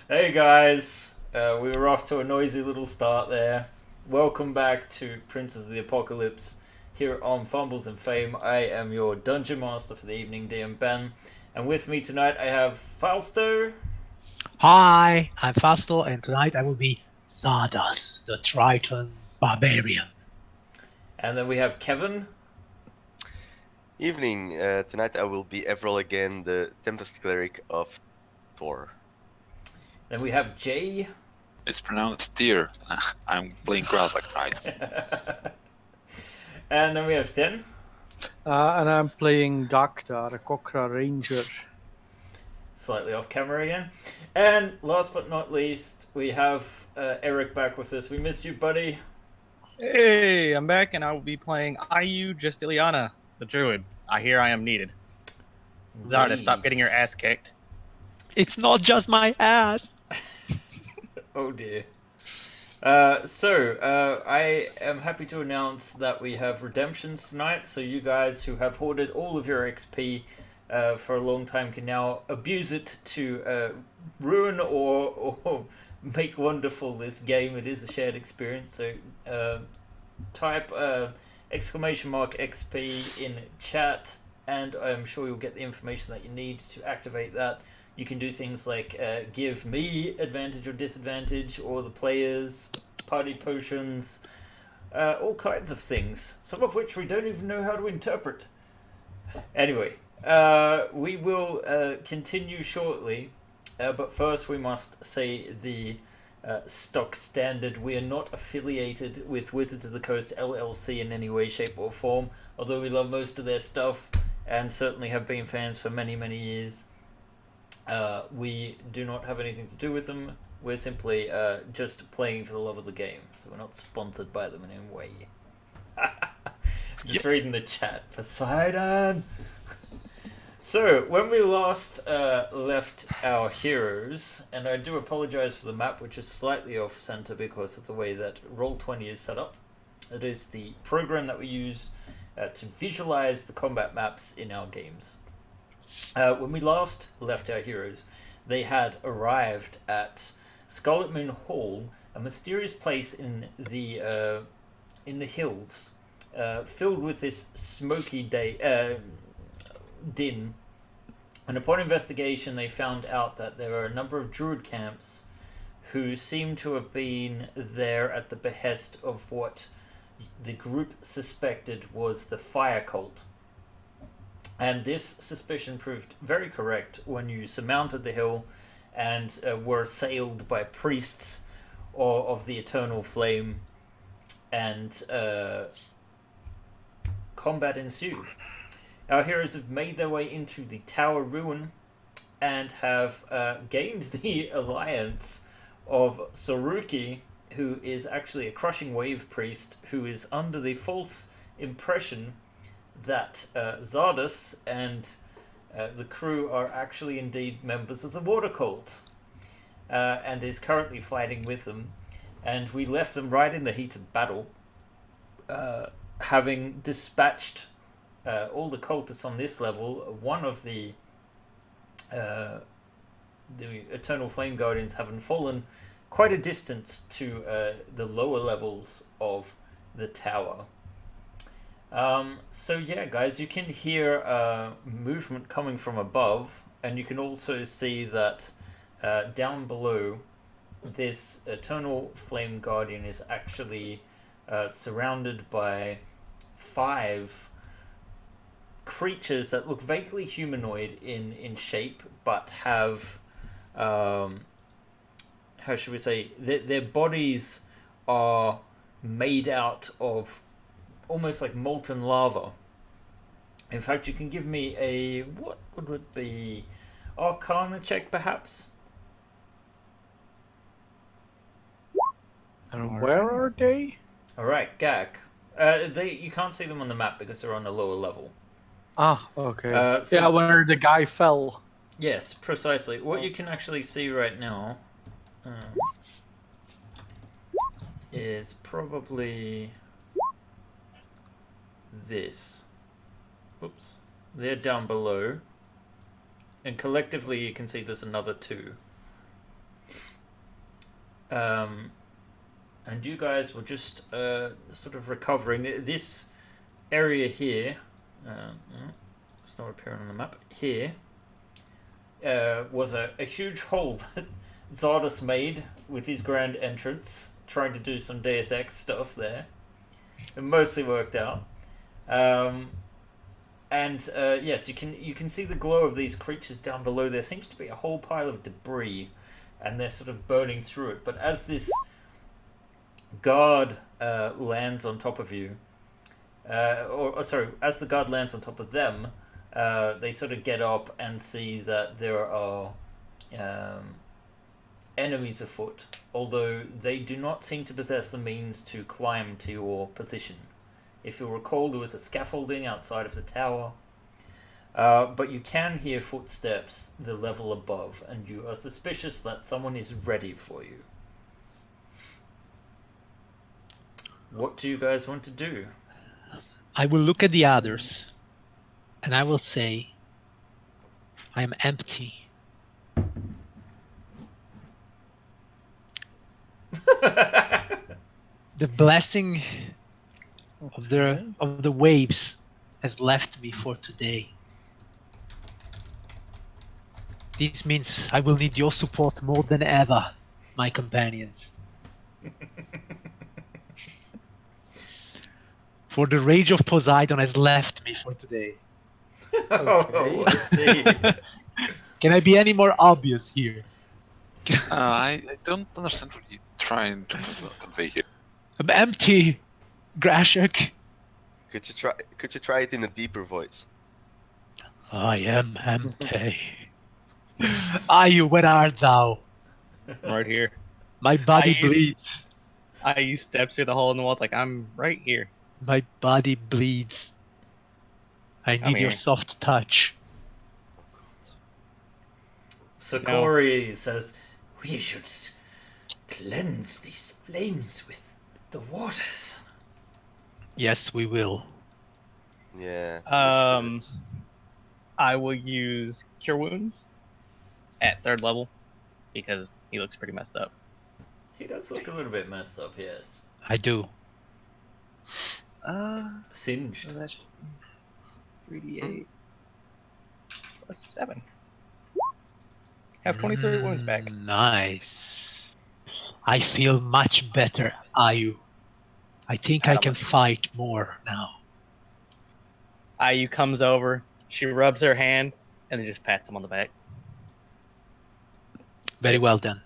Hey guys, we were off to a noisy little start there. Welcome back to Princes of the Apocalypse here on Fumbles and Fame. I am your Dungeon Master for the evening, DM Ben, and with me tonight I have Fausto, Hi, I'm Fastal, and tonight I will be Zardas, the Triton Barbarian. and then we have Kevin, Evening. Tonight I will be Everil again, the Tempest Cleric of Thor. then we have Jay, It's pronounced deer. I'm playing Gralzak tonight. and then we have Sten. And I'm playing Daktar, a Kokra Ranger. Slightly off camera again. And last but not least, we have Eric back with us. We missed you, buddy. Hey, I'm back and I will be playing Ayu Justiliana, the druid. I hear I am needed. Zarda, stop getting your ass kicked. It's not just my ass. Oh dear. I am happy to announce that we have redemptions tonight. So you guys who have hoarded all of your XP for a long time can now abuse it to ruin or make wonderful this game. It is a shared experience. So type exclamation mark XP in chat, and I'm sure you'll get the information that you need to activate that. You can do things like give me advantage or disadvantage, or the players, party potions, all kinds of things, some of which we don't even know how to interpret. Anyway, we will continue shortly, but first we must say the stock standard. We are not affiliated with Wizards of the Coast LLC in any way, shape, or form, although we love most of their stuff and certainly have been fans for many, many years. We do not have anything to do with them. We're simply just playing for the love of the game, so we're not sponsored by them in any way. Just reading the chat. Poseidon! So, when we last left our heroes, and I do apologize for the map, which is slightly off center because of the way that Roll20 is set up. It is the program that we use to visualize the combat maps in our games. When we last left our heroes, they had arrived at Scarlet Moon Hall, a mysterious place in the hills, filled with this smoky din. And upon investigation, they found out that there are a number of druid camps who seem to have been there at the behest of what the group suspected was the fire cult. And this suspicion proved very correct when you surmounted the hill and were assailed by priests of the eternal flame, and combat ensued. Our heroes have made their way into the tower ruin and have gained the alliance of Soruki, who is actually a crushing wave priest who is under the false impression that Zardas and the crew are actually indeed members of the water cult, and is currently fighting with them. And we left them right in the heat of battle, having dispatched all the cultists on this level. One of the Eternal Flame Guardians having fallen quite a distance to the lower levels of the tower. So yeah, guys, you can hear movement coming from above, and you can also see that down below, this Eternal Flame Guardian is actually surrounded by 5 creatures that look vaguely humanoid in shape, but have, how should we say, their bodies are made out of almost like molten lava. In fact, you can give me a, what would it be, Arcana check perhaps? And where are they? Alright, Gak. You can't see them on the map because they're on the lower level. Ah, okay. So- yeah, where the guy fell. Yes, precisely. What you can actually see right now is probably this. Oops. They're down below. And collectively you can see there's another 2. And you guys were just sort of recovering. This area here, it's not appearing on the map, here was a huge hole that Zardos made with his grand entrance, trying to do some Deus Ex stuff there. It mostly worked out. Yes, you can see the glow of these creatures down below. There seems to be a whole pile of debris, and they're sort of burning through it. But as this guard lands on top of you, as the guard lands on top of them, they sort of get up and see that there are enemies afoot, although they do not seem to possess the means to climb to your position. If you'll recall, there was a scaffolding outside of the tower, but you can hear footsteps the level above, and you are suspicious that someone is ready for you. What do you guys want to do? I will look at the others, and I will say, I am empty. The blessing of the waves has left me for today. This means I will need your support more than ever, my companions. For the rage of Poseidon has left me for today. Oh, I see. Can I be any more obvious here? I don't understand what you're trying to convey here. I'm empty, Grashak. Could you try it in a deeper voice? I am empty. Ayu, where art thou? Right here. My body I use- bleeds. I use steps through the hole in the wall. It's like, I'm right here. My body bleeds. I Come need your here. soft touch. Sakori says, we should cleanse these flames with the waters. Yes, we will. Yeah. we should. I will use Cure Wounds at 3rd level because he looks pretty messed up. He does look a little bit messed up, yes. I do. Singed. So that's 3d8 plus 7. Have 23 wounds back. Nice. I feel much better, Ayu. I think I can fight more now. Ayu comes over, she rubs her hand, and then just pats him on the back. Very well then.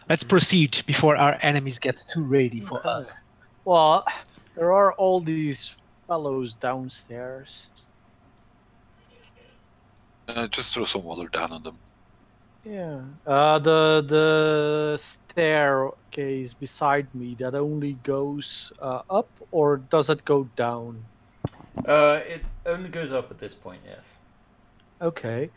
Let's proceed before our enemies get too ready for us. Well, there are all these fellows downstairs. Just throw some water down on them. Yeah. The staircase beside me, that only goes up, or does it go down? It only goes up at this point, yes. Okay.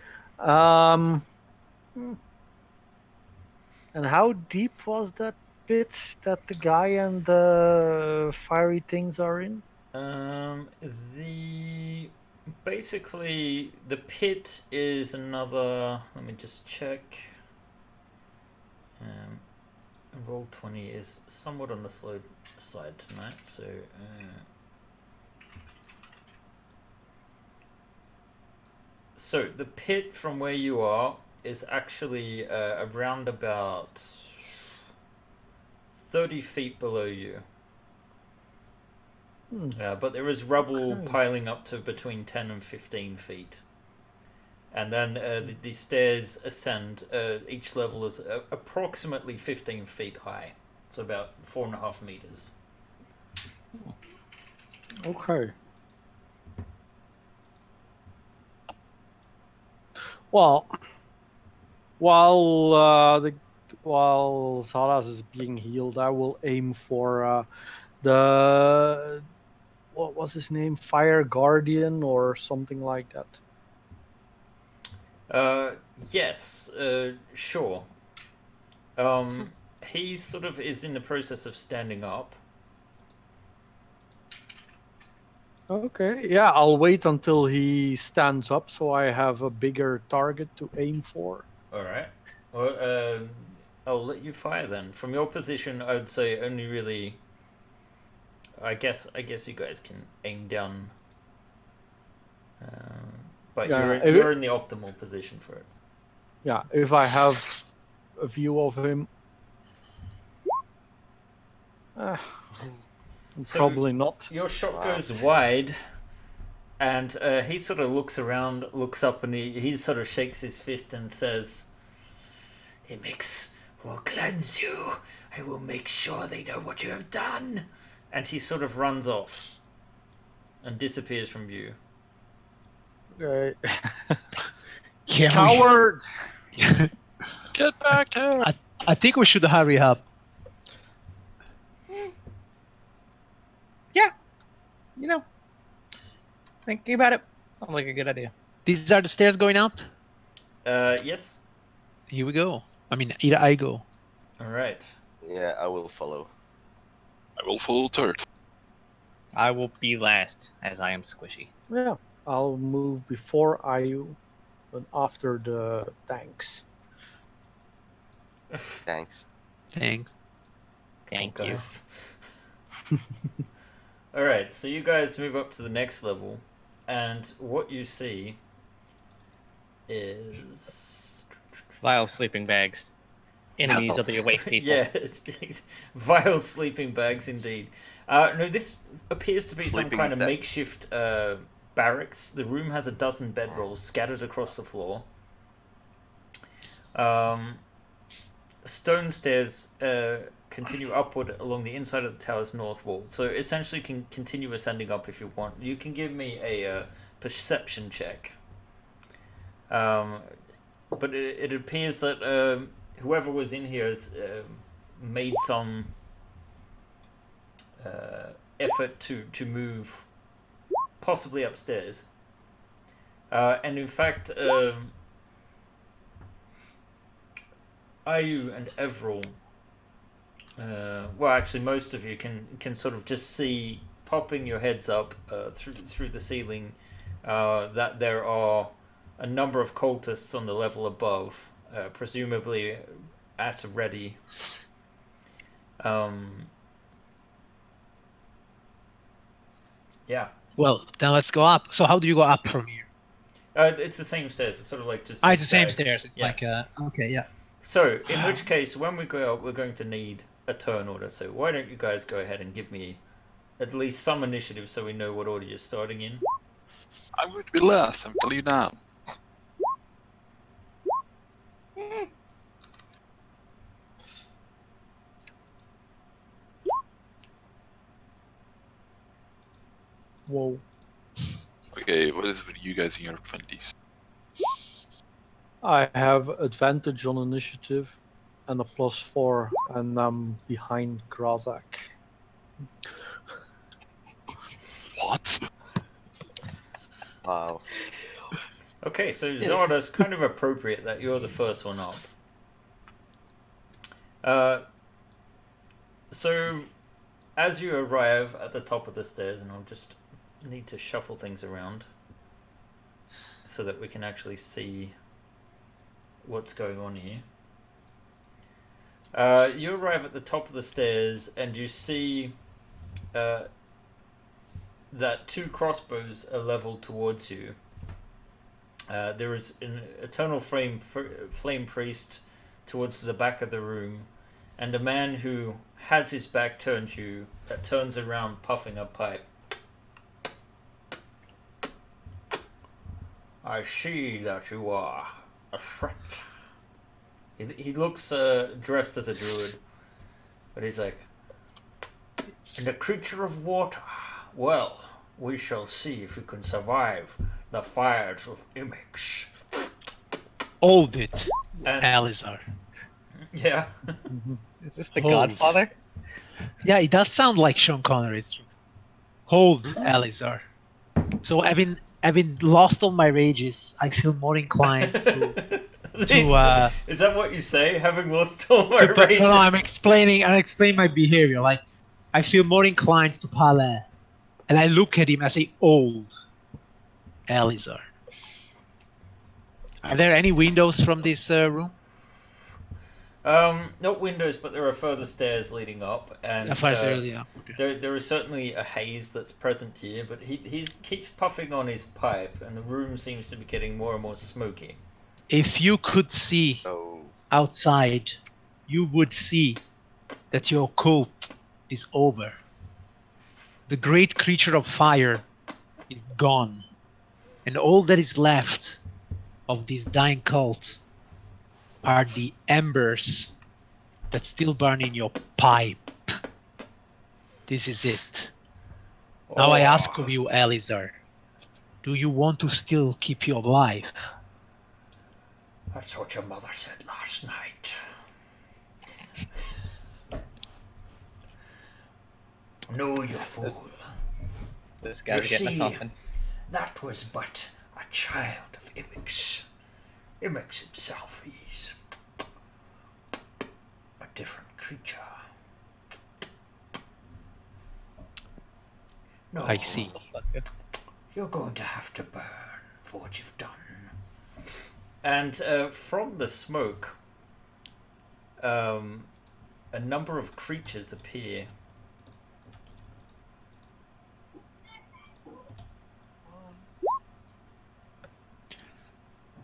And how deep was that pit that the guy and the fiery things are in? Basically the pit is another. Let me just check. Roll 20 is somewhat on the slow side tonight, so. So the pit from where you are is actually around about 30 feet below you. But there is rubble piling up to between 10 and 15 feet. And then the stairs ascend. Each level is approximately 15 feet high. So about 4.5 meters. Okay. Well, while Salas is being healed, I will aim for the what was his name? Fire Guardian or something like that. Yes, sure. He sort of is in the process of standing up. Okay, yeah, I'll wait until he stands up so I have a bigger target to aim for. All right. Well, I'll let you fire then. From your position, I'd say only really. I guess you guys can aim down. But Yeah, you're in the optimal position for it. Yeah, if I have a view of him, So probably not. Your shot Wow. goes wide, and he sort of looks around, looks up, and he sort of shakes his fist and says, "Imix will cleanse you. I will make sure they know what you have done." And he sort of runs off and disappears from view. Okay. Yeah, Coward! Get back here! I think we should hurry up. You know, thinking about it, sounds like a good idea. These are the stairs going up. Yes. Here we go. I mean, either I go. All right. Yeah, I will follow. I will follow third. I will be last, as I am squishy. Yeah, I'll move before IU, but after the tanks. Thanks. Dang. Thank you. Guys. All right. So you guys move up to the next level, and what you see is Vile sleeping bags. Enemies of the awake people. yeah, vile sleeping bags indeed. No, this appears to be some Sleeping kind of bag. makeshift barracks. The room has a dozen bedrolls scattered across the floor. Stone stairs continue upward along the inside of the tower's north wall. So essentially, you can continue ascending up if you want. You can give me a perception check. But it appears that whoever was in here has made some effort to move, possibly upstairs. And in fact, Ayu and Everall, well, actually, most of you can sort of just see, popping your heads up through the ceiling, that there are a number of cultists on the level above, presumably at a ready. Yeah. Well, then let's go up. So how do you go up from here? It's the same stairs. It's sort of like just. It's the same zigzags. stairs. It's Yeah. like okay, yeah. So, in which case, when we go out, we're going to need a turn order. So, why don't you guys go ahead and give me at least some initiative so we know what order you're starting in? I would be last, I'm telling you now. Whoa. Okay, what is with you guys in your 20s? I have advantage on initiative and a +4, and I'm behind Grazak. What? Wow. Okay, so Zarda, it's kind of appropriate that you're the first one up. So, as you arrive at the top of the stairs, and I'll just need to shuffle things around so that we can actually see what's going on here. You arrive at the top of the stairs, and you see that two crossbows are leveled towards you. There is an eternal flame priest towards the back of the room, and a man who has his back turned to you, turns around puffing a pipe. I see that you are a threat. He looks dressed as a druid, but he's like, and a creature of water. Well, we shall see if you can survive the fires of Imix. Hold it, And Alizar. yeah, Is this the Hold. Godfather? Yeah, it does sound like Sean Connery. Hold, Alizar. So having lost all my rages, I feel more inclined to is that what you say? Having lost all my but rages? no, I'm explaining my behavior. Like, I feel more inclined to parley, and I look at him and I say, "Old, Alizar." Are there any windows from this room? Not windows, but there are further stairs leading up, and As far as early, yeah. Okay. there is certainly a haze that's present here. But he keeps puffing on his pipe, and the room seems to be getting more and more smoky. If you could see Oh, outside, you would see that your cult is over. The great creature of fire is gone, and all that is left of this dying cult are the embers that still burn in your pipe. This is it. Now I ask of you, Alizar, do you want to still keep your life? That's what your mother said last night. No, you fool. This guy's You getting see, a coffin. That was but a child of Imix. Imix himself is a different creature. No, I see. you're going to have to burn for what you've done. And from the smoke, a number of creatures appear.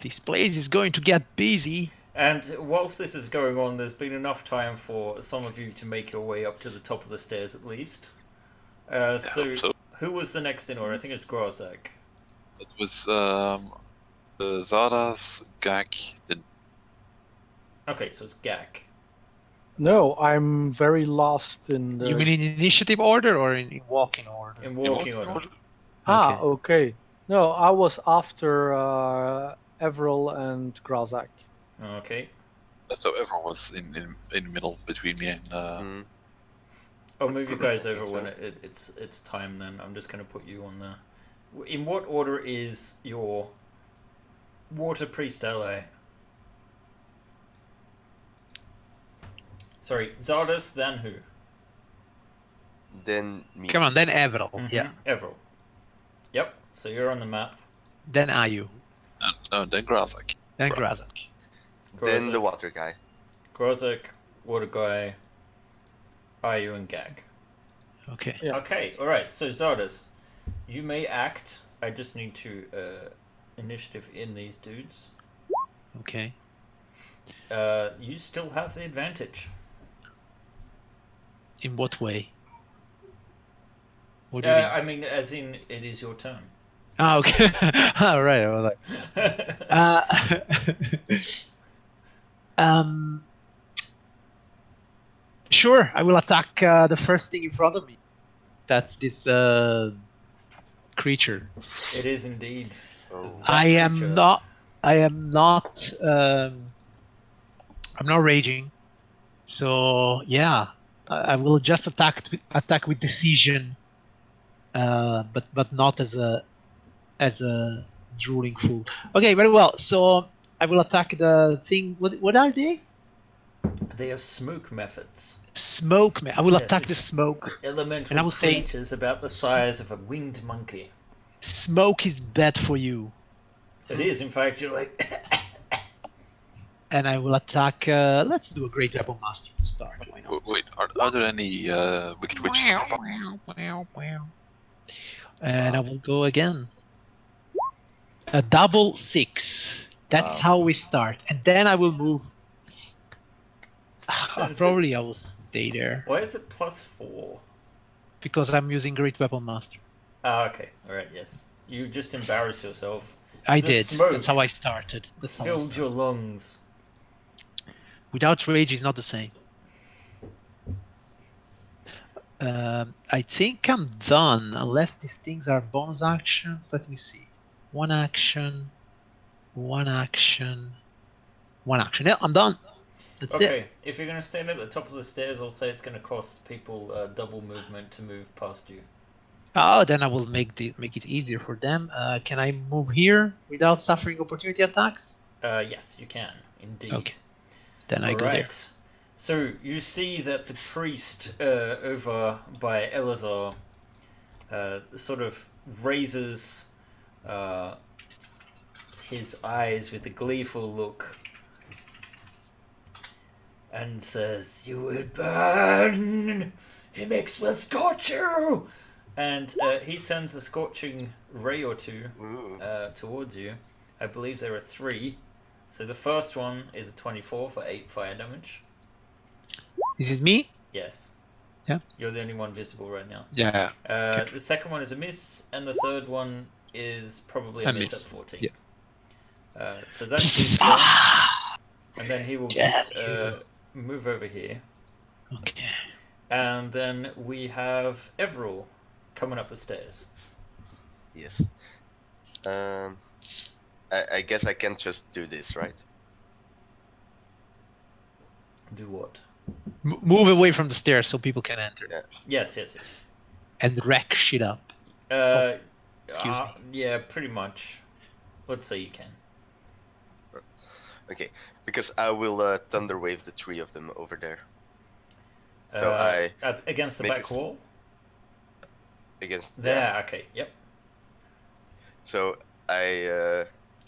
This place is going to get busy. And whilst this is going on, there's been enough time for some of you to make your way up to the top of the stairs at least. So, so. who was the next in order? I think it's Grozak. It was Zaras, Gak, then Okay, so it's Gak. No, I'm very lost in the. You mean in initiative order or in walking order? In walking order. Ah, Okay. okay. No, I was after Everil and Grazak. Okay. So everyone was in the middle between me and. I'll move you guys I think over when it's time then. I'm just going to put you on the... In what order is your water priest ally? Sorry, Zardas, then who? then me. Come on, then Everal. Yeah. Everil. Yep, so you're on the map. Then Ayu. No, then Grazak. Then Right. Grazak. Then the water guy. Grozak, water guy, Ayu, and Gag. Okay. Yeah. Okay, alright, so Zardas, you may act. I just need to initiative in these dudes. Okay. You still have the advantage. In what way? What do you mean? I mean, as in, it is your turn. Ah, okay. All right. I was like, sure. I will attack the first thing in front of me. That's this creature. It is indeed. Oh. that I am creature. not. I am not. I'm not raging. So yeah, I will just attack with decision, but not as a drooling fool. Okay, very well. So I will attack the thing. What are they? They are smoke methods. Smoke. I will Yes, attack the it's- smoke. Elemental And I will say- creatures about the size of a winged monkey. Smoke is bad for you. It is, in fact, you're like... And I will attack. Let's do a great weapon master to start. Why not? Wait, are there any wicked witches? And I will go again. A double 6. That's Wow. how we start. And then I will move. Probably I will stay there Why is it +4? because I'm using Great Weapon Master. Ah, okay. Alright, yes. You just embarrass yourself. I The did. smoke That's how I started. It's That's how I filled started. your lungs. Without rage is not the same. I think I'm done, unless these things are bonus actions. Let me see. One action, one action, one action. Yeah, I'm done. That's it. Okay, if you're going to stand at the top of the stairs, I'll say it's going to cost people double movement to move past you. Oh, then I will make it easier for them. Can I move here without suffering opportunity attacks? Yes, you can, indeed. Okay. Then I go there. Alright. So you see that the priest over by Elazar sort of raises his eyes with a gleeful look and says, "You will burn. He makes will scorch you." And he sends a scorching ray or two Ooh. towards you. I believe there are 3. So the first one is a 24 for 8 fire damage. Is it me? Yes. Yeah. You're the only one visible right now. Yeah. Okay. The second one is a miss, and the third one is probably a miss at 14. Yeah. So that's his turn. And then he will just move over here. Okay. And then we have Everall coming up the stairs. Yes. I guess I can't just do this, right? Do what? Move away from the stairs so people can enter. Yeah. Yes. And wreck shit up. Excuse me. Yeah, pretty much. Let's say you can. Okay, because I will thunder wave the 3 of them over there. So Against the make back it- wall? against There, okay, yep. So I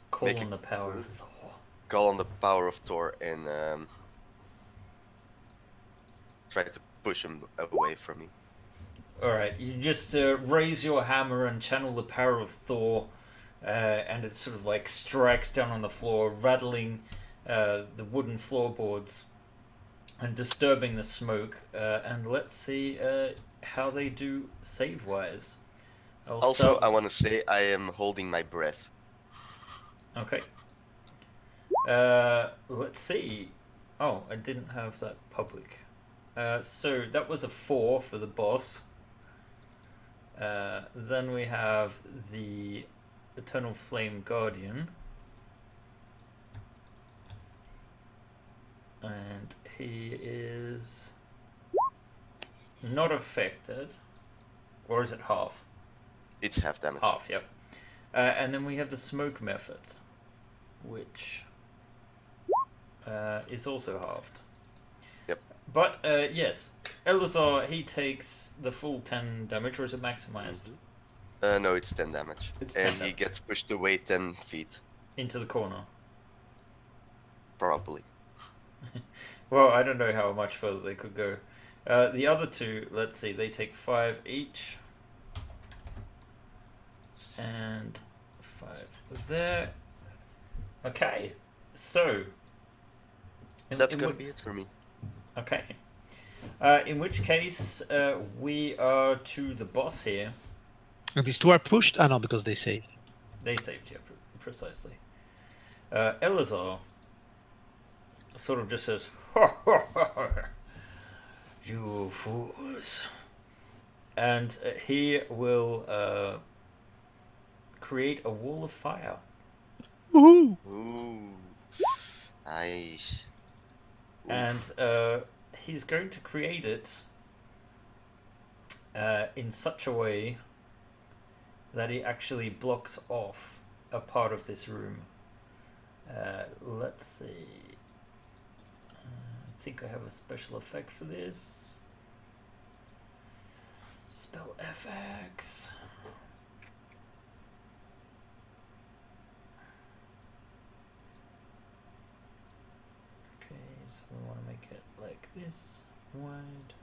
Call Make on it- the power of Thor. call on the power of Thor and try to push him away from me. Alright, you just raise your hammer and channel the power of Thor, and it sort of like strikes down on the floor, rattling the wooden floorboards and disturbing the smoke. And let's see how they do save-wise. Also, I want to say I am holding my breath. Okay. Let's see. Oh, I didn't have that public. So that was a 4 for the boss. Then we have the Eternal Flame Guardian. And he is not affected. Or is it half? It's half damage. Half, yep. And then we have the smoke method, which is also halved. Yep. But yes, Elazar, he takes the full 10 damage, or is it maximized? No, it's 10 damage. It's 10 and he damage. gets pushed away 10 feet, Into the corner. probably. Well, I don't know how much further they could go. The other 2, let's see, they take 5 each. And 5 there. Okay, so... That's gonna be it for me. Okay. In which case, we are to the boss here. And these 2 are pushed? Ah, no, because they saved. They saved you, precisely. Elazar sort of just says, "You fools." And he will create a wall of fire. Woohoo! Ooh. Nice. And he's going to create it in such a way that he actually blocks off a part of this room. Let's see. I think I have a special effect for this. Spell FX. Okay, so we want to make it like this, wide.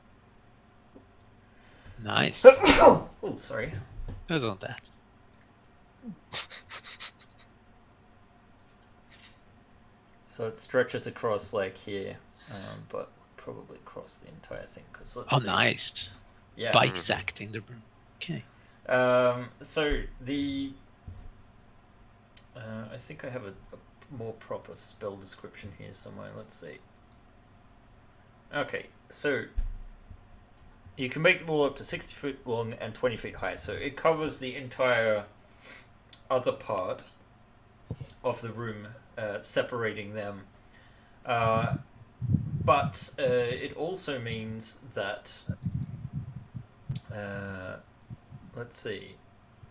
Nice. Oh, sorry. It was on that. So it stretches across like here, but probably across the entire thing. Cause let's Oh, see. nice. Yeah. Bisecting the room. Okay. So the I think I have a more proper spell description here somewhere. Let's see. Okay, so you can make the wall up to 60 feet long and 20 feet high. So it covers the entire other part of the room, separating them. But it also means that, let's see,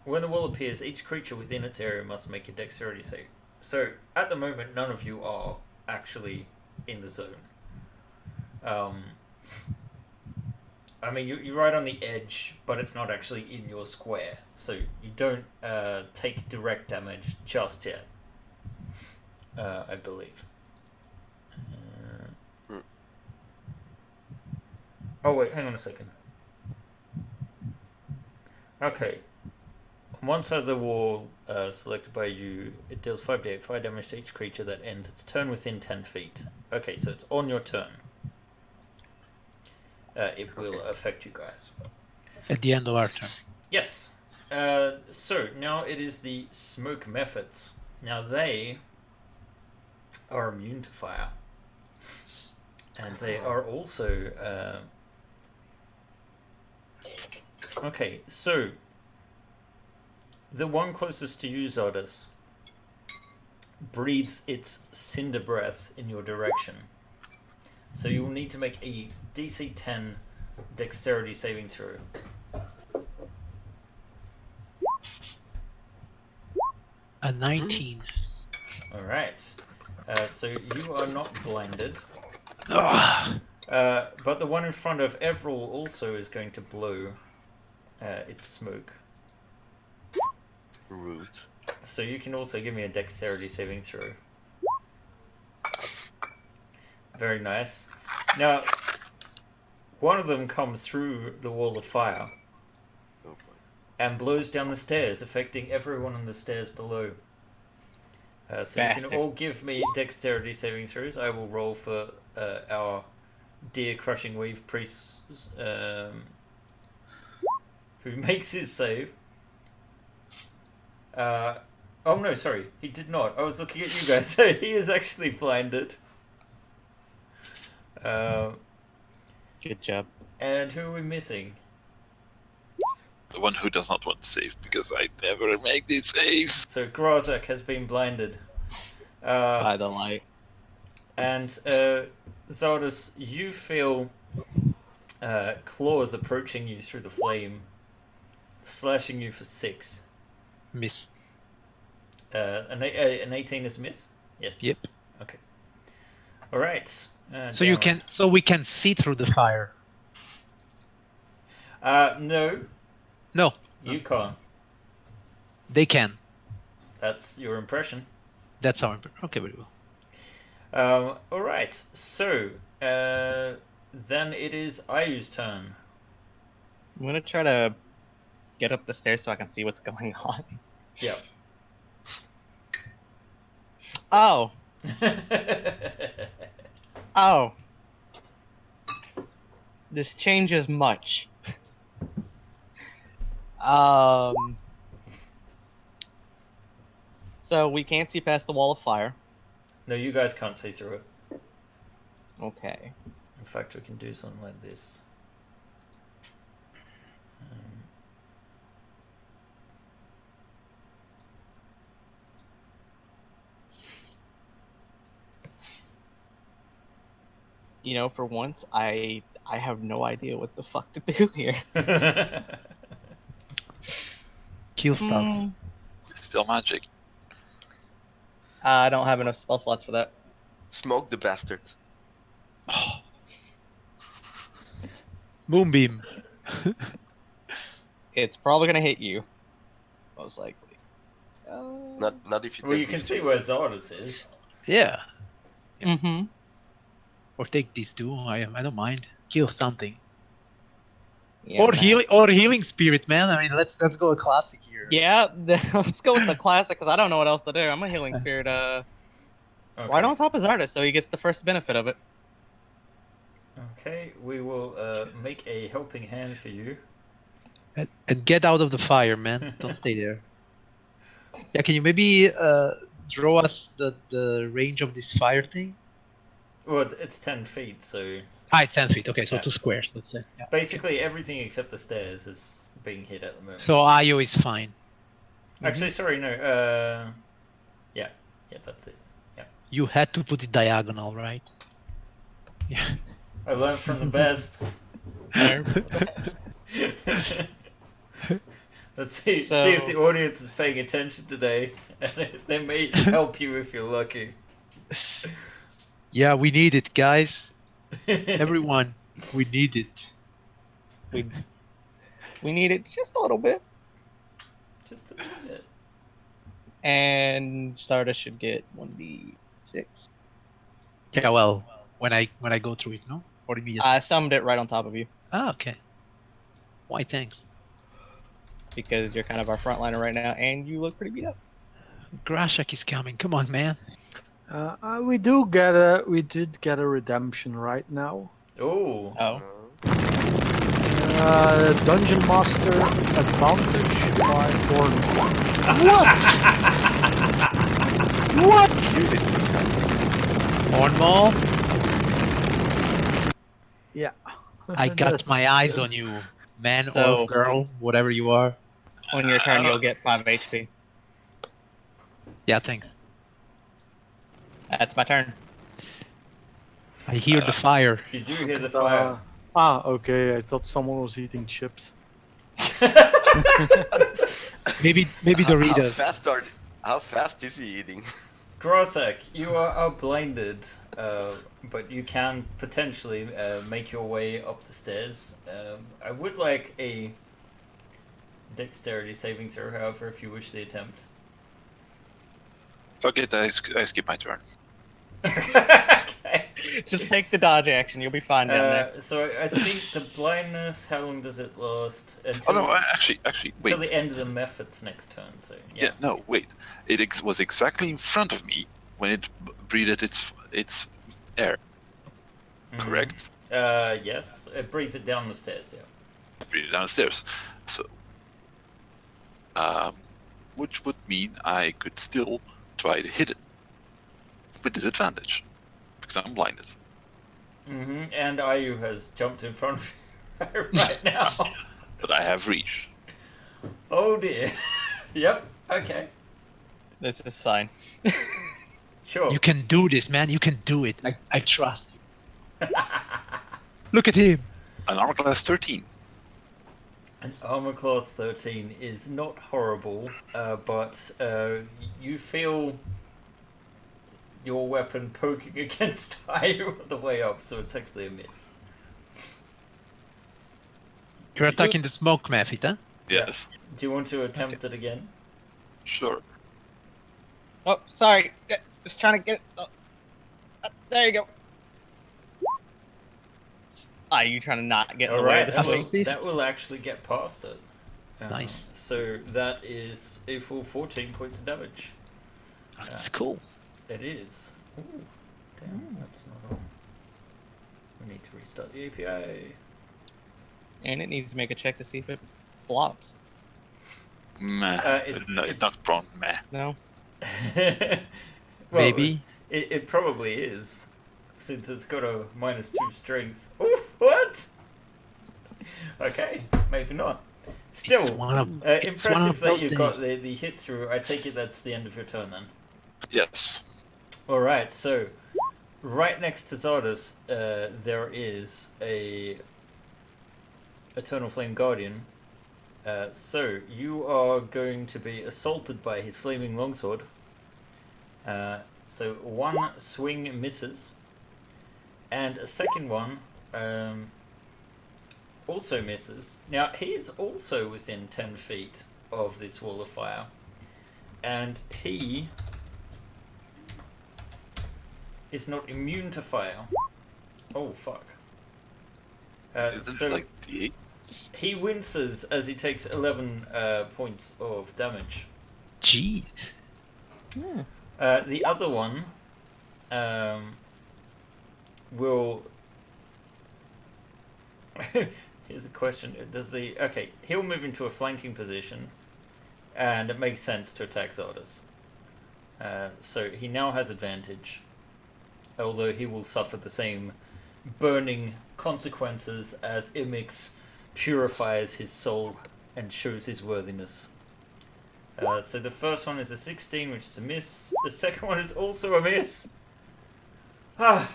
when the wall appears, each creature within its area must make a dexterity save. So at the moment, none of you are actually in the zone. I mean, you're right on the edge, but it's not actually in your square, so you don't take direct damage just yet. I believe. Oh wait, hang on a second. Okay. On one side of the wall, selected by you, it deals 5d8 fire damage to each creature that ends its turn within 10 feet. Okay, so it's on your turn. It will affect you guys. At the end of our turn. Yes. So now it is the smoke methods. Now they are immune to fire, and they are also. Okay, so the one closest to you, Zardas, breathes its cinder breath in your direction. So you will need to make a DC 10 dexterity saving throw. A 19. Alright. So you are not blinded. Ugh. But the one in front of Everall also is going to blow its smoke. Rude. So you can also give me a dexterity saving throw. Very nice. Now, one of them comes through the wall of fire Oh boy. and blows down the stairs, affecting everyone on the stairs below. So you Bastard. can all give me dexterity saving throws. I will roll for our deer crushing weave priest who makes his save. Oh no, sorry, he did not. I was looking at you guys. So he is actually blinded. Good job. And who are we missing? The one who does not want to save because I never make these saves. So Grazak has been blinded. By the light. And Zardas, you feel claws approaching you through the flame, slashing you for 6. Miss. An 18 is miss? Yes. Yep. Okay. All right. So we can see through the fire. No, No, you can't. they can. That's your impression. That's our impression. Okay, very well. All right. So then it is Ayu's turn. I'm gonna try to get up the stairs so I can see what's going on. Yeah. Oh, oh. This changes much. So we can't see past the wall of fire. No, you guys can't see through it. Okay. In fact, we can do something like this. You know, for once, I have no idea what the fuck to do here. Kill stuff. Spell magic. I don't have enough spell slots for that. Smoke the bastard. Moonbeam. It's probably gonna hit you, most likely. Not if you. Well, take you can these see two. where Zardas is. Yeah. Mm-hmm. Or take these two. I don't mind. Kill something. Yeah, Or man. healing spirit, man. I mean, let's go a classic here. Yeah, let's go with the classic because I don't know what else to do. I'm a healing spirit. Okay. Right on top of Zardas, so he gets the first benefit of it. Okay, we will make a helping hand for you. And get out of the fire, man. Don't stay there. Yeah, can you maybe draw us the range of this fire thing? Well, it's 10 feet, so It's 10 feet. Okay, so Yeah. 2 squares, let's say. Yeah. basically everything except the stairs is being hit at the moment. So Ayo is fine. Actually, sorry, no. Yeah, that's it. You had to put it diagonal, right? Yeah. I learned from the best. Let's see if the audience is paying attention today. They may help you if you're lucky. Yeah, we need it, guys. Everyone, we need it. We need it just a little bit. Just a little bit. And Zardas should get 1d6. Yeah, well, when I go through it, no? Or immediately. I summoned it right on top of you. Ah, okay. Why, thanks. Because you're kind of our frontliner right now, and you look pretty beat up. Grashak is coming. Come on, man. We did get a redemption right now. Oh. Oh. Dungeon Master advantage by Hornwall. What? Knew this was coming. Hornmall? Yeah. I got my eyes on you, man So- or girl, whatever you are. On your turn, you'll get 5 HP. Yeah, thanks. That's my turn. I hear the fire. You do hear the fire. Okay. I thought someone was eating chips. Maybe Doritos. How fast is he eating? Grosek, you are blinded, but you can potentially make your way up the stairs. I would like a dexterity saving throw, however, if you wish the attempt. Fuck it, I skip my turn. Okay. Just take the dodge action. You'll be fine down there. So I think the blindness, how long does it last? Oh Until, no, actually, wait. Until the end of the method's next turn, so yeah. Yeah, no, wait. It was exactly in front of me when it breathed its air. Mhm. Correct? Yes. It breathes it down the stairs, yeah. Breathed it downstairs. So, which would mean I could still try to hit it with disadvantage because I'm blinded. And Ayu has jumped in front of you right now. But I have reach. Oh dear. Yep, okay. This is fine. Sure. You can do this, man. You can do it. I trust you. Look at him. An armor class 13. An armor class 13 is not horrible, but you feel your weapon poking against Ayu on the way up, so it's actually a miss. You're attacking the smoke method, huh? Yes. Do you want to attempt it again? Sure. Oh, sorry. Just trying to get it. There you go. You trying to not get in the way of Alright, the that swing? will, that will actually get past it. Nice. So that is a full 14 points of damage. That's cool. It is. Ooh, damn, that's not all. We need to restart the API. And it needs to make a check to see if it blocks. Meh. No, it- it's not prone. Meh. No? Well, Maybe. It probably is, since it's got a -2 strength. Oof, what? Okay, maybe not. Still, It's one of those impressive that you got days. the hit through. I take it that's the end of your turn then. Yes. Alright, so right next to Zardos, there is a Eternal Flame Guardian. So you are going to be assaulted by his flaming longsword. So one swing misses, and a second one also misses. Now he's also within 10 feet of this wall of fire, and he is not immune to fire. Oh fuck. Isn't So it like D8? he winces as he takes 11 points of damage. Jeez. The other one will. Here's a question: does the he'll move into a flanking position, and it makes sense to attack Zardos. So he now has advantage, although he will suffer the same burning consequences as Imix purifies his soul and shows his worthiness. So the first one is a 16, which is a miss. The second one is also a miss. Ah,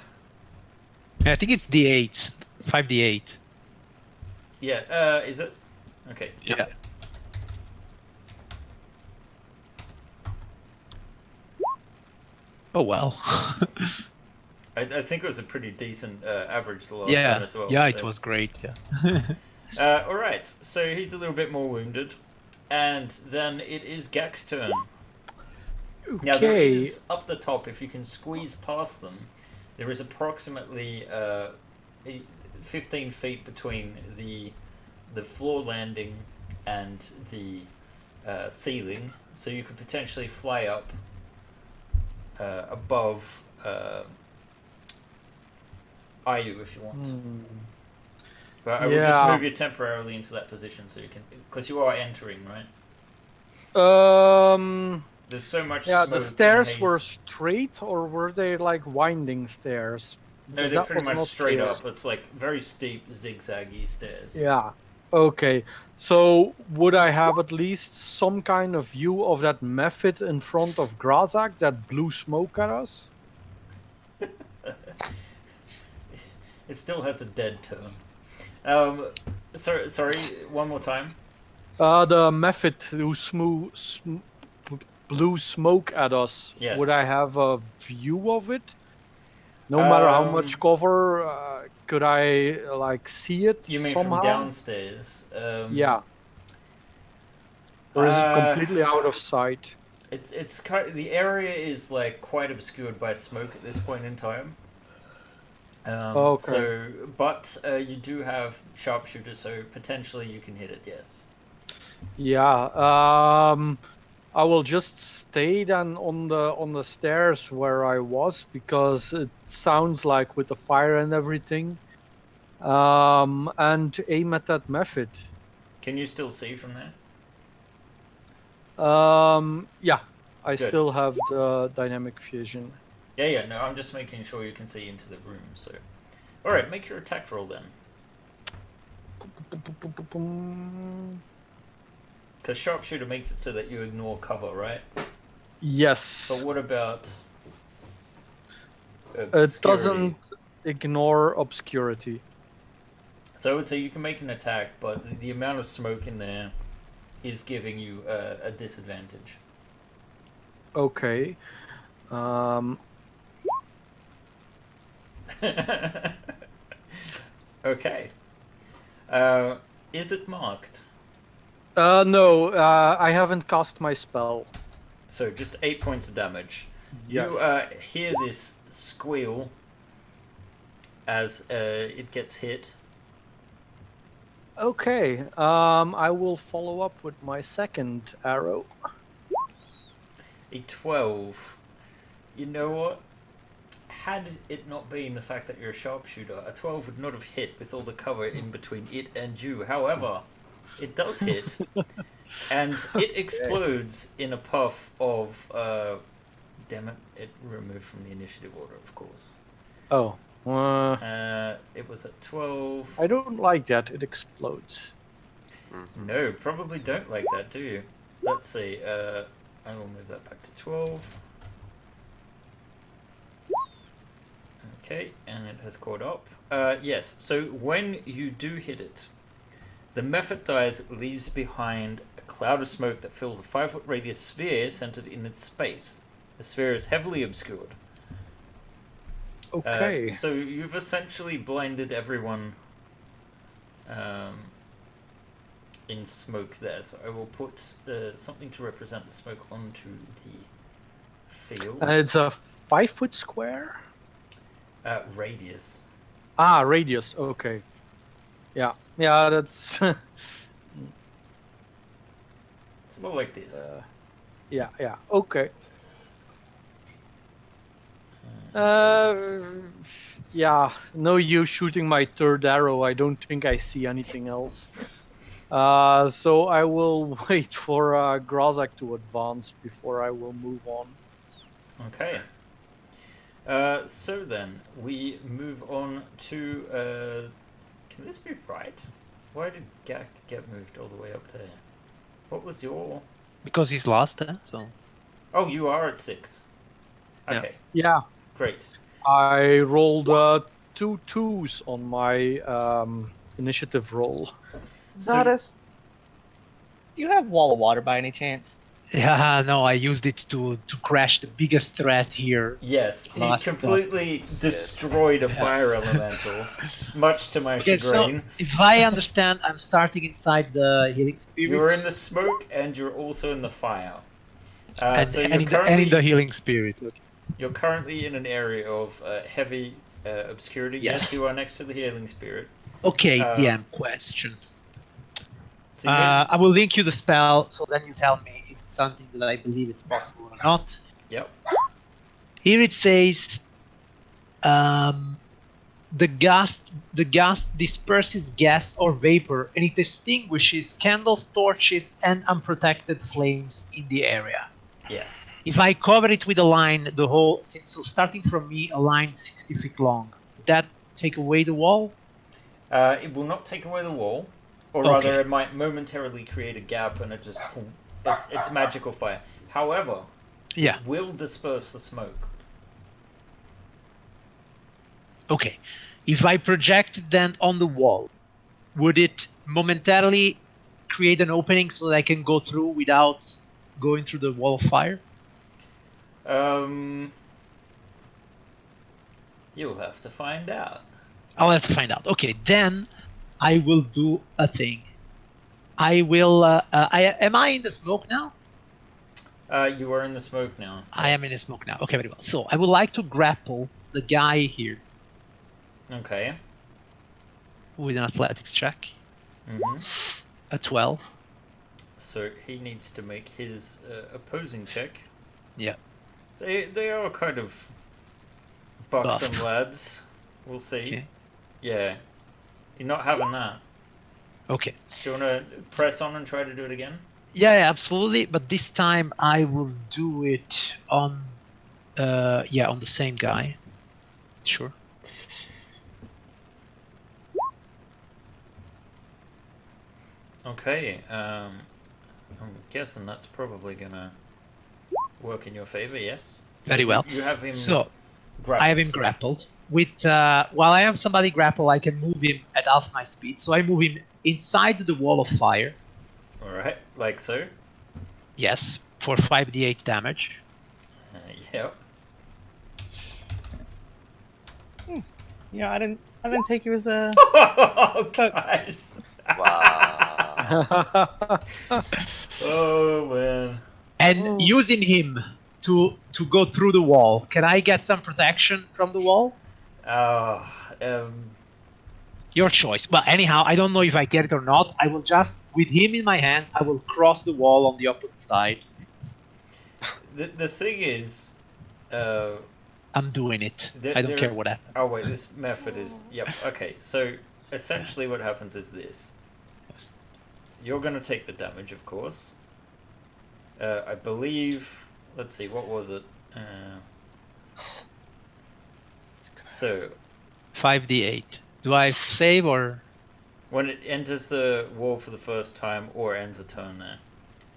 I think it's D8. 5D8. yeah. Is it? Okay. Yeah. Oh well. I think it was a pretty decent average the last yeah. time as well. Yeah, so. it was great. Yeah. All right. So he's a little bit more wounded, and then it is Gak's turn. Now there Okay. is up the top. If you can squeeze past them, there is approximately 15 feet between the floor landing and the ceiling, so you could potentially fly up above IU if you want. But I will just Yeah. move you temporarily into that position so you can, because you are entering, right? There's so much Yeah, smoke the and stairs were haze. straight, or were they like winding stairs? No, Because they're that pretty was much not straight clear. up. It's like very steep, zigzaggy stairs. Yeah. Okay. So would I have at least some kind of view of that method in front of Grazak that blew smoke at us? It still has a dead tone. Sorry, one more time. The method who blew smoke at us. Yes. Would I have a view of it? No matter how much cover, could I like see it You mean somehow? from downstairs? Yeah. Or is it completely out of sight? It's the area is like quite obscured by smoke at this point in time. Okay. So, but you do have sharpshooter, so potentially you can hit it. Yes. Yeah. I will just stay then on the stairs where I was, because it sounds like with the fire and everything. And aim at that method. Can you still see from there? Yeah. I Good. still have the dynamic vision. Yeah. No, I'm just making sure you can see into the room. So, all right, make your attack roll then. Because sharpshooter makes it so that you ignore cover, right? Yes. But what about It obscurity? doesn't ignore obscurity. So I would say you can make an attack, but the amount of smoke in there is giving you a disadvantage. Okay. Okay. Is it marked? No, I haven't cast my spell. So just 8 points of damage. Yes. You hear this squeal as it gets hit. Okay. I will follow up with my second arrow. A 12. You know what? Had it not been the fact that you're a sharpshooter, a 12 would not have hit with all the cover in between it and you. However, it does hit, and it explodes in a puff of... damn it, it removed from the initiative order, of course. Oh. It was at 12. I don't like that. It explodes. No, probably don't like that, do you? Let's see. I will move that back to 12. Okay, and it has caught up. Yes, so when you do hit it, the method dice leaves behind a cloud of smoke that fills a 5-foot radius sphere centered in its space. The sphere is heavily obscured. Okay. So you've essentially blinded everyone in smoke there. So I will put something to represent the smoke onto the field. And it's a 5-foot square? Radius. Ah, radius. Okay. Yeah. Yeah, that's... It's more like this. yeah. Okay. Yeah, no use shooting my third arrow. I don't think I see anything else. So I will wait for Grazak to advance before I will move on. Okay. So then, we move on to... can this be right? Why did Gak get moved all the way up there? What was your... Because he's lost, so... Oh, you are at 6. Okay, Yeah, great. I rolled 2 2s on my initiative roll. Zadis, do you have Wall of Water by any chance? Yeah, no, I used it to crash the biggest threat here. Yes, he Last completely destroyed a fire elemental, much to my Okay, so chagrin. if I understand, I'm starting inside the healing spirit. You're in the smoke and you're also in the fire. and, So and, you're in the, and in the healing spirit. Okay. You're currently in an area of heavy obscurity. Yes. Yes, you are next to the healing spirit. Okay, Uh, DM question. So you I will link you the spell, so then you tell me if it's something that I believe it's possible or not. Yep. Here it says, the gas disperses gas or vapor, and it extinguishes candles, torches, and unprotected flames in the area. Yes. If I cover it with a line, the whole, so starting from me, a line 60 feet long, would that take away the wall? It will not take away the wall, or Okay. rather, it might momentarily create a gap, and it just it's magical fire. However, Yeah. it will disperse the smoke. Okay. If I project it then on the wall, would it momentarily create an opening so that I can go through without going through the wall of fire? You'll have to find out. I'll have to find out. Okay, then I will do a thing. I will. Am I in the smoke now? You are in the smoke now. I am in the smoke now. Okay, very well. So I would like to grapple the guy here Okay. with an athletics check. Mm-hmm. A 12. So he needs to make his opposing check. Yeah. They are kind of buxom lads. We'll see. Okay. Yeah. You're not having that. Okay. Do you want to press on and try to do it again? Yeah, absolutely. But this time I will do it on, on the same guy. Sure. Okay. I'm guessing that's probably gonna work in your favor. Yes. Very well. You have him. So grappled. I have him grappled. With while I have somebody grapple, I can move him at half my speed. So I move him inside the wall of fire. All right, like so. Yes, for 5d8 damage. Yep. Yeah, I didn't take you as a. Oh, guys. Wow. Oh man. And using him to go through the wall, can I get some protection from the wall? Your choice. But anyhow, I don't know if I get it or not. I will just, with him in my hand, I will cross the wall on the opposite side. The thing is, I'm doing it. I don't care what happens. Oh wait, this method is. Yep. Okay. So essentially, what happens is this. You're gonna take the damage, of course. I believe. Let's see. What was it? So. 5d8. Do I save or? When it enters the wall for the first time or ends a turn there.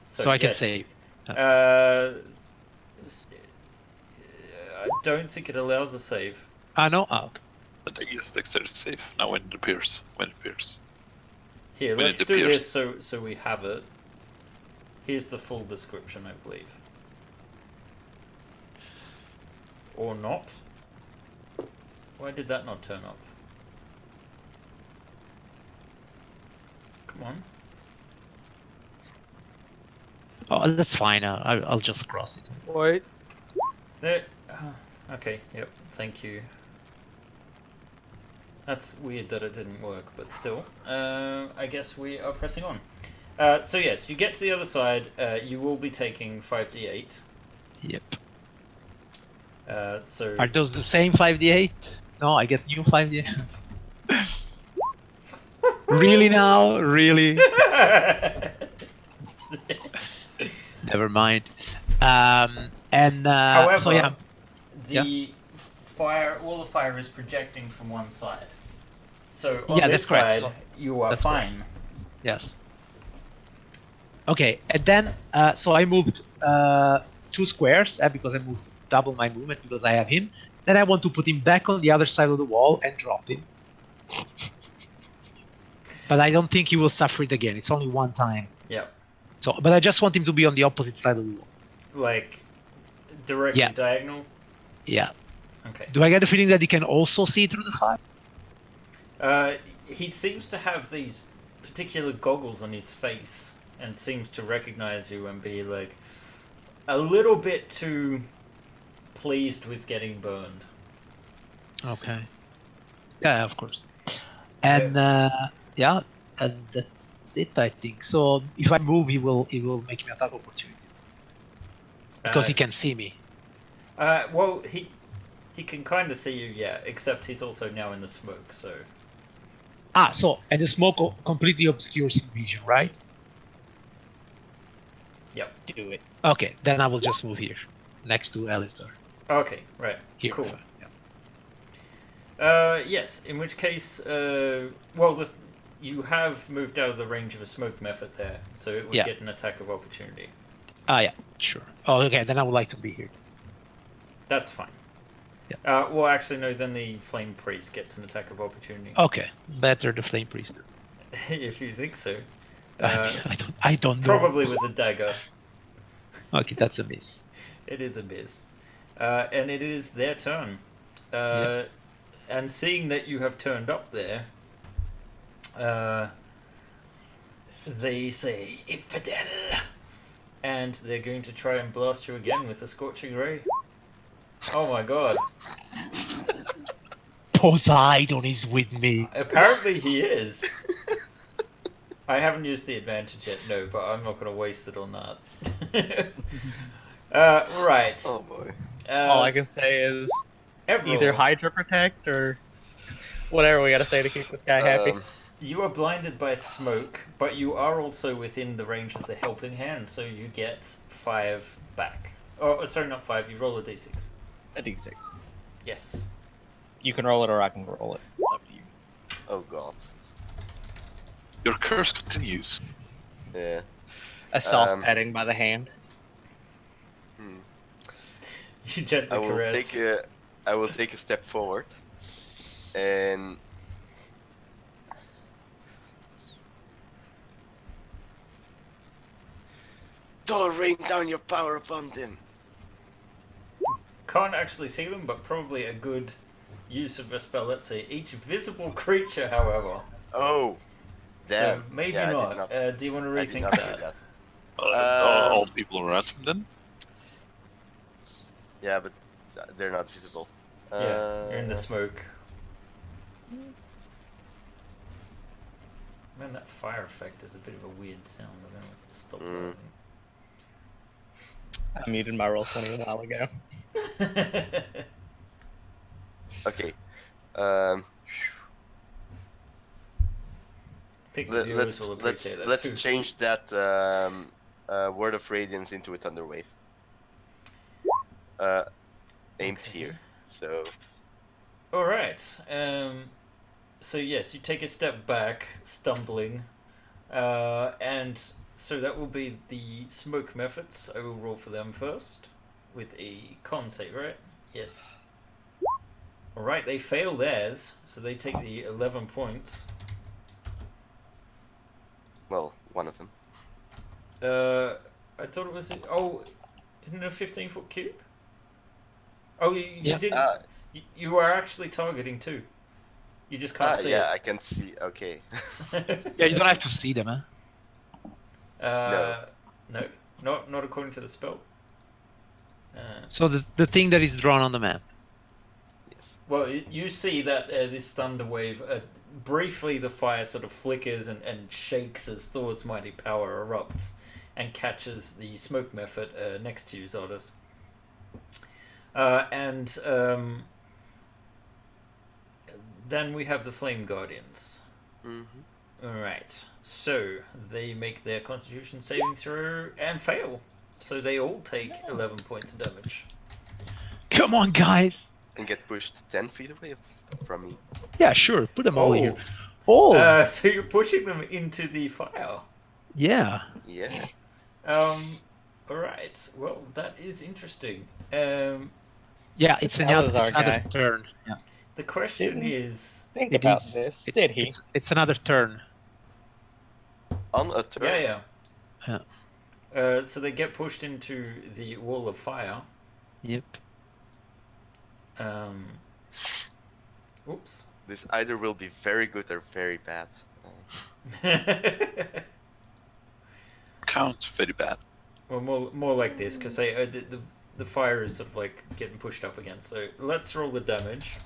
So I can yes. save. I don't think it allows a save. No? Oh. I think it's dexterity save. Now when it appears. Here, When let's it do appears. this so we have it. Here's the full description, I believe. Or not. Why did that not turn up? Come on. Oh, that's fine. I'll just cross it. Wait. There. Okay, yep, thank you. That's weird that it didn't work, but still. I guess we are pressing on. So yes, you get to the other side, you will be taking 5d8. Yep. So Are those the same 5d8? No, I get new 5d8. Really now? Really? Never mind. However, so yeah. the wall of fire is projecting from one side. So on Yeah, this that's correct. side, So you are that's fine. Yes. Okay, and then so I moved 2 squares because I moved double my movement because I have him. Then I want to put him back on the other side of the wall and drop him. But I don't think he will suffer it again. It's only one time. Yep. So, but I just want him to be on the opposite side of the wall. Like directly Yeah. diagonal. Yeah. Okay. Do I get the feeling that he can also see through the fire? He seems to have these particular goggles on his face and seems to recognize you and be like a little bit too pleased with getting burned. Okay. Yeah, of course. And yeah, and that's it, I think. So if I move, he will make me attack opportunity because he can see me. Well, he can kind of see you, yeah. Except he's also now in the smoke, so. So and the smoke completely obscures his vision, right? Yep. Do it. Okay, then I will just move here, next to Alistair. Okay. Right. Here. Cool. Fine, yeah. Yes. In which case, you have moved out of the range of a smoke method there, so it would Yeah. get an attack of opportunity. Yeah, sure. Oh, okay. Then I would like to be here. That's fine. Yeah. Well, actually, no. Then the flame priest gets an attack of opportunity. Okay, better the flame priest. If you think so. I don't know. Probably with a dagger. Okay, that's a miss. It is a miss. And it is their turn. And seeing that you have turned up there, they say, "Infidel!" And they're going to try and blast you again with a Scorching Ray. Oh my god. Poseidon is with me. Apparently he is. I haven't used the advantage yet, no, but I'm not going to waste it on that. Right. Oh boy. All I can say is either Hydra Protect or whatever we gotta say to keep this guy happy. You are blinded by smoke, but you are also within the range of the helping hand, so you get 5 back. Oh, sorry, not 5. You roll a d6. A d6. Yes. You can roll it or I can roll it. Up to you. Oh god. Your curse continues. Yeah. A soft petting by the hand. You gently caress. I will take a step forward, and Thor, rain down your power upon them. Can't actually see them, but probably a good use of a spell. Let's see. Each visible creature, however. Oh, damn. So maybe Yeah, not. Do you want to I did rethink not do that? All the people around him then? Yeah, but they're not visible. Yeah, you're in the smoke. Man, that fire effect is a bit of a weird sound. I'm gonna stop I muted my roll 20 a while ago. that. Okay. I think the viewers will appreciate that Let's too. change that Word of Radiance into a Thunder Wave. Aimed here. So. All right. So yes, you take a step back, stumbling, and so that will be the smoke methods. I will roll for them first with a con save, right? Yes. All right, they fail theirs, so they take the 11 points. Well, one of them. I thought it was. Oh, isn't it a 15-foot cube? Oh, you didn't. You are actually targeting too. You just can't see yeah, it. I can see. Okay. Yeah, you don't have to see them, huh? No, not according to the spell. So the thing that is drawn on the map. Yes. Well, you see that this thunder wave, briefly the fire sort of flickers and shakes as Thor's mighty power erupts and catches the smoke method next to you, Zardas. Then we have the Flame Guardians. Mm-hmm. Alright, so they make their Constitution saving throw and fail. So they all take 11 points of damage. Come on, guys. And get pushed 10 feet away from me. Yeah, sure. Put them all here. Oh. So you're pushing them into the fire. Yeah. Yeah. Alright, well, that is interesting. Yeah, it's another turn. Yeah. The question is... Think about this. Did he? It's another turn. On a turn? Yeah. So they get pushed into the wall of fire. Yep. Oops. This either will be very good or very bad. Count very bad. Well, more like this, because the fire is sort of like getting pushed up again. So let's roll the damage.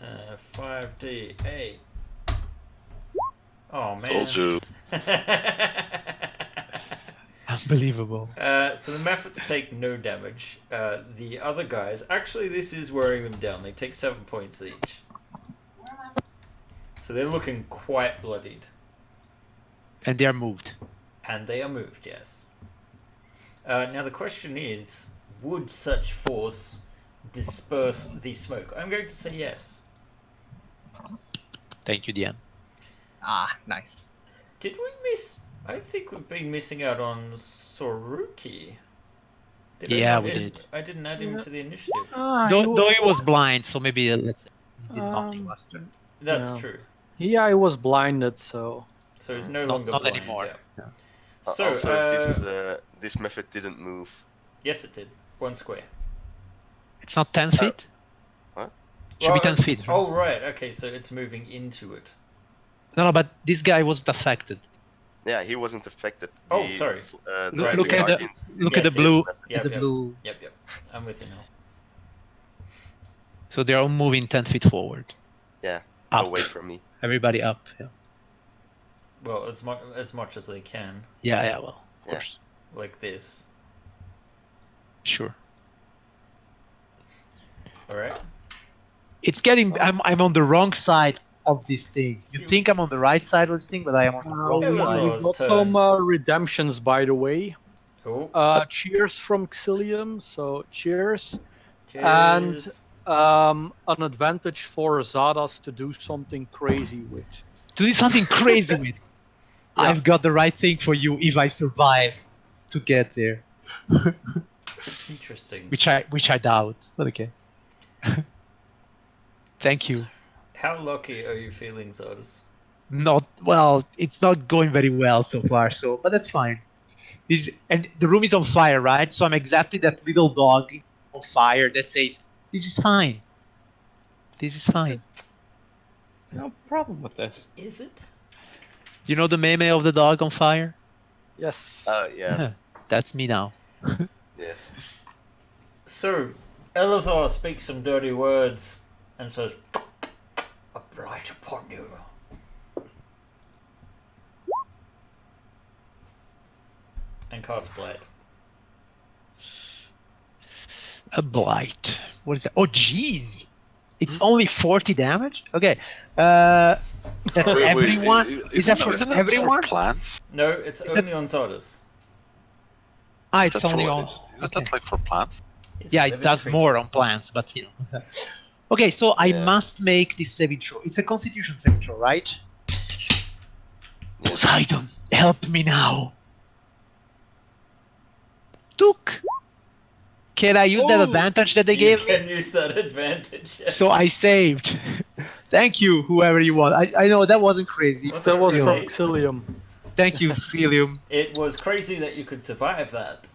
5d8. Oh man. Told you. Unbelievable. So the Mephits take no damage. The other guys, actually, this is wearing them down. They take 7 points each. So they're looking quite bloodied. And they are moved. And they are moved, yes. Now the question is, would such force disperse the smoke? I'm going to say yes. Thank you, Diane. Ah, nice. Did we miss... I think we've been missing out on Soruki. Yeah, we did. I didn't add him to the initiative. Though he was blind, so maybe let's say he did nothing Um, last turn. That's Yeah. true. Yeah, I was blinded, so So he's no Not- longer not blind. anymore. Yeah. Yeah. So, Also, this method didn't move. yes, it did. 1 square. It's not 10 feet? What? Should be 10 feet, right? Oh, right. Okay, so it's moving into it. No, but this guy wasn't affected. Yeah, he wasn't affected. Oh, sorry. Look, Right, look yes. at the Guardian- look Yes, at the yes. blue. Yep, At the yep. blue. Yep. I'm with you now. So they're all moving 10 feet forward. Yeah, Up. away from me. Everybody up. Yeah, Well, as much as they can, yeah, well, of Yeah. course. like this. Sure. All right. It's getting. I'm on the wrong side of this thing. You think I'm on the right side of this thing, but I am on the wrong It was side. all- we got turn. some redemptions, by the way. Oh, Cheers from Xilium, so cheers. cheers. And an advantage for Zadas to do something crazy with. To do something crazy with. Yeah. I've got the right thing for you if I survive to get there, Interesting. which I doubt. But okay. Thank you. How lucky are you feeling, Zardas? Not well. It's not going very well so far. So, but that's fine. And the room is on fire, right? So I'm exactly that little dog on fire that says, "This is fine. This is fine." There's no problem with this. Is it? You know the meme of the dog on fire? Yes. Yeah, That's me now. yes. So, Elazar speaks some dirty words and says, "A blight upon you." And casts blight. A blight. What is that? Oh, jeez. It's only 40 damage? Okay. That's for everyone? Is that for isn't everyone? for plants? No, it's Is only on Zardas. Ah, Is it's that only for- on. Isn't Okay. that like for plants? He's Yeah, a it living does creature. more on plants, but you know. Okay, so I Yeah. must make this saving throw. It's a constitution saving throw, right? Poseidon, help me now. Took. Can I use that Oh, advantage that they You gave me? can use that advantage. Yes. So I saved. Thank you, whoever you want. I know that wasn't crazy. Was that was it from really? Xilium. Thank you, Celium. It was crazy that you could survive that.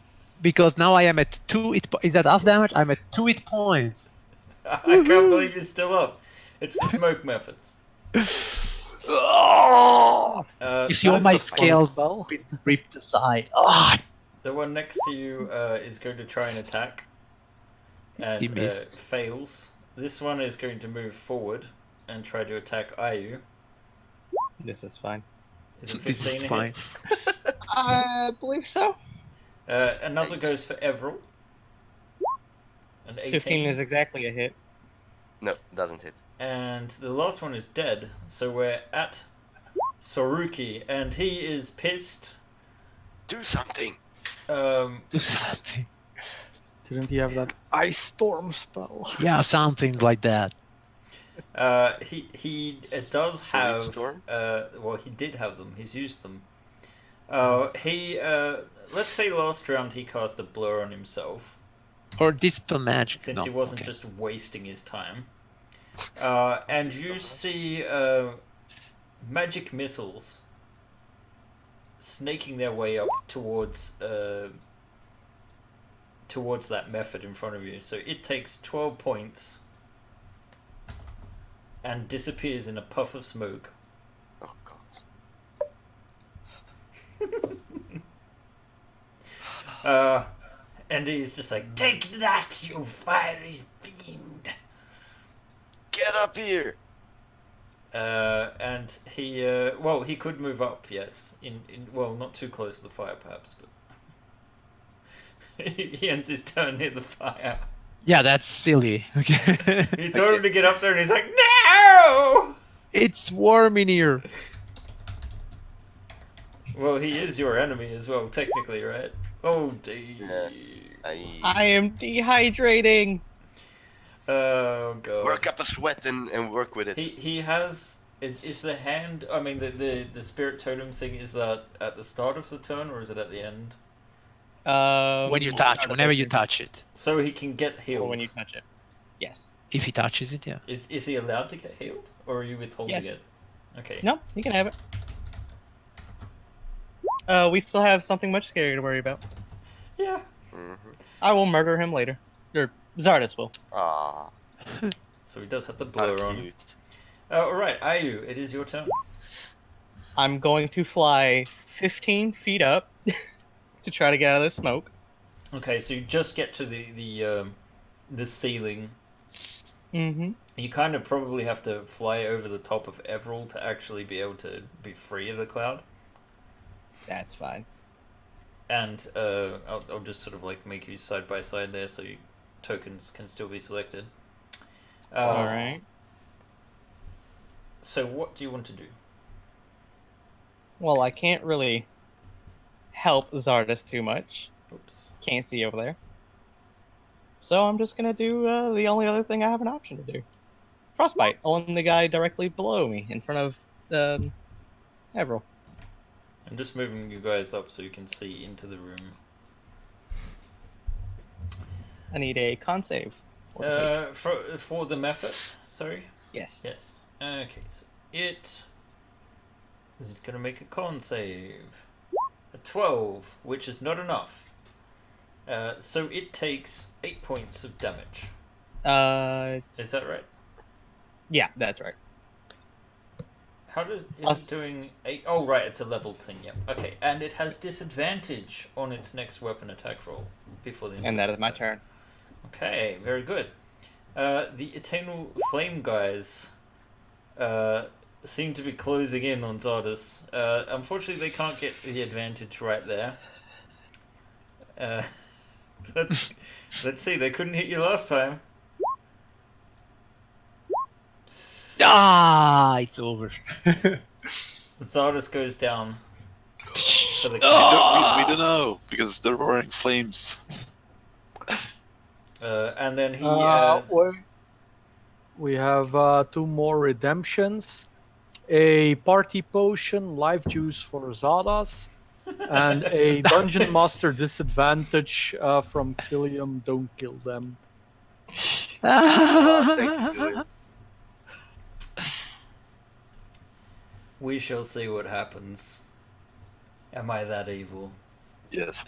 Because now I am at 2 hit Is that half damage? I'm at 2 hit points. I can't believe you're still up. It's the smoke methods. Oh! You see all so my That's a fun scales spell. been ripped aside. Ah, the one next to you is going to try and attack. He And missed. fails. This one is going to move forward and try to attack Ayu. This is fine. Is it this 15 is a fine. hit? I believe so. Another goes for Everil. An 18. 15 is exactly a hit. No, doesn't hit. And the last one is dead. So we're at Soruki, and he is pissed. Do something. Do something. Didn't he have that ice storm spell? Yeah, something like that. He does Fleet have. Storm? Well, he did have them. He's used them. He let's say last round he cast a blur on himself Or dispel magic. since no, he wasn't okay. just wasting his time. And you see magic missiles snaking their way up towards that method in front of you. So it takes 12 points and disappears in a puff of smoke. Oh god. And he's just like, "Take that, you fiery fiend!" Get up here. And he he could move up, yes. Well, not too close to the fire, perhaps, but he ends his turn near the fire. Yeah, that's silly. Okay. You told him to get up there, and he's like, "No!" It's warm in here. Well, he is your enemy as well, technically, right? Oh, dear. Yeah. I am dehydrating. Oh, God. Work up a sweat and work with it. He has... Is the hand... I mean, the spirit totem thing, is that at the start of the turn, or is it at the end? When you touch, whenever you touch it. So he can get healed. Or when you touch it. Yes. If he touches it, yeah. Is he allowed to get healed? Or are you withholding Yes. it? Okay. No, you can have it. We still have something much scarier to worry about. Yeah. I will murder him later. Or Zardus will. Ah, So he does have the blur how on. cute. Alright, Ayu, it is your turn. I'm going to fly 15 feet up to try to get out of the smoke. Okay, so you just get to the ceiling. Mm-hmm. You kind of probably have to fly over the top of Everall to actually be able to be free of the cloud. That's fine. And I'll just sort of like make you side by side there, so you tokens can still be selected. All right. So what do you want to do? Well, I can't really help Zardus too much. Oops. Can't see over there. So I'm just gonna do the only other thing I have an option to do. Frostbite on the guy directly below me, in front of Everall. I'm just moving you guys up so you can see into the room. I need a con save. For the method, sorry. Yes. Yes. Okay, so it is going to make a con save. A 12, which is not enough. So it takes 8 points of damage. Is that right? Yeah, that's right. How is it doing 8? Oh, right, it's a level thing, yep. Okay, and it has disadvantage on its next weapon attack roll before the end And of that its is my turn. turn. Okay, very good. The Eternal Flame guys seem to be closing in on Zardus. Unfortunately, they can't get the advantage right there. Let's see, they couldn't hit you last time. Ah, it's over. Zardus goes down for the We don't know, because they're roaring flames. and then he... We have 2 more redemptions. A party potion, life juice for Zadas, and a dungeon master disadvantage from Xilium, don't kill them. Thank you. We shall see what happens. Am I that evil? Yes.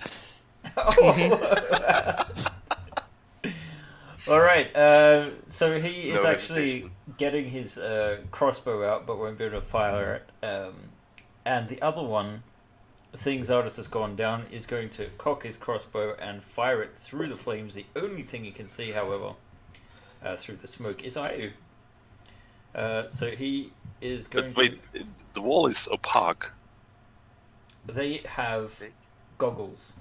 Alright, so he is No actually hesitation. getting his crossbow out, but won't be able to fire it. And the other one, seeing Zardus has gone down, is going to cock his crossbow and fire it through the flames. The only thing you can see, however, through the smoke is Ayu. So he is going But wait, the wall is opaque. They have goggles.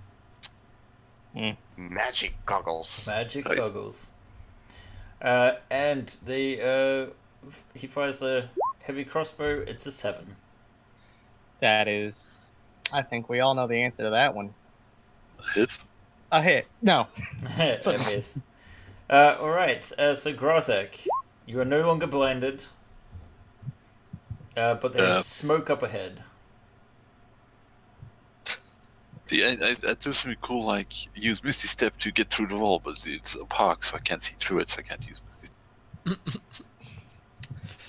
Magic goggles. Magic Right. goggles. And they he fires a heavy crossbow. It's a 7. That is. I think we all know the answer to that one. Hit. A hit. No. A miss. Alright, so Grozek, you are no longer blinded. But there's smoke up ahead. That was something cool, like use Misty Step to get through the wall, but it's opaque, so I can't see through it, so I can't use Misty.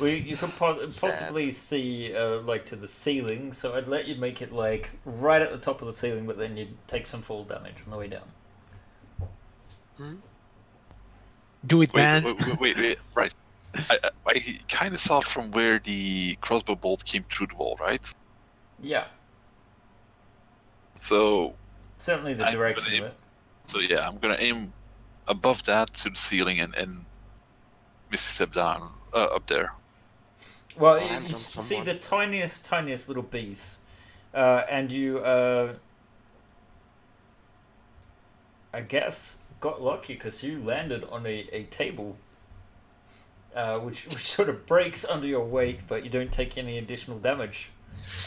Well, you could possibly see like to the ceiling, so I'd let you make it like right at the top of the ceiling, but then you'd take some fall damage on the way down. Do it, man. Wait, right. I kind of saw from where the crossbow bolt came through the wall, right? Yeah, So, certainly the I'm direction gonna of it. yeah, I'm gonna aim above that to the ceiling and Misty Step down up there. Well, Land you on see someone. the tiniest little bees, and you, I guess, got lucky because you landed on a table, which sort of breaks under your weight, but you don't take any additional damage.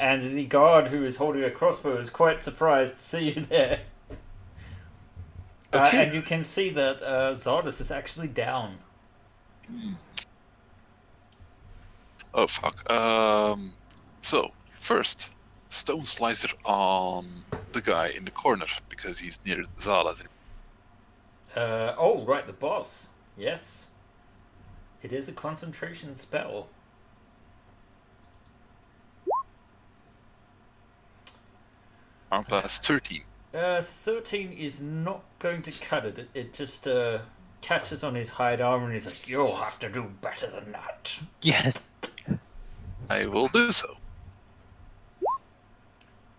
And the guard who is holding a crossbow is quite surprised to see you there. Okay. And you can see that Zardes is actually down. Oh fuck. So first, stone slicer on the guy in the corner because he's near Zala. Oh, right, the boss. Yes. It is a concentration spell. Arm class 13. 13 is not going to cut it. It just catches on his hide armor and he's like, "You'll have to do better than that." Yes. I will do so.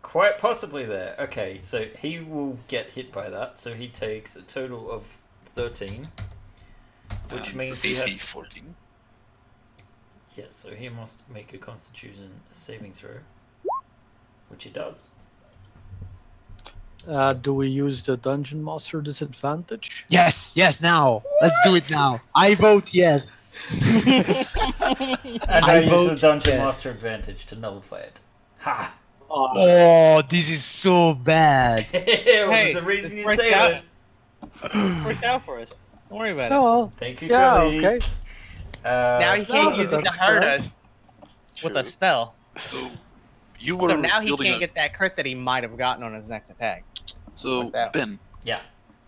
Quite possibly there. Okay, so he will get hit by that. So he takes a total of 13, which And means he AC has. 14. Yeah, so he must make a Constitution saving throw, which he does. Do we use the Dungeon Master disadvantage? Yes, now. Let's do it now. I vote yes. And I use the vote Dungeon yes. Master advantage to nullify it. Ha! Oh, this is so bad. It was Hey, the reason this you works saved out. it. Works out for us. Don't worry about it. Oh, well, Thank you, yeah, Kelly. okay. Now he no, can't but use it to that's hurt fine. us with True. a spell. So you were So now he building can't a... get that crit that he might have gotten on his next attack. So Works out. Ben, Yeah.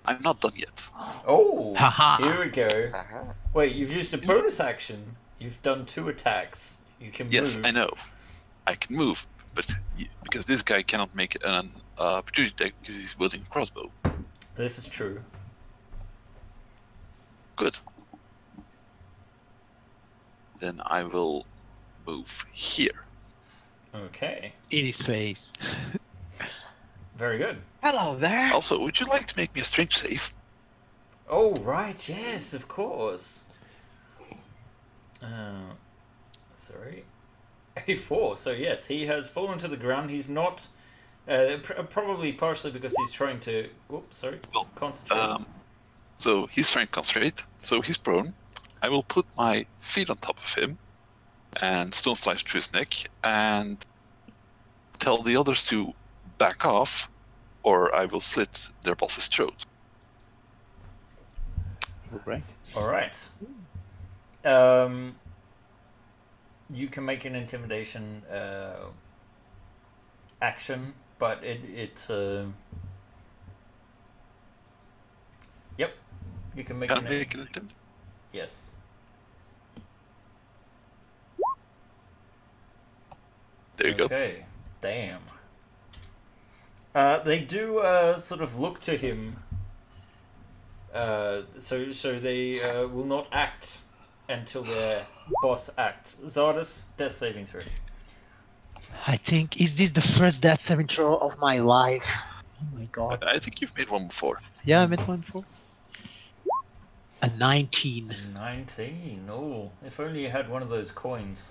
I'm not done yet. Oh, Haha. here we go. Uh-huh. Wait, you've used a bonus action. You've done 2 attacks. You can Yes, move. I know. I can move, but because this guy cannot make an opportunity attack because he's wielding a crossbow. This is true. Good. Then I will move here. Okay. In his face. Very good. Hello there. Also, would you like to make me a strength save? Oh, right. Yes, of course. Sorry. A4. So, yes, he has fallen to the ground. He's not... probably partially because he's trying to... Whoops, sorry. Well, Concentrate. So he's trying to concentrate. So he's prone. I will put my feet on top of him and stone slice through his neck and tell the others to back off, or I will slit their boss's throat. Right. All right. You can make an intimidation action, but it's yep. You can make Can I an make an attempt? yes. There you go. Okay. Damn. They do sort of look to him. So they will not act until their boss acts. Zardes, death saving throw. I think, is this the first death saving throw of my life? Oh my god. I think you've made one before. Yeah, I made one before. A 19. 19. Oh, if only you had one of those coins.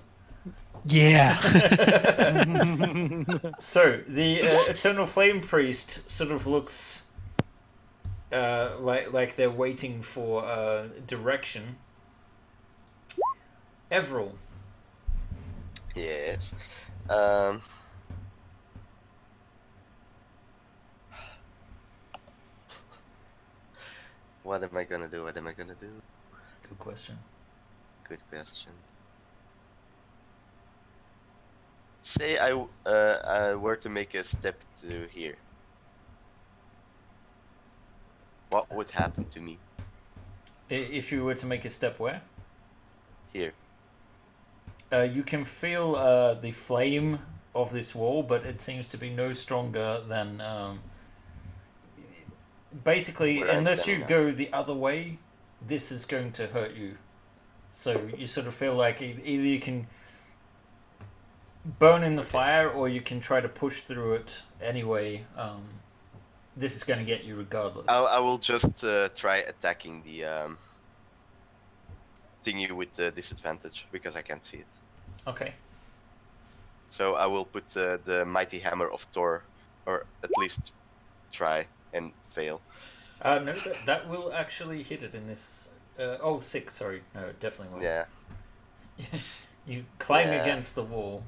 Yeah. So the Eternal Flame Priest sort of looks like they're waiting for direction. Everil. Yes. What am I gonna do? What am I gonna do? Good question. Good question. Say I were to make a step to here. What would happen to me If you were to make a step where? here? You can feel the flame of this wall, but it seems to be no stronger than... basically, Where I'm unless you standing go the other way, this is going to hurt you. So you sort of feel like either you can burn in the fire, or you can try to push through it anyway. This is going to get you regardless. I will just try attacking the thingy with the disadvantage because I can't see it. Okay. So I will put the mighty hammer of Thor, or at least try and fail. No, that will actually hit it in this. 6. Sorry, no, it definitely won't. Yeah. You clang Yeah. against the wall.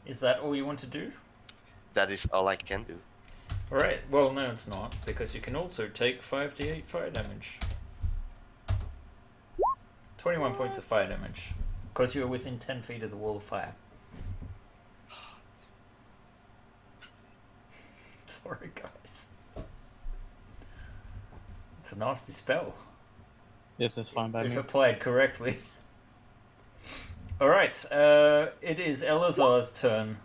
Is that all you want to do? That is all I can do. Alright, well, no, it's not, because you can also take 5d8 fire damage. 21 points of fire damage, because you're within 10 feet of the wall of fire. Sorry, guys. It's a nasty spell. This is fine by If me. applied correctly. Alright, it is Elazar's turn.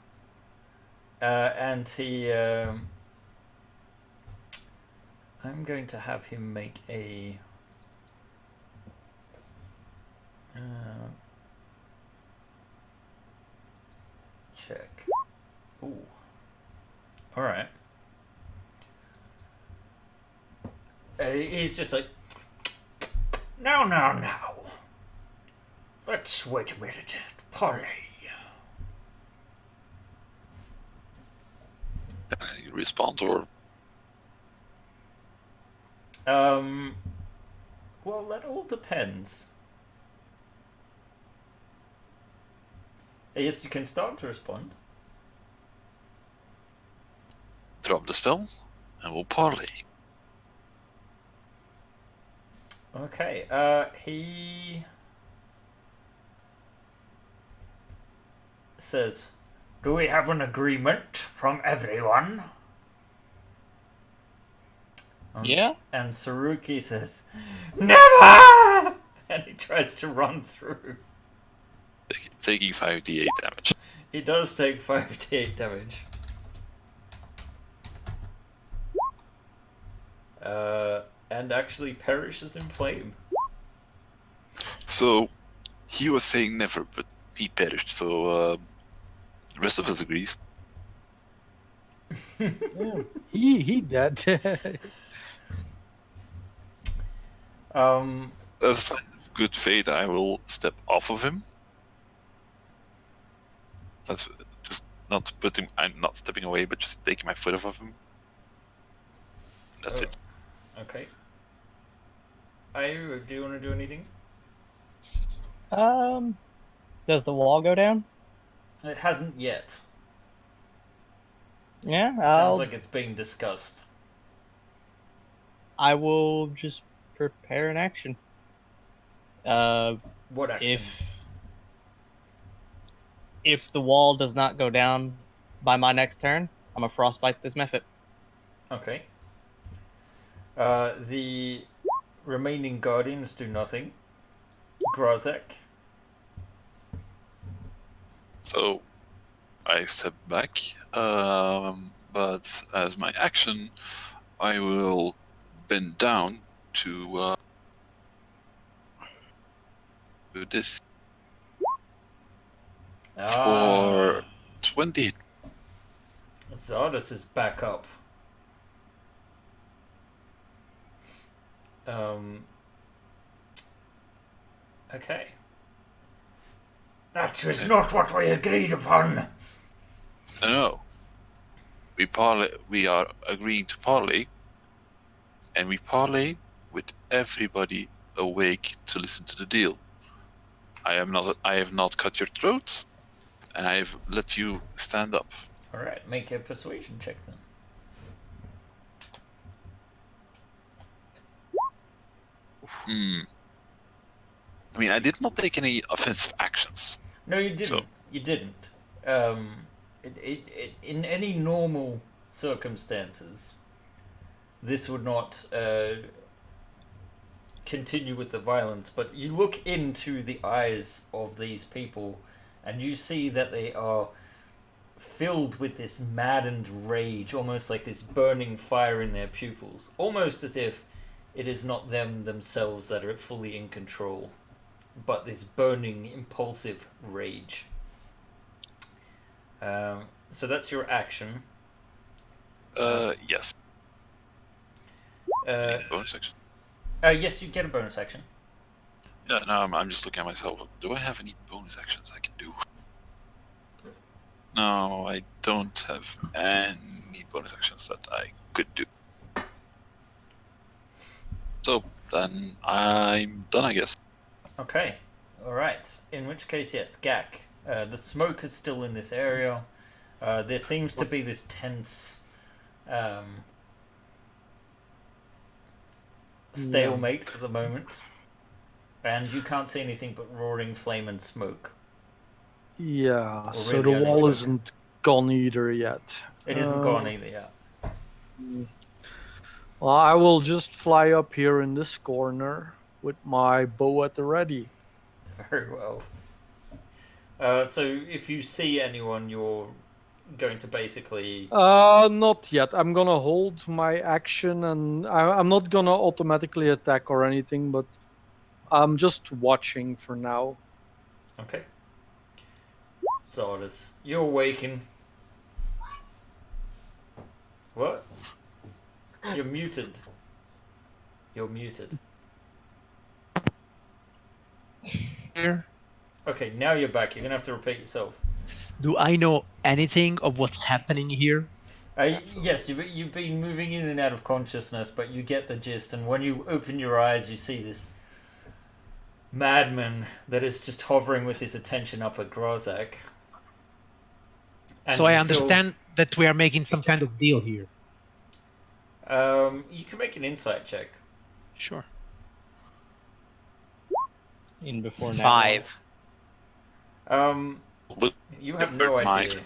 And he... I'm going to have him make a... check. Ooh. Alright. He's just like... Now. Let's wait a minute. Parley. Can I respond or? Well, that all depends. Yes, you can start to respond. Drop the spell, and we'll parley. Okay, he says, "Do we have an agreement from everyone?" Yeah. And Saruki says, "Never!" And he tries to run through. Taking 5d8 damage. He does take 5d8 damage. And actually perishes in flame. So, he was saying never, but he perished, so the rest of us agrees. Yeah, he dead. As a sign of good fate, I will step off of him. That's just not putting. I'm not stepping away, but just taking my foot off of him. That's it. Okay. Ayu, do you want to do anything? Does the wall go down? It hasn't yet. Yeah, Sounds like it's being discussed. I will just prepare an action. What action? If the wall does not go down by my next turn, I'm gonna frostbite this method. Okay. The remaining guardians do nothing. Grazek. So, I step back, but as my action, I will bend down to do this for 20. Zardas is back up. Okay. That is not what we agreed upon. No. We are agreeing to parley, and we parley with everybody awake to listen to the deal. I have not cut your throat, and I have let you stand up. Alright, make a persuasion check then. I mean, I did not take any offensive actions. No, you didn't. So- You didn't. In any normal circumstances, this would not continue with the violence, but you look into the eyes of these people and you see that they are filled with this maddened rage, almost like this burning fire in their pupils, almost as if it is not them themselves that are fully in control, but this burning, impulsive rage. So that's your action. Yes. Bonus action. Yes, you get a bonus action. Yeah, no, I'm just looking at myself. Do I have any bonus actions I can do? No, I don't have any bonus actions that I could do. So then I'm done, I guess. Okay, alright. In which case, yes, Gak. The smoke is still in this area. There seems to be this tense stalemate at the moment. And you can't see anything but roaring flame and smoke. Yeah, Or so really the only wall smoke. isn't gone either yet. It isn't gone either yet. Well, I will just fly up here in this corner with my bow at the ready. Very well. So if you see anyone, you're going to basically... Not yet. I'm gonna hold my action, and I'm not gonna automatically attack or anything, but I'm just watching for now. Okay. Zardas, you're waking. What? You're muted. You're muted. Here. Okay, now you're back. You're gonna have to repeat yourself. Do I know anything of what's happening here? Yes, you've been moving in and out of consciousness, but you get the gist. And when you open your eyes, you see this madman that is just hovering with his attention up at Grozak. And So I you feel- understand that we are making some kind of deal here. You can make an insight check. Sure. In before now. 5. Look You have at no my idea.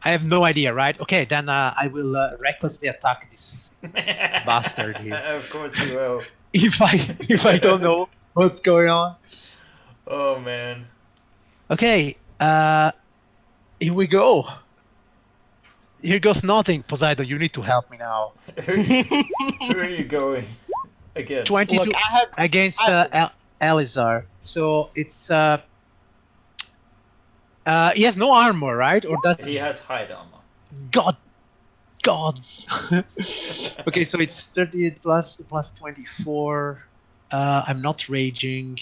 I have no idea, right? Okay, then I will recklessly attack this bastard here. Of course you will. If I don't know what's going on. Oh man. Okay, here we go. Here goes nothing. Poseidon, you need to help me now. Who are you going against? 22 Look, against Elizar. So it's he has no armor, right? Or that He has hide armor. gods. Okay, so it's 38 plus 24. I'm not raging.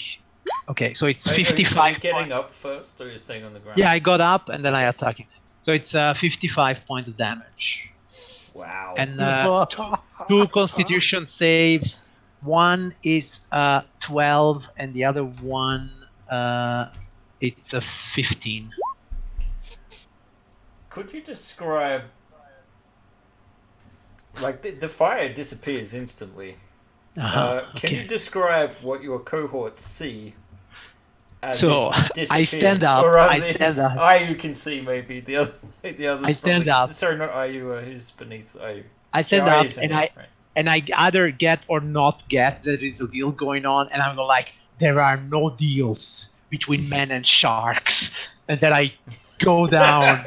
Okay, so it's Are you 55. getting up first, or are you staying on the ground? Yeah, I got up and then I attack him. So it's 55 points of damage. Wow. And 2 Constitution saves. One is 12, and the other one it's a 15. Could you describe, like, the fire disappears instantly? Can you describe what your cohorts see? As So, it disappears? I stand up. Or rather, I stand up. Ayu can see maybe the others. I stand up. Sorry, not Ayu. Who's beneath Ayu? I stand Yeah, up Ayu's in and there, right. I either get or not get that there is a deal going on, and I'm like, there are no deals between men and sharks, and then I go down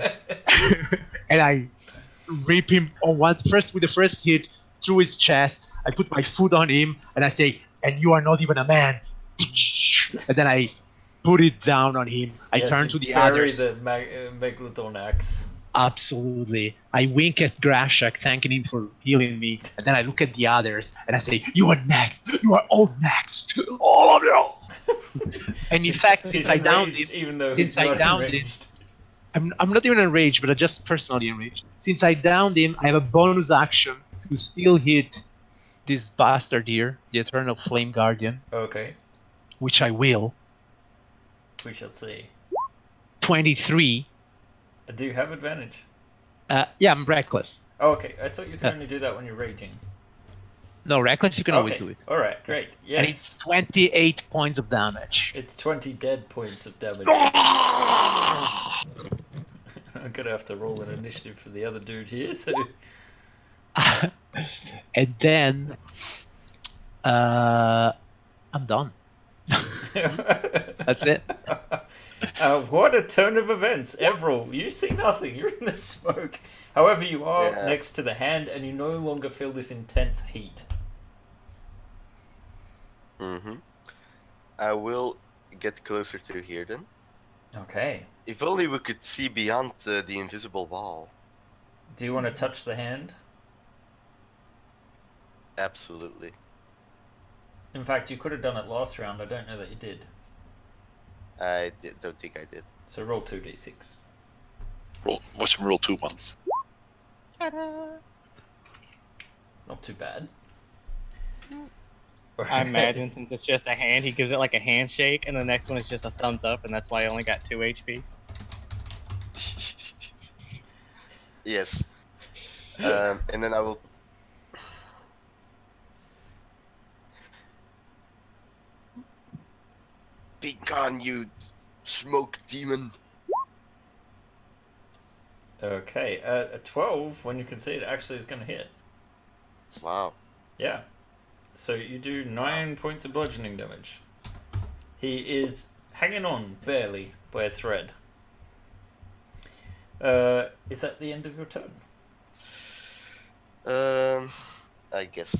and I rip him on with the first hit through his chest. I put my foot on him and I say, and you are not even a man. And then I put it down on him. I Yes, turn you to the bury others. the Megalodon axe. Absolutely. I wink at Grashak, thanking him for healing me, and then I look at the others and I say, "You are next. You are all next. All of you." And in fact, since He's I downed enraged, him, even though since he's I not downed him, enraged. I'm not even enraged, but I'm just personally enraged. Since I downed him, I have a bonus action to still hit this bastard here, the Eternal Flame Guardian, Okay, which I will. we shall see. 23. Do you have advantage? Yeah, I'm reckless. Oh, okay, I thought you could only do that when you're raging. No, reckless, you can always do it. Alright, great. And it's Yes. 28 points of damage. It's 20 dead points of damage. I'm gonna have to roll an initiative for the other dude here, so... And then I'm done. That's it. What a turn of events. Everil, you see nothing. You're in the smoke. However, you are Yeah. next to the hand, and you no longer feel this intense heat. Mm-hmm. I will get closer to here then. Okay. If only we could see beyond the invisible wall. Do you want to touch the hand? Absolutely. In fact, you could have done it last round. I don't know that you did. Don't think I did. So roll 2d6. Watch him roll 2 once. Ta-da! Not too bad. I imagine since it's just a hand, he gives it like a handshake, and the next one is just a thumbs up, and that's why I only got 2 HP. Yes. And then I will. Be gone, you smoke demon. Okay, a 12, when you can see it actually is going to hit. Wow. Yeah. So you do 9 points of bludgeoning damage. He is hanging on, barely, by a thread. Is that the end of your turn? I guess.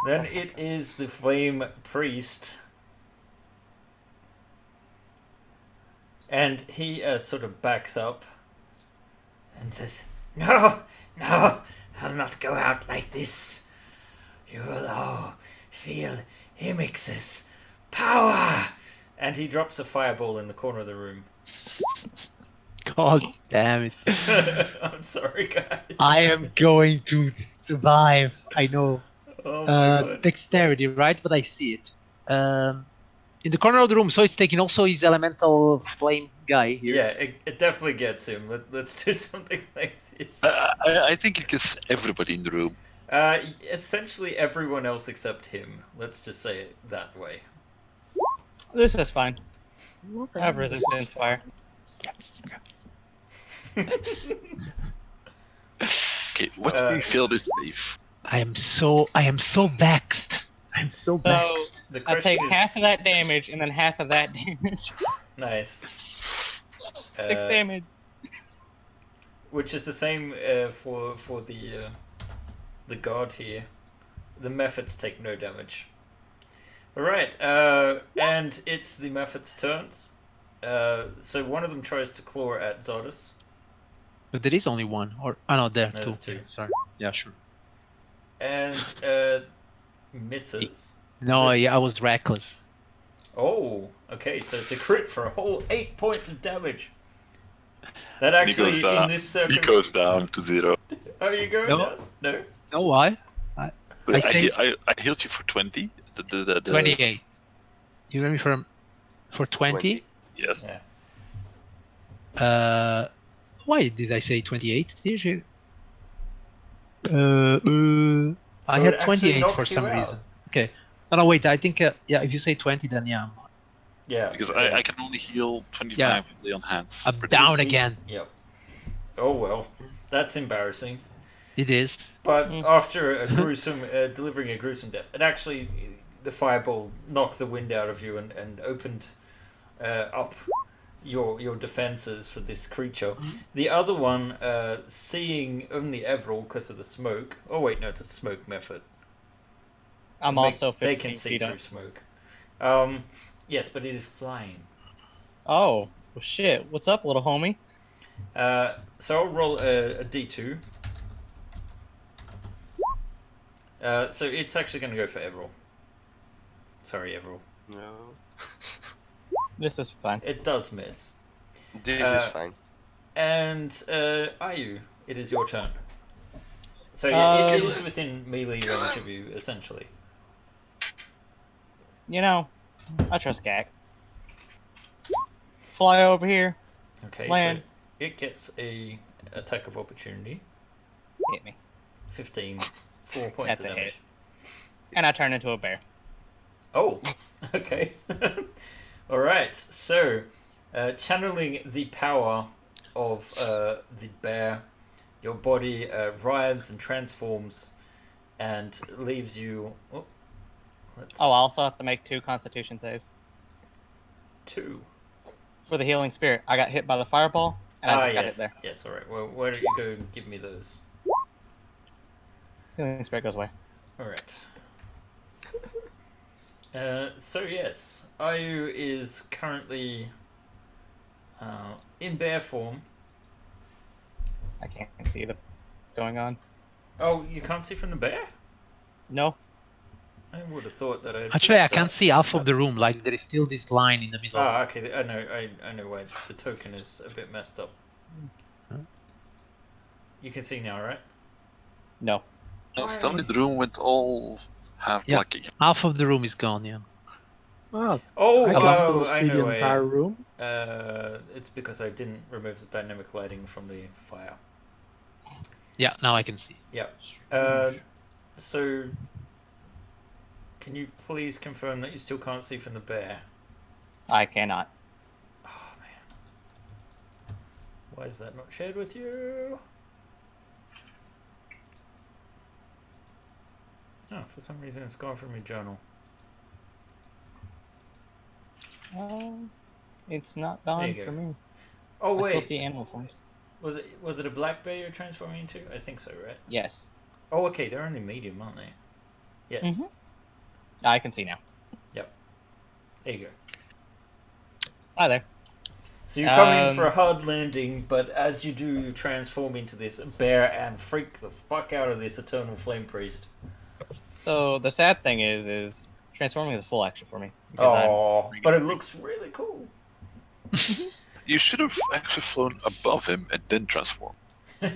Then it is the Flame Priest. And he sort of backs up and says, No, I'll not go out like this. You'll all feel Himix's power. And he drops a fireball in the corner of the room. God damn it. I'm sorry, guys. I am going to survive. I know. Oh my god. Dexterity, right? But I see it. In the corner of the room, so it's taking also his elemental flame guy here. Yeah, it definitely gets him. Let's do something like this. I think it gets everybody in the room. Essentially everyone else except him. Let's just say it that way. This is fine. I have resistance fire. Okay, what do you feel is safe? I am so vexed. I'm so So vexed. The I question take is half of that damage and then half of that damage. nice. 6 damage. Which is the same for the god here. The methods take no damage. Alright, and it's the method's turns. So one of them tries to claw at Zardus. But there is only one. Or no, there No, two. there's two. Sorry. Yeah, sure. And misses. No, This- yeah, I was reckless. Oh, okay, so it's a crit for a whole 8 points of damage. That And he actually, goes down. in this He circumstance... goes down to 0. Oh, you go No. down? No? No, why? I say I healed you for 20. The 28. You hear me for 20? Yes. Yeah. Why did I say 28? Did you? I So had it actually 28 knocks for you some out. reason. Okay. No, wait. I think yeah. If you say 20, then yeah, Yeah. Because yeah. I can only heal 25 Yeah. lay on hands. I'm per down turn. again. Yep. Oh well, that's embarrassing. It is. But after a gruesome, delivering a gruesome death, it actually, the fireball knocked the wind out of you and opened up your defenses for this creature. The other one, seeing only Everall because of the smoke. Oh wait, no, it's a smoke method. I'm also 15 They can see feet through up. smoke. Yes, but it is flying. Oh, well, shit. What's up, little homie? So I'll roll a d2. So it's actually going to go for Everall. Sorry, Everall. No. This is fine. It does miss. This is fine. And Ayu, it is your turn. So yeah, it Uh, is within melee range of you, essentially. You know, I trust Gak. Fly over here. Okay, Land. so it gets a attack of opportunity. Hit me. 15, 4 points That's of a damage. hit. And I turn into a bear. Oh, okay. Alright, so channeling the power of the bear, your body writhes and transforms and leaves you... Oh, let's... Oh, I also have to make 2 constitution saves. 2. For the healing spirit, I got hit by the fireball, and I just got yes. hit there. Yes, alright. Well, why don't you go and give me those? Healing spirit goes away. Alright. So yes, Ayu is currently in bear form. I can't see what's going on. Oh, you can't see from the bear? No. I would have thought that I'd Actually, I fixed can't that. see half of the room. Like there is still this line in the middle. Ah, okay. I know why the token is a bit messed up. Huh? You can see now, right? No. No, suddenly the room went all half Yeah. black again. Half of the room is gone. Yeah. Oh, Oh, I can still I see know the entire room. It's because I didn't remove the dynamic lighting from the fire. Yeah. Now I can see. Yeah. So, can you please confirm that you still can't see from the bear? I cannot. Oh man, why is that not shared with you? Oh, for some reason it's gone from your journal. It's not There gone you for go. me. Oh I still wait, see animal forms. was it a black bear you're transforming into? I think so, right? Yes. Oh, okay, they're only medium, aren't they? Yes. Mhm. I can see now. Yep. There you go. Hi there. So you come in for a hard landing, but as you do, you transform into this bear and freak the fuck out of this Eternal Flame Priest. So the sad thing is transforming is a full action for me. Because Oh, but it looks really cool. You should have actually flown above him and then transform.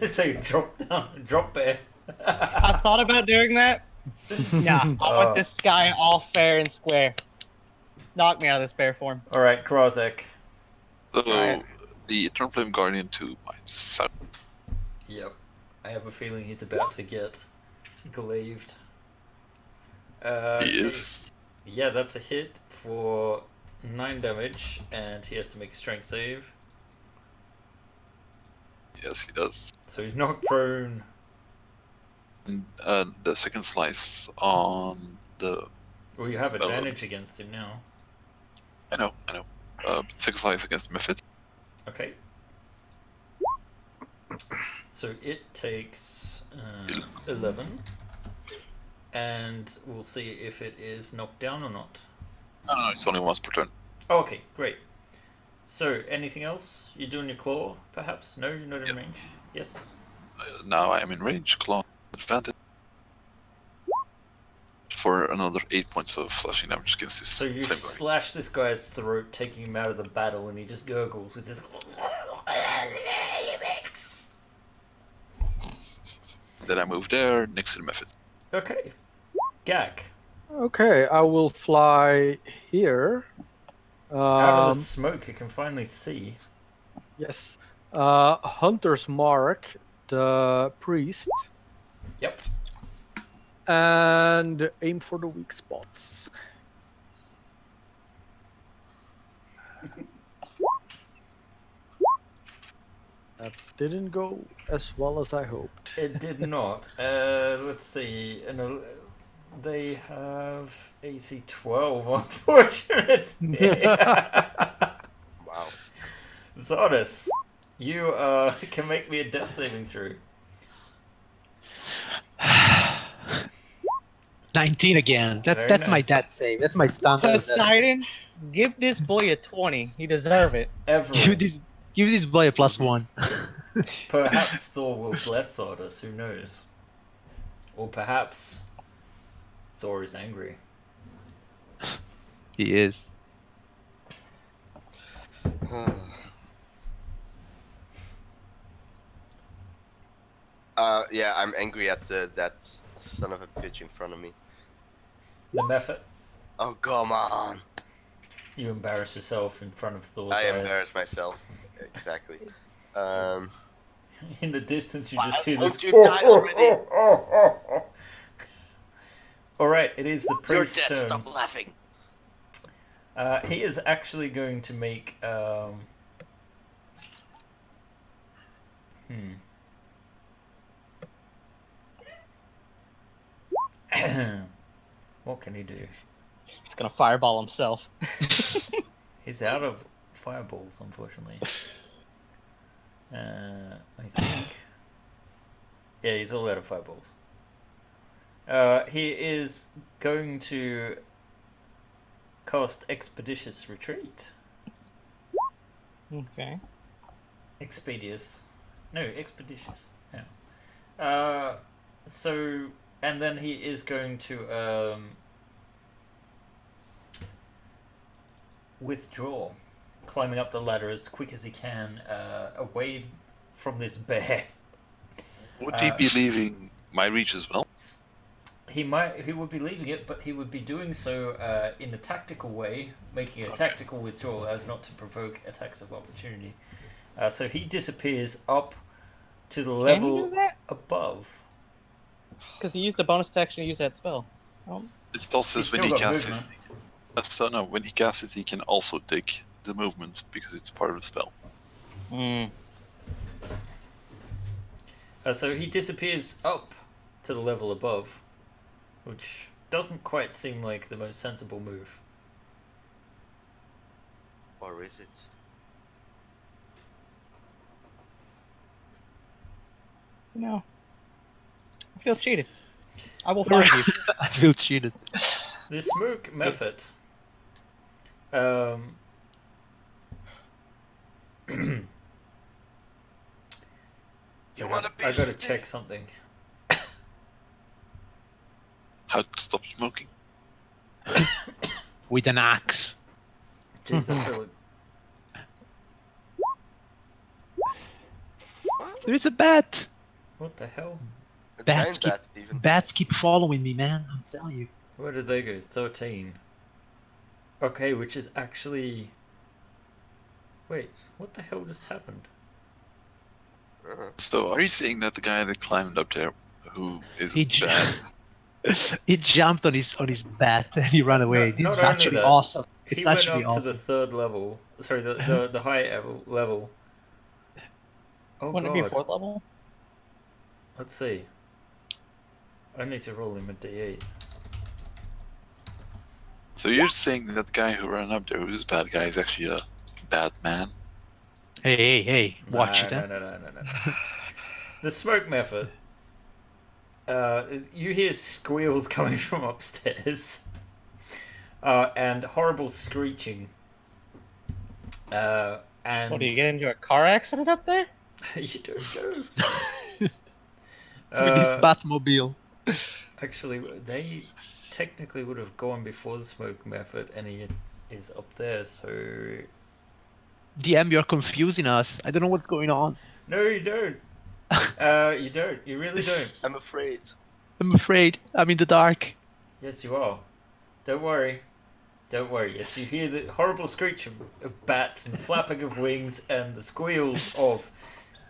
So you drop down, drop bear. I thought about doing that. Nah, I want this guy all fair and square. Knock me out of this bear form. All right, Krozek. So Right. the Eternal Flame Guardian to my south. Yep. I have a feeling he's about to get gleaved. He Okay. is. Yeah, that's a hit for 9 damage, and he has to make a strength save. Yes, he does. So he's knocked prone. And the second slice on the. Well, you have advantage against him now. I know. Second slice against Mephit. Okay. So it takes 11. And we'll see if it is knocked down or not. No, it's only once per turn. Okay, great. So, anything else? You're doing your claw, perhaps? No, you're not in Yep. range? Yes? Now I am in range. Claw advantage. For another 8 points of slashing damage against this So you flame guardian. slash this guy's throat, taking him out of the battle, and he just gurgles with his... Then I move there next to the Mephit. Okay. Gak. Okay, I will fly here. Out of the smoke, you can finally see. Yes. Hunter's Mark, the priest, Yep. and aim for the weak spots. That didn't go as well as I hoped. It did not. Let's see. They have AC 12, unfortunately. Wow. Zardus, you can make me a death saving throw. 19 again. Very That's my nice. death save. That's my standard. death save. Poseidon, give this boy a 20. He deserve it. Everett. Give this boy a +1. Perhaps Thor will bless Zardus, who knows? Or perhaps Thor is angry. He is. Yeah, I'm angry at that son of a bitch in front of me. The method. Oh, come on. You embarrass yourself in front of Thor's I eyes. embarrassed myself. Exactly. In the distance, you just Why hear this. won't you die already? Alright, it is the You're priest's dead. turn. Stop laughing. He is actually going to make. What can he do? He's gonna fireball himself. He's out of fireballs, unfortunately. I think. Yeah, he's all out of fireballs. He is going to cast Expeditious Retreat. Okay. Expeditious. No, Expeditious. Yeah. So and then he is going to withdraw, climbing up the ladder as quick as he can, away from this bear. Would he be leaving my reach as well? He would be leaving it, but he would be doing so in a tactical way, making a tactical withdrawal as not to provoke attacks of opportunity. So he disappears up to the Can level you do that? above. Because he used a bonus action to use that spell. It still says He's when still he got casts it. movement. So no, when he casts it, he can also take the movement because it's part of the spell. So he disappears up to the level above, which doesn't quite seem like the most sensible move. Or is it? No. I feel cheated. I will find you. I feel cheated. The smoke method. You want a I piece gotta of check me? something. How to stop smoking? With an axe. Jeez, I feel like There is a bat. what the hell? A Bats giant keep, bat, even. bats keep following me, man. I'm telling you. Where did they go? 13. Okay, which is actually. Wait, what the hell just happened? So are you saying that the guy that climbed up there, who is He bad, He jumped on his bat and he ran away. This not is only actually that, awesome. He It's went actually up to the awesome. third level. Sorry, the high level. Oh Wouldn't it be god. 4th level? Let's see. I need to roll him a d8. so you're saying that guy who ran up there, who's a bad guy, is actually a bad man? Hey, watch it, huh? No. The smoke method. You hear squeals coming from upstairs, and horrible screeching. And What, did you get into a car accident up there? you don't know. With his Batmobile. Actually, they technically would have gone before the smoke method, and he is up there. So DM, you're confusing us. I don't know what's going on. no, you don't. You don't. You really don't. I'm afraid. I'm afraid. I'm in the dark. Yes, you are. Don't worry. Don't worry. Yes, you hear the horrible screech of bats and the flapping of wings and the squeals of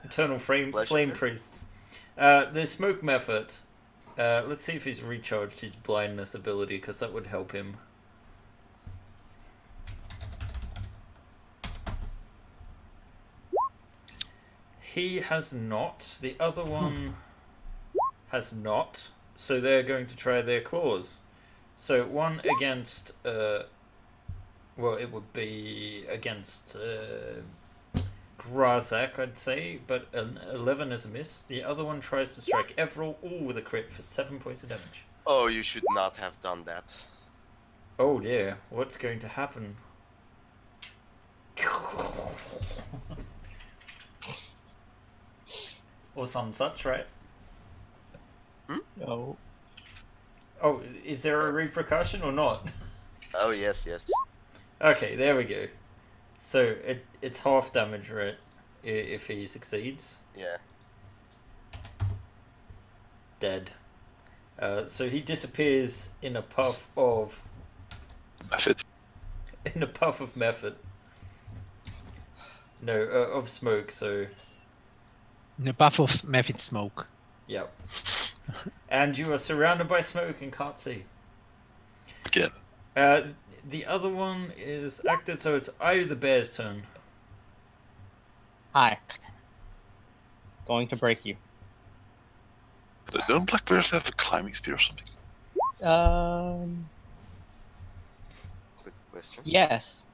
eternal flame priests. The smoke method. Let's see if he's recharged his blindness ability, because that would help him. He has not. The other one has not. So they're going to try their claws. So one against. Well, it would be against Grazak, I'd say, but an 11 is a miss. The other one tries to strike Everall, all with a crit for 7 points of damage. Oh, you should not have done that. Oh dear, what's going to happen? Or some such, right? No. Oh, is there a repercussion or not? Oh, yes. Okay, there we go. So it's half damage, right? If he succeeds. Yeah. Dead. So he disappears in a puff of Method. method. No, of smoke. So In a puff of method smoke. yep. And you are surrounded by smoke and can't see. Again. The other one is acted, so it's Eye the Bear's turn. Hi. Going to break you. Don't black bears have a climbing speed or something? Good question. Yes.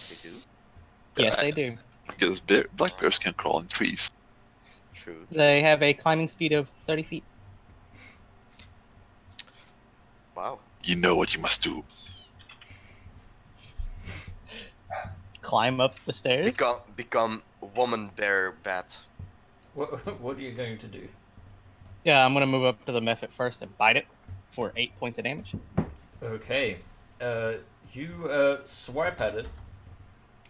They do. Yes, they do. Because black bears can crawl in trees. True. They have a climbing speed of 30 feet. Wow. You know what you must do. Climb up the stairs. Become woman bear bat. What are you going to do? Yeah, I'm gonna move up to the Mephit first and bite it for 8 points of damage. Okay. You swipe at it,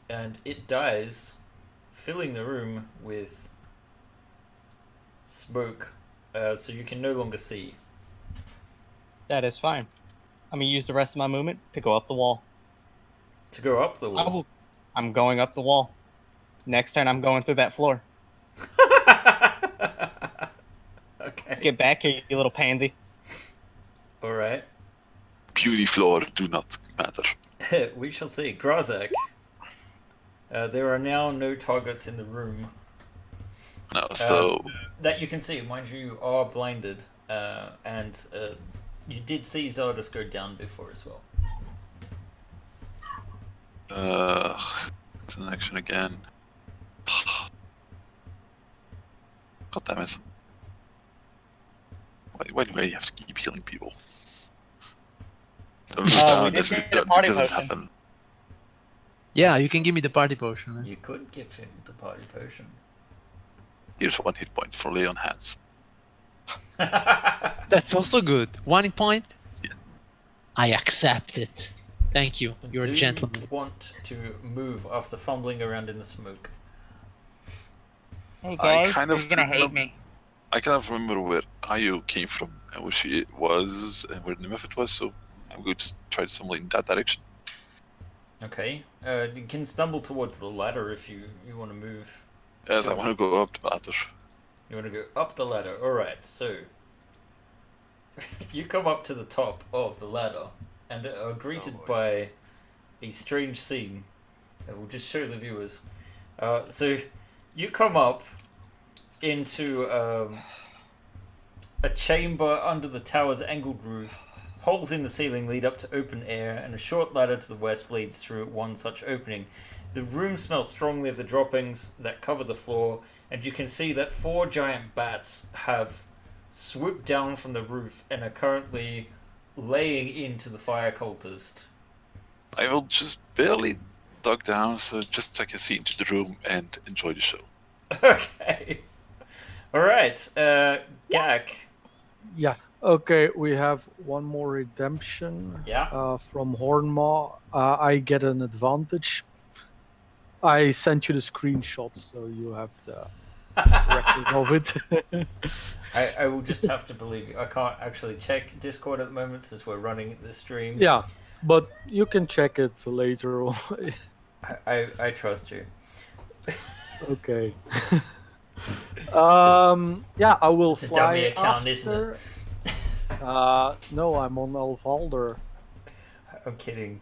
and it dies, filling the room with smoke, so you can no longer see. That is fine. I'm gonna use the rest of my movement to go up the wall. To go up the wall. I'm going up the wall. Next turn, I'm going through that floor. Okay. Get back here, you little pansy. All right. Puny floor do not matter. We shall see. Grazak. There are now no targets in the room. No, so That you can see. Mind you are blinded, and you did see Zardos go down before as well. it's an action again. God damn it. Why do I have to keep healing people? Don't look down, we did this get a party doesn't potion. happen. Yeah, you can give me the party potion. You could give him the party potion. Here's 1 hit point for lay on hands. That's also good. 1 hit point? Yeah. I accept it. Thank you. You're Do a gentleman. you want to move after fumbling around in the smoke? Hey I kind of you're gonna hate me. I kind of remember where Ayu came from and where she was and where the method was, so I'm going to try to stumble in that direction. Okay. You can stumble towards the ladder if you want to move. Yes, I want to go up the ladder. You want to go up the ladder. Alright, so you come up to the top of the ladder and are greeted by a strange scene. We'll just show the viewers. So you come up into a chamber under the tower's angled roof. Holes in the ceiling lead up to open air, and a short ladder to the west leads through one such opening. The room smells strongly of the droppings that cover the floor, and you can see that 4 giant bats have swooped down from the roof and are currently laying into the fire cultist. I will just barely duck down so just so I can see into the room and enjoy the show. Okay. Alright, Gak. Yeah. Okay, we have one more redemption. Yeah. From Hornmaw. I get an advantage. I sent you the screenshot, so you have the record of it. I will just have to believe you. I can't actually check Discord at the moment since we're running the stream. Yeah, but you can check it later. I trust you. Okay. Yeah, I will It's a fly dummy account, after. isn't it? No, I'm on Elvalder. I'm kidding.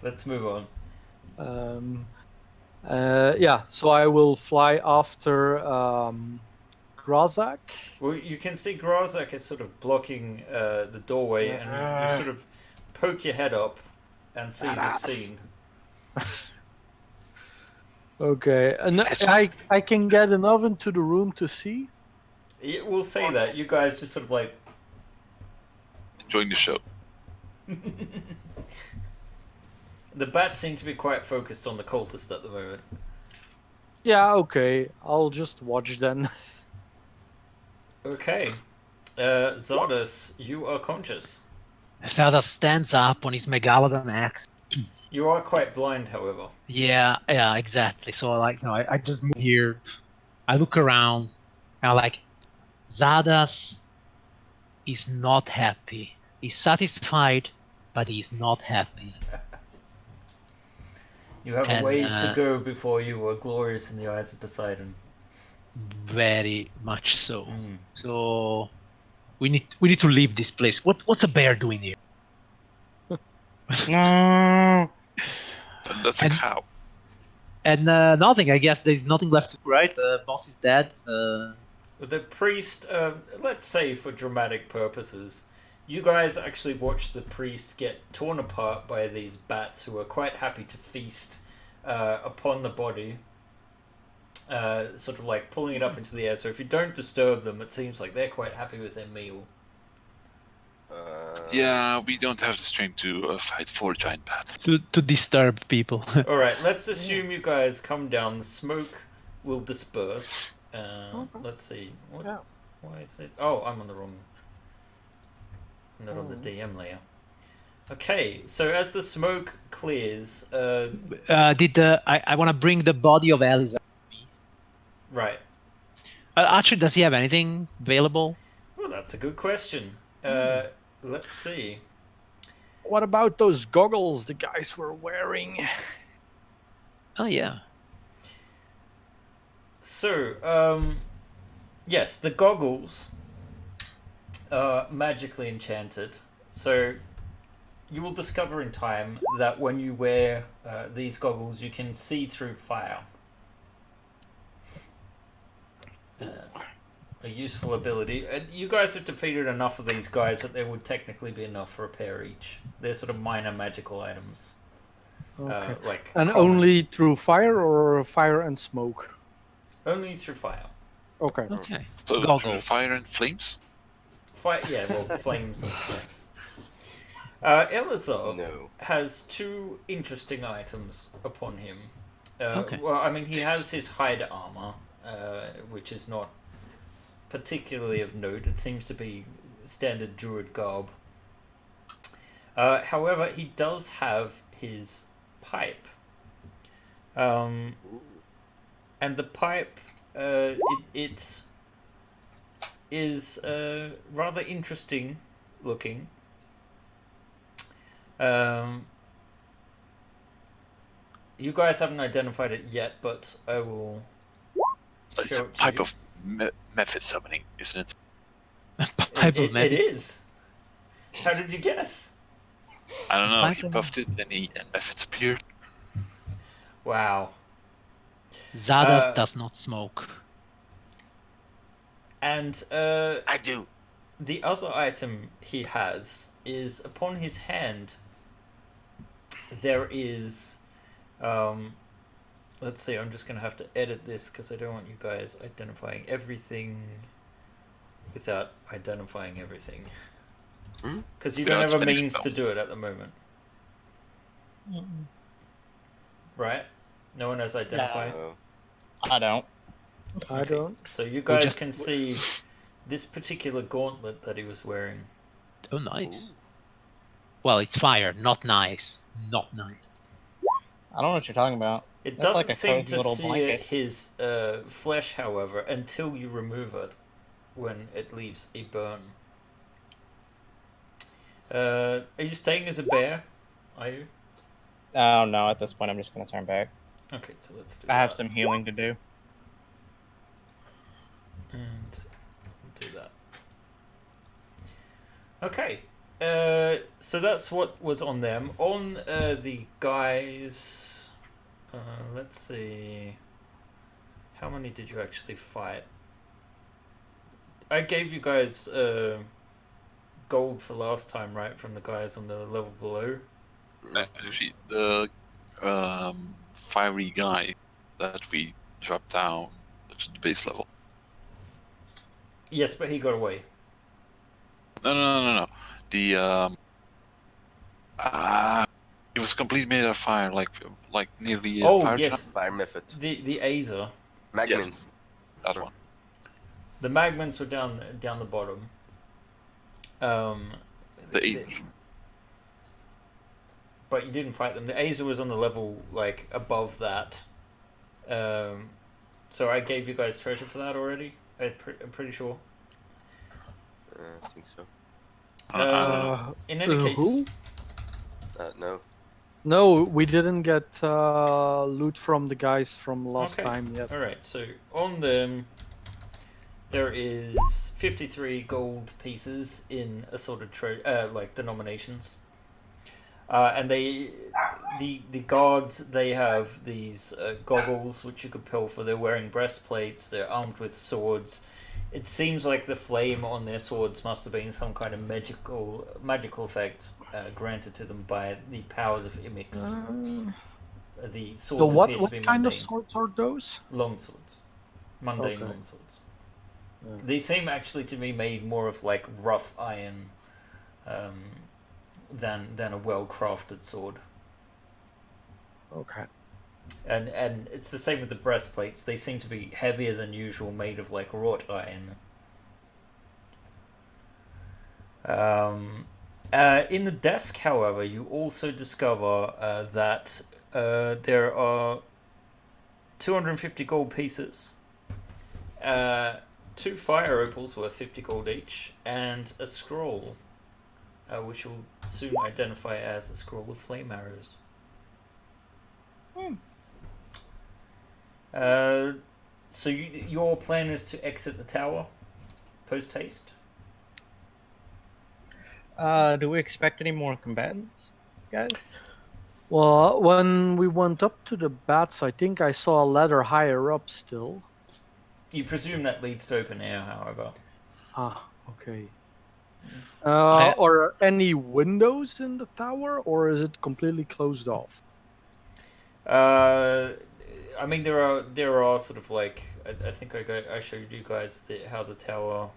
Let's move on. Yeah, so I will fly after Grazak. Well, you can see Grazak is sort of blocking the doorway, and you sort of poke your head up and see this scene. Okay, and I can get enough into the room to see. We'll say that. You guys just sort of like... Enjoying the show. The bats seem to be quite focused on the cultist at the moment. Yeah, okay. I'll just watch then. Okay. Zardos, you are conscious. Felder stands up on his Megalodon axe. You are quite blind, however. Yeah, exactly. So I just move here. I look around. And Zardos is not happy. He's satisfied, but he's not happy. You have a ways to go before you are glorious in the eyes of Poseidon. Very much so. So we need to leave this place. What's a bear doing here? No. That's a cow. And nothing. I guess there's nothing left to do, right? The boss is dead. The priest, let's say for dramatic purposes, you guys actually watch the priest get torn apart by these bats who are quite happy to feast upon the body, sort of like pulling it up into the air. So if you don't disturb them, it seems like they're quite happy with their meal. Yeah, we don't have the strength to fight 4 giant bats. To disturb people. Alright, let's assume you guys come down. The smoke will disperse. Let's see. Why is it? Oh, I'm on the wrong. Not on the DM layer. Okay, so as the smoke clears, I want to bring the body of Eliza. right. Actually, does he have anything available? Well, that's a good question. Let's see. What about those goggles the guys were wearing? Oh yeah. So, yes, the goggles are magically enchanted. So, you will discover in time that when you wear these goggles, you can see through fire. A useful ability. You guys have defeated enough of these guys that there would technically be enough for a pair each. They're sort of minor magical items. Okay. Like And common. only through fire or fire and smoke? Only through fire. Okay. Okay. So through Goggles. fire and flames. Fire, yeah, well, flames. And, Elazar No. has two interesting items upon him. Okay. Well, I mean, he has his hide armor, which is not particularly of note. It seems to be standard druid garb. However, he does have his pipe. And the pipe, it is rather interesting looking. You guys haven't identified it yet, but I will It's show a it to type you. of method summoning, isn't it? Pipe of It magic. is. How did you guess? I don't know. Pipe He of- puffed it and methods appeared. Wow. Zadas does not smoke. And I do. the other item he has is upon his hand. There is, let's see. I'm just gonna have to edit this because I don't want you guys identifying everything without identifying everything. Because you Yeah, don't it's have a Phoenix means to spells. do it at the moment, right? No one has identified. No. I don't. I Okay, don't. So you guys just- can see this particular gauntlet that he was wearing. Oh, nice. Well, it's fire, not nice. Not nice. I don't know what you're talking about. It That's doesn't like a seem cozy to little see blanket. his flesh, however, until you remove it when it leaves a burn. Are you staying as a bear? Are you? Oh no, at this point I'm just gonna turn back. Okay, so let's do I have that. some healing to do. And do that. Okay. So that's what was on them. On the guys, let's see. How many did you actually fight? I gave you guys gold for last time, right? From the guys on the level below. Actually, the fiery guy that we dropped down to the base level. Yes, but he got away. No. The it was completely made of fire, like nearly a Oh fire yes, Fire method. the Azer. Magmins. Yes. that one. The Magments were down the bottom. The But you didn't fight them. The Azer was on the level like above that. So I gave you guys treasure for that already. I'm pretty sure. I think so. In any case, Who? No. No, we didn't get loot from the guys from last Okay. time yet. all right. So on them, there is 53 gold pieces in assorted like denominations. And the guards, they have these goggles which you could pilfer. They're wearing breastplates. They're armed with swords. It seems like the flame on their swords must have been some kind of magical effect granted to them by the powers of Imix. The So swords what appear to be kind mundane. of swords are those? Long swords. Mundane Okay. long swords. Yeah. They seem actually to be made more of like rough iron than a well-crafted sword. Okay. And it's the same with the breastplates. They seem to be heavier than usual, made of like wrought iron. In the desk, however, you also discover that there are 250 gold pieces, 2 fire opals worth 50 gold each, and a scroll, which you'll soon identify as a scroll of flame arrows. So your plan is to exit the tower post haste? Do we expect any more combatants, guys? Well, when we went up to the bats, I think I saw a ladder higher up still. You presume that leads to open air, however. Ah, okay. I- Are any windows in the tower, or is it completely closed off? I mean, there are sort of like I think I showed you guys how the tower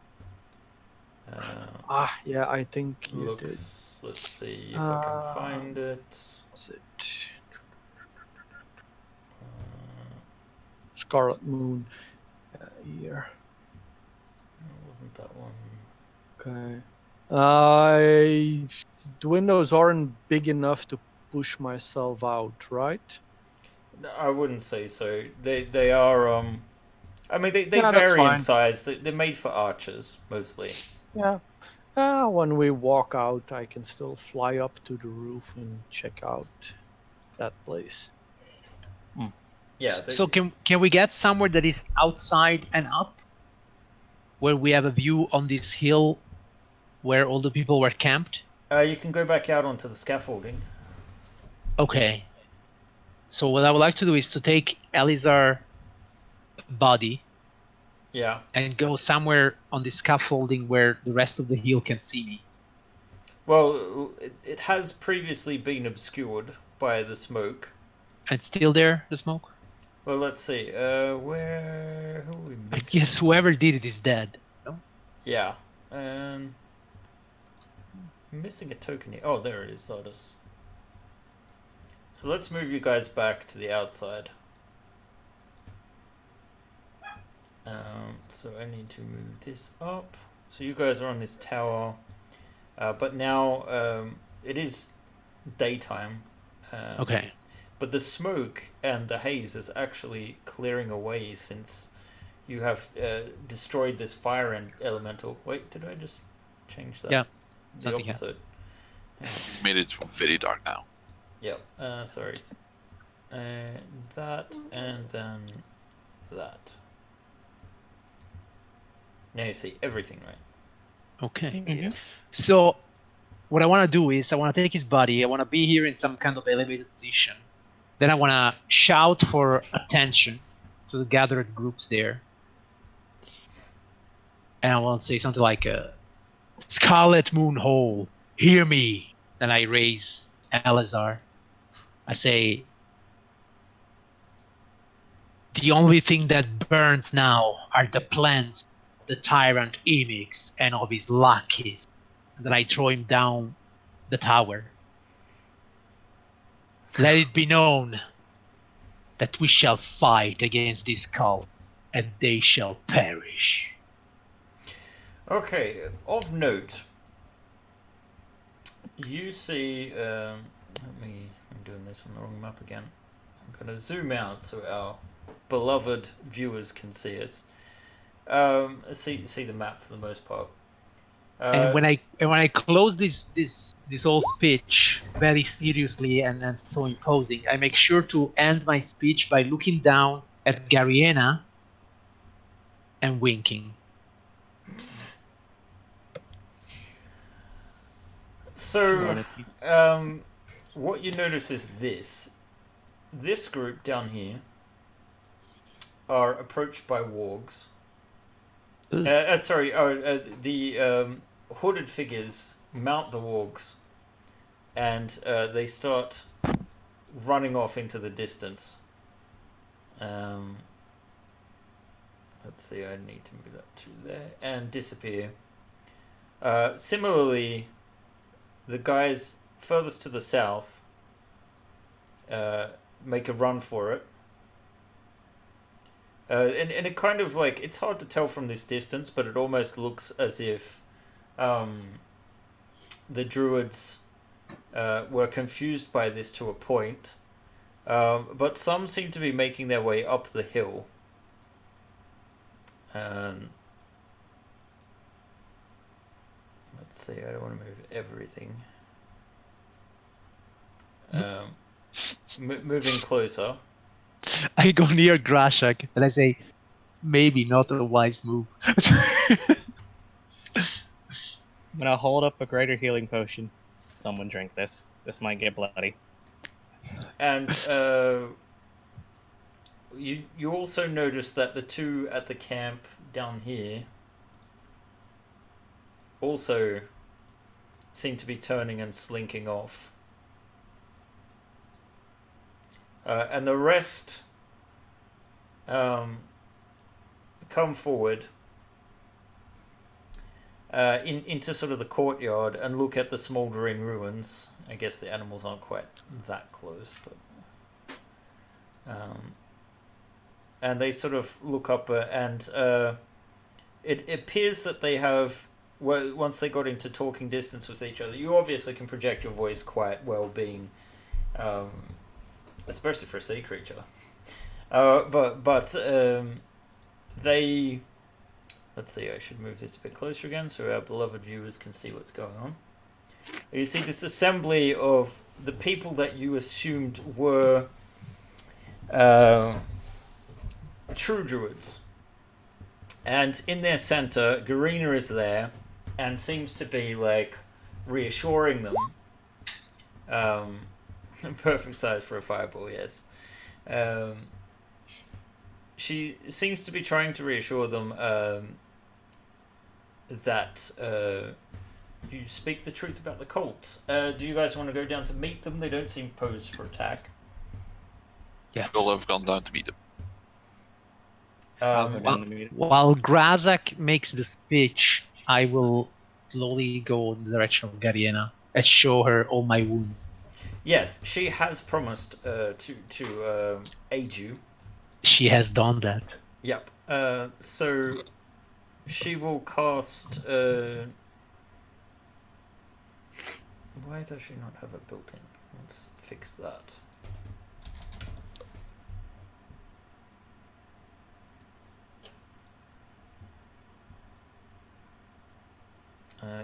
Yeah, I think you did. looks. Let's see if I can find it. Was it Scarlet Moon? Here. Wasn't that one? Okay. The windows aren't big enough to push myself out, right? No, I wouldn't say so. They are I mean, they Yeah, that's vary in fine. size. They're made for archers mostly. Yeah. When we walk out, I can still fly up to the roof and check out that place. Yeah. So can we get somewhere that is outside and up, where we have a view on this hill where all the people were camped? You can go back out onto the scaffolding. Okay. So what I would like to do is to take Elizar's body Yeah. and go somewhere on the scaffolding where the rest of the hill can see me. Well, it has previously been obscured by the smoke. And still there, the smoke? Well, let's see. Who are we I missing? guess whoever did it is dead. No? Yeah. I'm missing a token here. Oh, there it is, Sardis. So let's move you guys back to the outside. So I need to move this up. So you guys are on this tower, but now it is daytime. Okay. But the smoke and the haze is actually clearing away since you have destroyed this fire elemental. Wait, did I just change that? Yeah, The something opposite. Made it very dark now. Yep. Sorry. That and then that. Now you see everything, right? Okay. Mhm. So what I want to do is I want to take his body. I want to be here in some kind of elevated position. Then I want to shout for attention to the gathered groups there. And I want to say something like, Scarlet Moon Hole, hear me. Then I raise Elazar. I say, the only thing that burns now are the plans of the tyrant Emix and of his lackeys. And then I throw him down the tower. Let it be known that we shall fight against this cult, and they shall perish. Okay. Of note, you see. I'm doing this on the wrong map again. I'm gonna zoom out so our beloved viewers can see us. See the map for the most part. And when I close this whole speech very seriously and so imposing, I make sure to end my speech by looking down at Gariena and winking. So, what you notice is this group down here are approached by wargs. The hooded figures mount the wargs, and they start running off into the distance. Let's see, I need to move that to there and disappear. Similarly, the guys furthest to the south make a run for it. And it kind of like, it's hard to tell from this distance, but it almost looks as if the druids were confused by this to a point, but some seem to be making their way up the hill. Let's see, I don't want to move everything. Moving closer. I go near Grashak and I say, maybe not a wise move. I'm gonna hold up a greater healing potion. Someone drink this. This might get bloody. And you also notice that the two at the camp down here also seem to be turning and slinking off. And the rest come forward into sort of the courtyard and look at the smouldering ruins. I guess the animals aren't quite that close, but and they sort of look up and it appears that they have, well, once they got into talking distance with each other, you obviously can project your voice quite well, being especially for a sea creature. But they, let's see, I should move this a bit closer again so our beloved viewers can see what's going on. You see this assembly of the people that you assumed were true druids. And in their center, Garina is there and seems to be like reassuring them. Perfect size for a fireball, yes. She seems to be trying to reassure them that you speak the truth about the cult. Do you guys want to go down to meet them? They don't seem posed for attack. Yes. We'll have gone down to meet them. I'll go down to meet him. While Grazak makes the speech, I will slowly go in the direction of Gariena and show her all my wounds. Yes, she has promised to aid you. She has done that. Yep. So she will cast. Why does she not have it built in? Let's fix that.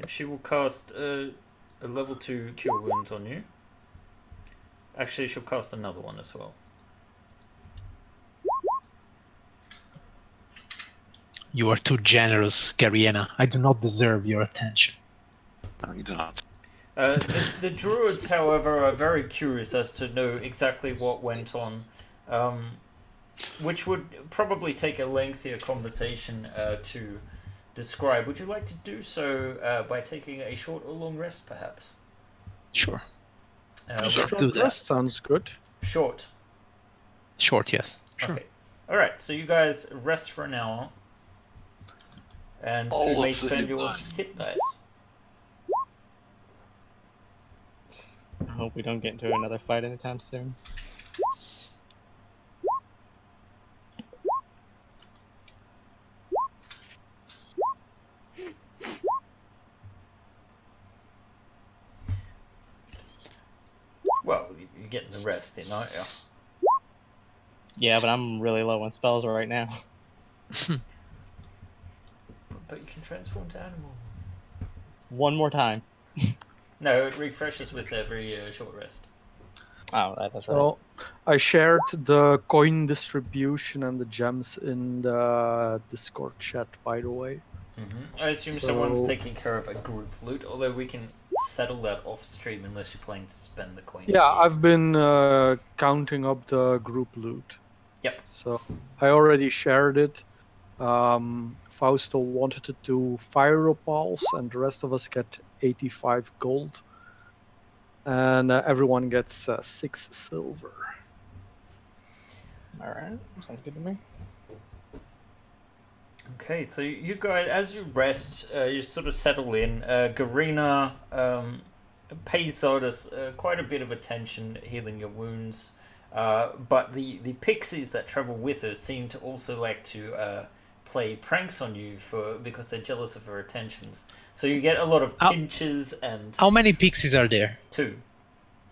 She will cast a level 2 cure wounds on you. Actually, she'll cast another one as well. You are too generous, Gariena. I do not deserve your attention. No, you do not. The druids, however, are very curious as to know exactly what went on, which would probably take a lengthier conversation to describe. Would you like to do so by taking a short or long rest, perhaps? Sure. Sure. Do that. Rest sounds good. Short. Short, yes. Sure. Okay. Alright, so you guys rest for an hour. And All you may of the spend hit your dice. hit dice. I hope we don't get into another fight anytime soon. Well, you're getting the rest in, aren't you? Yeah, but I'm really low on spells right now. But you can transform to animals. One more time. No, it refreshes with every short rest. Oh, that's right. So I shared the coin distribution and the gems in the Discord chat, by the way. I assume someone's So- taking care of a group loot, although we can settle that off stream unless you're planning to spend the coin. Yeah, here. I've been counting up the group loot. Yep. So I already shared it. Fausto wanted to do fire opals, and the rest of us get 85 gold. And everyone gets 6 silver. Alright, sounds good to me. Okay, so you guys, as you rest, you sort of settle in. Garina pays Zardus quite a bit of attention healing your wounds. But the pixies that travel with her seem to also like to play pranks on you because they're jealous of your attentions. So you get a lot of pinches and How many pixies are there? 2.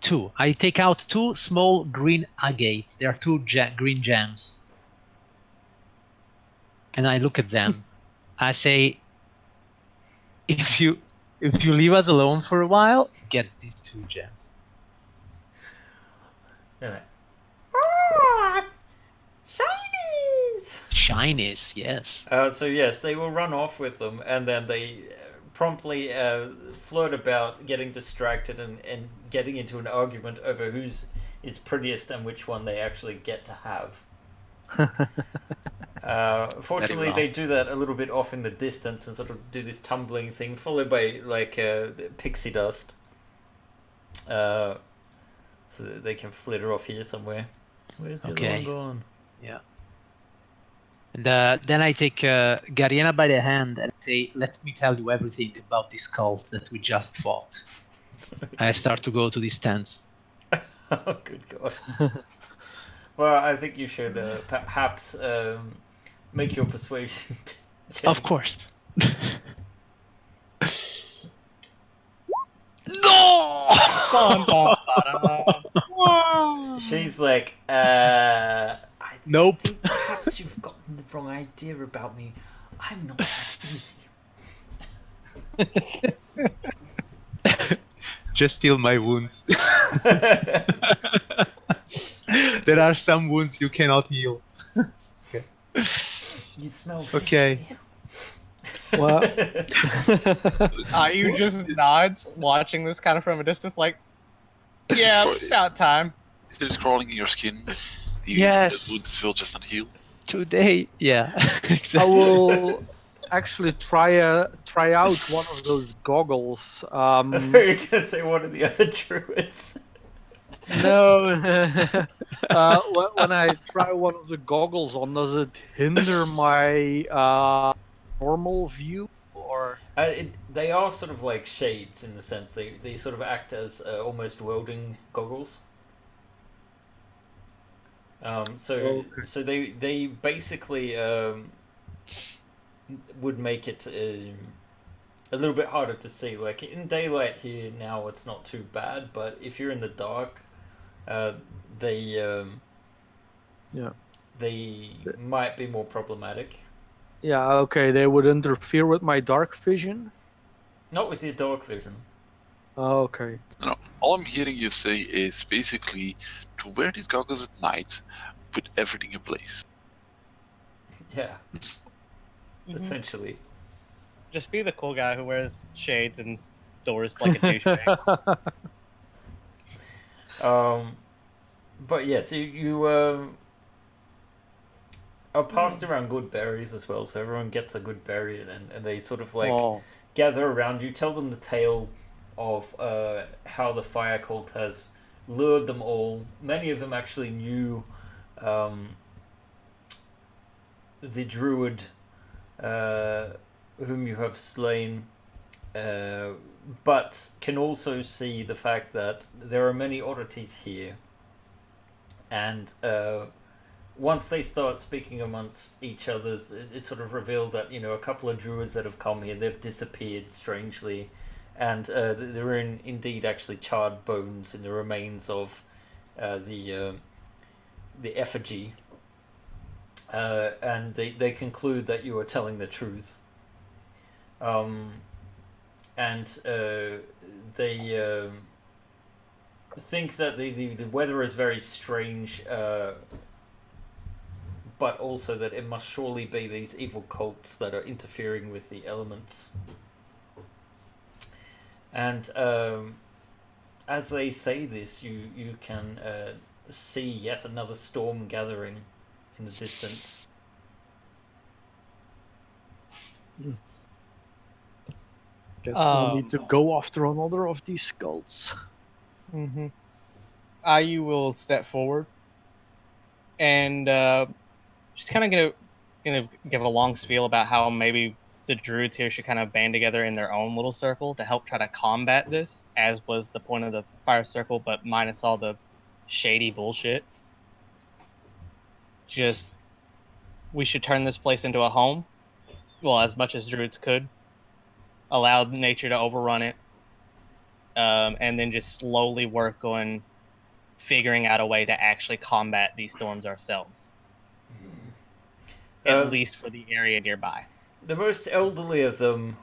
2. I take out 2 small green agates. There are 2 green gems. And I look at them. I say, if you leave us alone for a while, get these 2 gems. They're like, oh, shinies! Shinies, yes. So yes, they will run off with them, and then they promptly flirt about, getting distracted and getting into an argument over whose is prettiest and which one they actually get to have. Fortunately, well. they do that a little bit off in the distance and sort of do this tumbling thing, followed by like pixie dust, so that they can flitter off here somewhere. Where's the other one gone? Yeah. And then I take Gariana by the hand and say, let me tell you everything about this cult that we just fought. I start to go to these tents. Oh, good God. Well, I think you should perhaps make your persuasion check. Of course. No! She's like, Nope. I think perhaps you've gotten the wrong idea about me. I'm not that easy. Just heal my wounds. There are some wounds you cannot heal. Okay. You smell Okay. fishy. Well, Are you just nods watching this kind of from a distance, like, yeah, about time? Is it crawling in your skin? Yes. The wounds will just not heal. Today, yeah. I will actually try out one of those goggles. I thought you were going to say one of the other druids. No. When I try one of the goggles on, does it hinder my normal view, or? They are sort of like shades in the sense they sort of act as almost welding goggles. So they basically would make it a little bit harder to see. Like in daylight here now, it's not too bad, but if you're in the dark, they might be more problematic. Yeah, okay, they would interfere with my dark vision. Not with your dark vision. Oh, okay. No, all I'm hearing you say is basically to wear these goggles at night, put everything in place. Yeah. Essentially. Just be the cool guy who wears shades and doors like a douchebag. But yes, you are passed around good berries as well, so everyone gets a good berry, and they sort of like gather around you, tell them the tale of how the fire cult has lured them all. Many of them actually knew the druid whom you have slain, but can also see the fact that there are many oddities here, and once they start speaking amongst each other, it's sort of revealed that, a couple of druids that have come here, they've disappeared strangely, and there are indeed actually charred bones in the remains of the effigy, and they conclude that you are telling the truth, and they think that the weather is very strange, but also that it must surely be these evil cults that are interfering with the elements. And as they say this, you can see yet another storm gathering in the distance. Guess we'll need to go after another of these cults. Mm-hmm. You will step forward and just kind of gonna give a long spiel about how maybe the druids here should kind of band together in their own little circle to help try to combat this, as was the point of the fire circle, but minus all the shady bullshit. Just we should turn this place into a home. Well, as much as druids could. Allow nature to overrun it. And then just slowly work on figuring out a way to actually combat these storms ourselves. At least for the area nearby. The most elderly of them,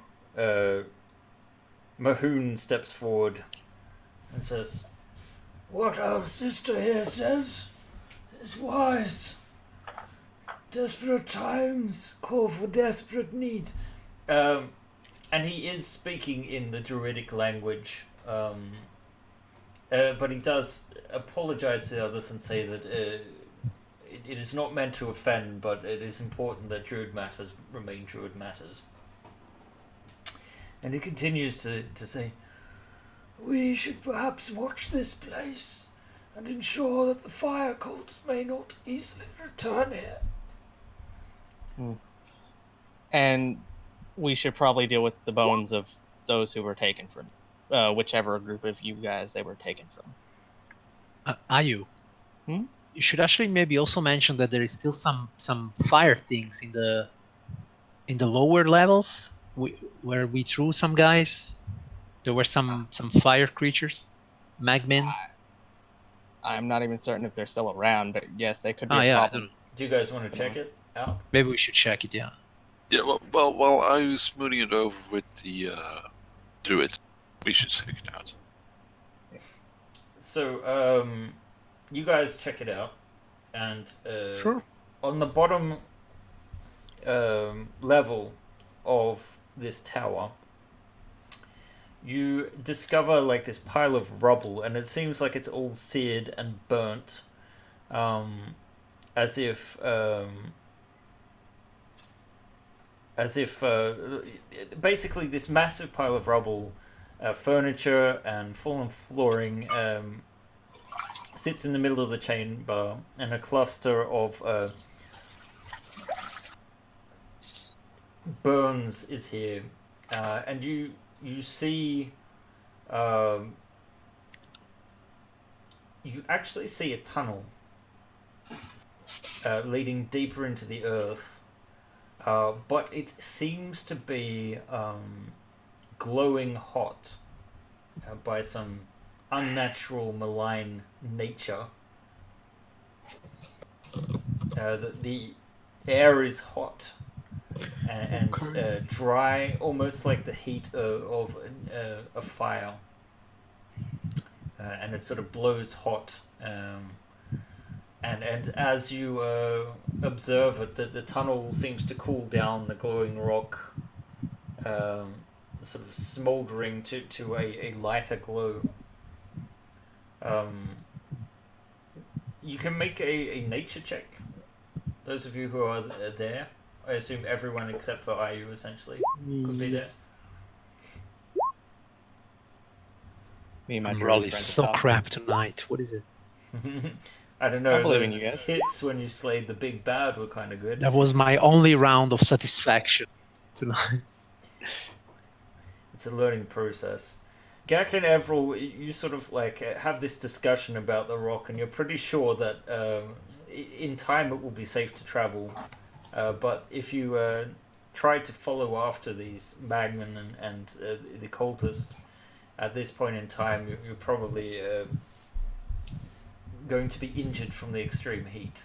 Mahoon, steps forward and says, "What our sister here says is wise. Desperate times call for desperate needs." And he is speaking in the druidic language, but he does apologize to the others and say that it is not meant to offend, but it is important that druid matters remain druid matters. And he continues to say, "We should perhaps watch this place and ensure that the fire cults may not easily return here." And we should probably deal with the bones of those who were taken from whichever group of you guys they were taken from. Ayu, you should actually maybe also mention that there is still some fire things in the lower levels where we threw some guys. There were some fire creatures, magmen. I'm not even certain if they're still around, but yes, they could be Oh a yeah, I problem. don't know. Do you guys want to check it out? Maybe we should check it. Yeah. Yeah, well, while I was smoothing it over with the druids, we should check it out. So, you guys check it out, and Sure. on the bottom level of this tower, you discover like this pile of rubble, and it seems like it's all seared and burnt, as if basically this massive pile of rubble, furniture and fallen flooring, sits in the middle of the chamber, and a cluster of burns is here, and you see, you actually see a tunnel leading deeper into the earth, but it seems to be glowing hot by some unnatural, malign nature. The air is hot and dry, almost like the heat of a fire, and it sort of blows hot. And as you observe it, the tunnel seems to cool down, the glowing rock sort of smouldering to a lighter glow. You can make a nature check. Those of you who are there, I assume everyone except for Ayu essentially could be there. Me and my I'm druid rolling friends so are top. crap tonight. What is it? I don't know. I believe in those you guys. hits when you slayed the big bad were kind of good. That was my only round of satisfaction tonight. It's a learning process. Gak and Everil, you sort of like have this discussion about the rock, and you're pretty sure that in time it will be safe to travel. But if you try to follow after these magmen and the cultist, at this point in time, you're probably going to be injured from the extreme heat.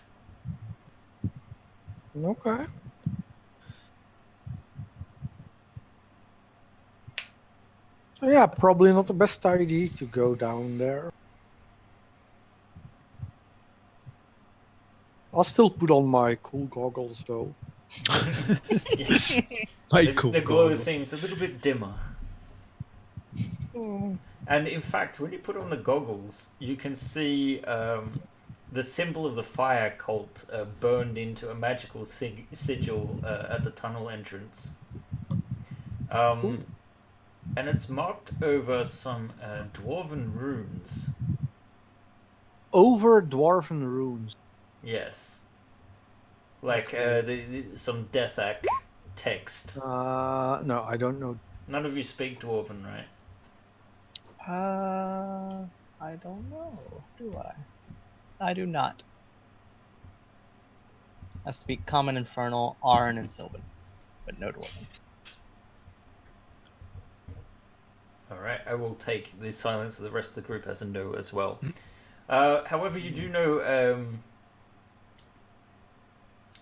Okay. Yeah, probably not the best idea to go down there. I'll still put on my cool goggles though. The glow seems a little bit dimmer. Mm. And in fact, when you put on the goggles, you can see the symbol of the fire cult burned into a magical sigil at the tunnel entrance. And it's marked over some dwarven runes. Over dwarven runes. Yes. Like some Deathak text. No, I don't know. None of you speak Dwarven, right? I don't know. Do I? I do not. I speak Common, Infernal, Aran, and Sylvan, but no Dwarven. Alright, I will take the silence of the rest of the group as a no as well. However, you do know...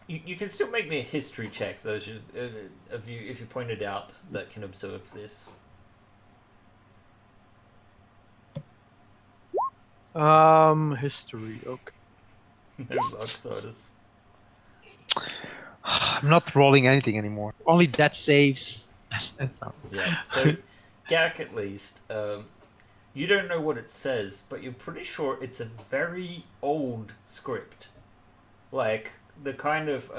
You can still make me a history check, those of you, if you pointed out, that can observe this. History. Okay. No luck, Sardis. I'm not rolling anything anymore. Only death saves. Yeah, so Gak at least, you don't know what it says, but you're pretty sure it's a very old script. Like, the kind of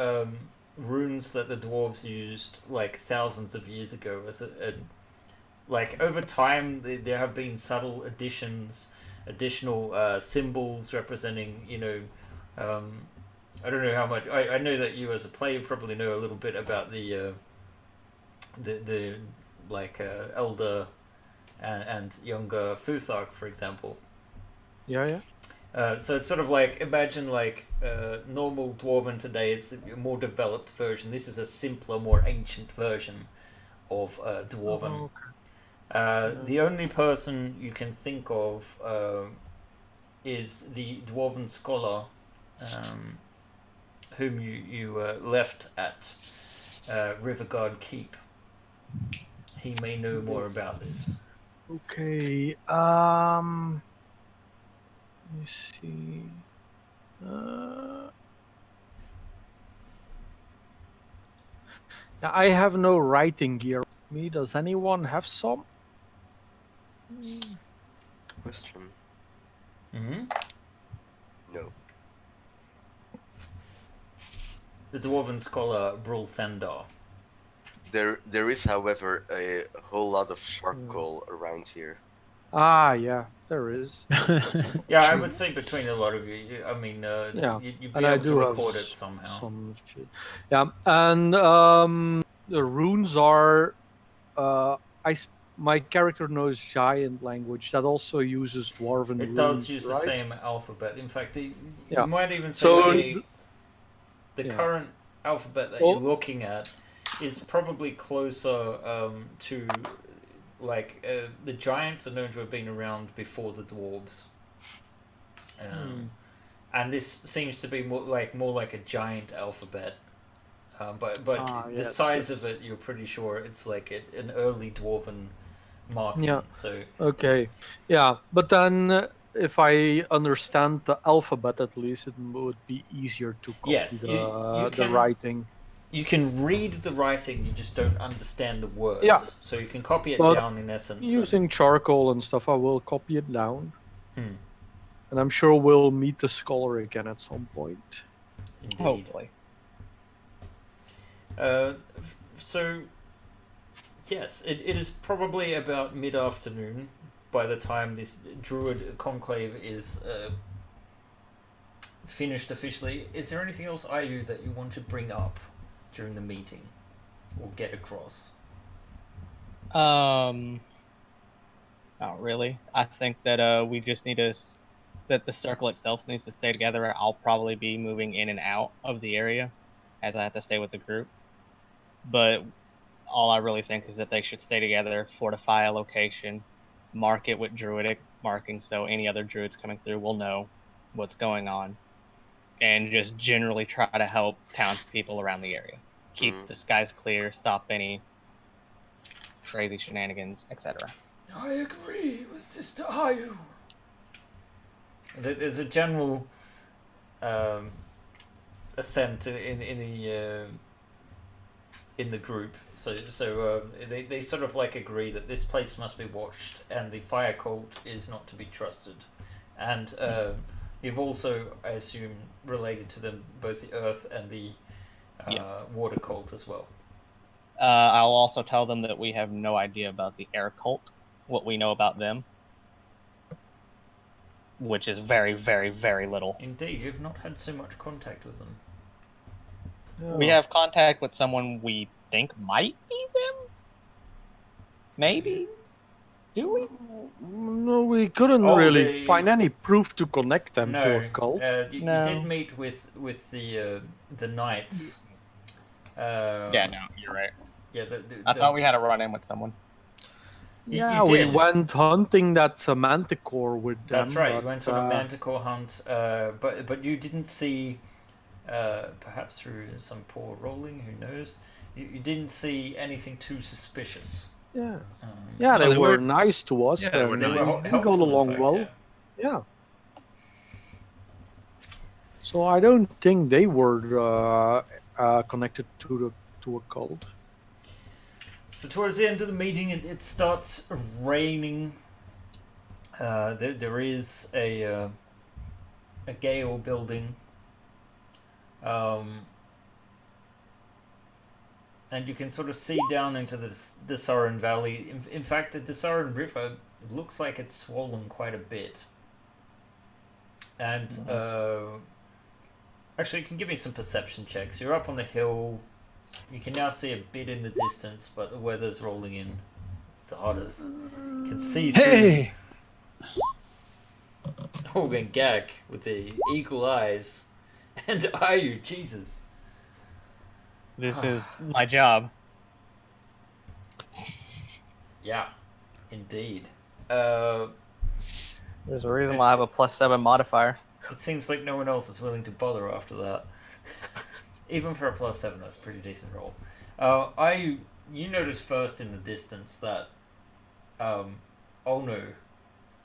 runes that the dwarves used, like, thousands of years ago. Like, over time, there have been subtle additional symbols representing, I don't know how much. I know that you, as a player, probably know a little bit about the elder and younger Futhark, for example. Yeah. So it's sort of like, imagine like normal Dwarven today is a more developed version. This is a simpler, more ancient version of Dwarven. The only person you can think of is the Dwarven scholar whom you left at Riverguard Keep. He may know more about this. Okay. Let me see. Now I have no writing gear with me. Does anyone have some? Question. Mm-hmm. No. The Dwarven scholar Brul Thendar. There is, however, a whole lot of charcoal around here. Ah, yeah, there is. Yeah, I would say between a lot of you, I mean, Yeah, you'd be and I able to do have record it somehow. some shit. Yeah, and the runes are. My character knows giant language that also uses dwarven It runes, does use right? the same alphabet. In fact, you Yeah. might even say So the yeah. current alphabet that Well- you're looking at is probably closer to like the giants are known to have been around before the dwarves. And this seems to be more like a giant alphabet. But the yes, size yes. of it, you're pretty sure it's like an early dwarven marking. Yeah. So Okay. Yeah, but then if I understand the alphabet at least, it would be easier to copy yes, you the can writing. you can read the writing. You just don't understand the words. Yeah. So you can copy it But down in essence. Using charcoal and stuff, I will copy it down. Hmm. And I'm sure we'll meet the scholar again at some point. Indeed. Hopefully. So, yes, it is probably about mid-afternoon by the time this druid conclave is finished officially. Is there anything else, Ayu, that you want to bring up during the meeting or get across? Not really. I think that we just need to that the circle itself needs to stay together. I'll probably be moving in and out of the area as I have to stay with the group. But all I really think is that they should stay together, fortify a location, mark it with druidic markings so any other druids coming through will know what's going on, and just generally try to help townspeople around the area. Keep the skies clear, stop any crazy shenanigans, etc. I agree with Sister Ayu. There's a general assent in the group. So they sort of like agree that this place must be watched, and the fire cult is not to be trusted. And you've also, I assume, related to them both the earth and the water cult as well. I'll also tell them that we have no idea about the air cult, what we know about them, which is very, very, very little. Indeed, you've not had so much contact with them. We have contact with someone we think might be them? Maybe? Do we? No, we couldn't Oh, really they- find any proof to connect them to No, a cult. you No. did meet with the knights. Yeah, no, you're right. Yeah, I thought we had a run in with someone. Yeah, you we did. went hunting that manticore with them. That's right. You but, went on a manticore hunt, but you didn't see, perhaps through some poor rolling, who knows? You didn't see anything too suspicious. Yeah, Um, yeah, Well, they they were were- nice to us. Yeah, they were and they nice. were we got helpful, in along fact, well. yeah. Yeah. So I don't think they were connected to a cult. So towards the end of the meeting, it starts raining. There is a gale building, and you can sort of see down into the Desarin Valley. In fact, the Desarin River looks like it's swollen quite a bit. And actually, you can give me some perception checks. You're up on the hill. You can now see a bit in the distance, but the weather's rolling in. Sardis. You can see through. Hey! Hogan Gag with the eagle eyes. And are you, Jesus? This is my job. Yeah, indeed. There's a reason why I have a +7 modifier. It seems like no one else is willing to bother after that. Even for a +7, that's a pretty decent roll. You notice first in the distance that, oh no,